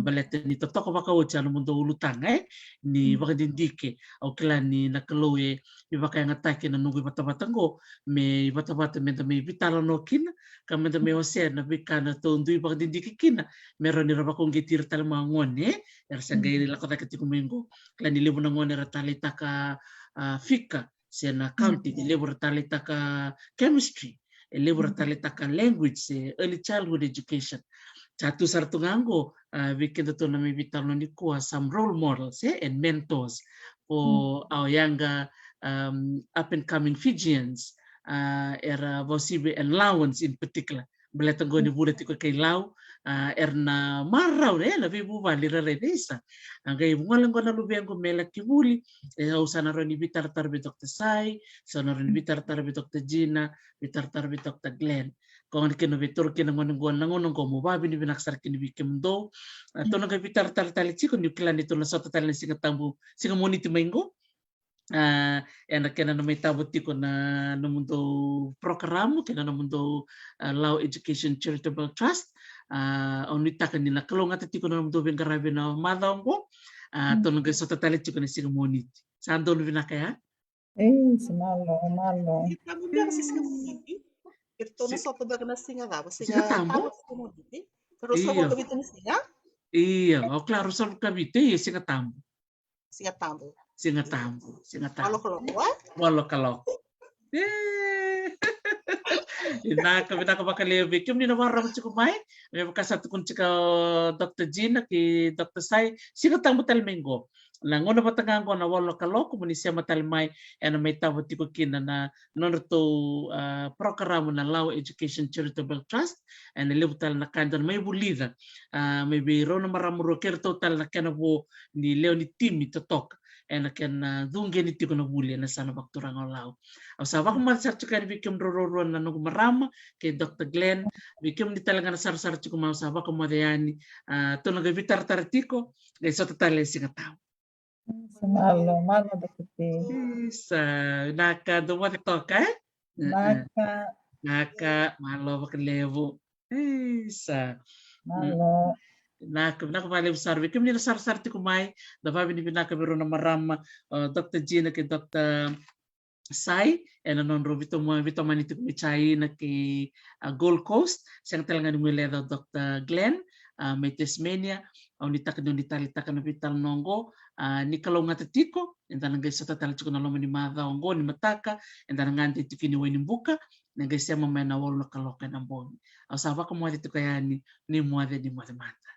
balete ni totoko vakautia no mundo ulutanga ni vakadindike au kila ni nakaloe i vakaingatake na nungu ivatabatango me ivatabata menda me Veitalanoa kina ka menda me hosea na vikana tondu i vakadindike kina me roni rabakongitira talama ngone era sangai lakota katikumenggo kila ni lebu na ngone ratale taka fika sena county lebu ratale taka chemistry lebu ratale taka language early childhood education satu sartungango weekend to na may Veitalanoa ni kuha some role models and mentors for our younger up and coming Fijians era vausibe and Lauans in particular belatango ni bulat ko kay Lau erna marau la vibu vali raresa angai bungalang ko na luvei ko mela ki Vuli usana ro ni bitartar be Dr. Sai sana ro ni bitartar be Dr. Gina bitartar be Dr. Glenn kung kino vitor kino ngonong ko mo babi ni binaksar kini veikemudou to na bitartar tali chiko ni klan ito na sota tali singa tambu singa moniti maingo ena kena na may tabutiko na nomudou programa kena nomudou Lao Education Charitable Trust onita kanina kalonga tatiko na nomudou bengarabe na madongo tono ga sota tali tiko na singa moniti sando luvina kaya Malo. Kamu biar sih moniti. Itu no soto bagna singa dava, singa tambo moniti. Terus kamu kami tuh singa? Iya, claro, só kami te singa tambo. Singa tambo. Malo kalok. Inaka vakalevu kim ni nawarra chiku mai me kasatu kun chika Dr Gina ki Dr Sai singa tambo talmengo na ngona batangango na walo kalok muni sema talmai ena mai tabu tiko kina na nono programa na Lao Education Charitable Trust ena lebutal na kandan mai bulida mai biro na maramuro kerto tal na kana bo ni leo ni timi totok ena ken dunge ni tiko na Vuli na sana vakaturaga Lao au sa vak mal sar chika vikem roro na no marama ke Dr Glenn vikem di talaga na sar chika mau sa vak modeyani to na vitar tartiko ge sota tale singa tau Malo Dr T. Sa naka duwa toka naka malo vakalevu sa Malo naka vale usar vikem ni sar tiko mai da va ni naka biro na marama Dr Gina ke Dr Sai ena non rovito manito mi chai na ki Gold Coast siang talaga ni muleda Dr Glenn may Tasmania au ni taka ni taka na Veitalanoa ni kalonga tatiko enda ngai sota tala chuko na loma ni madha ongo ni mataka enda ngante tikini weni buka ngai sema mai na wolo kaloka na mboni au sava ko mo dito kaya ni mo de mata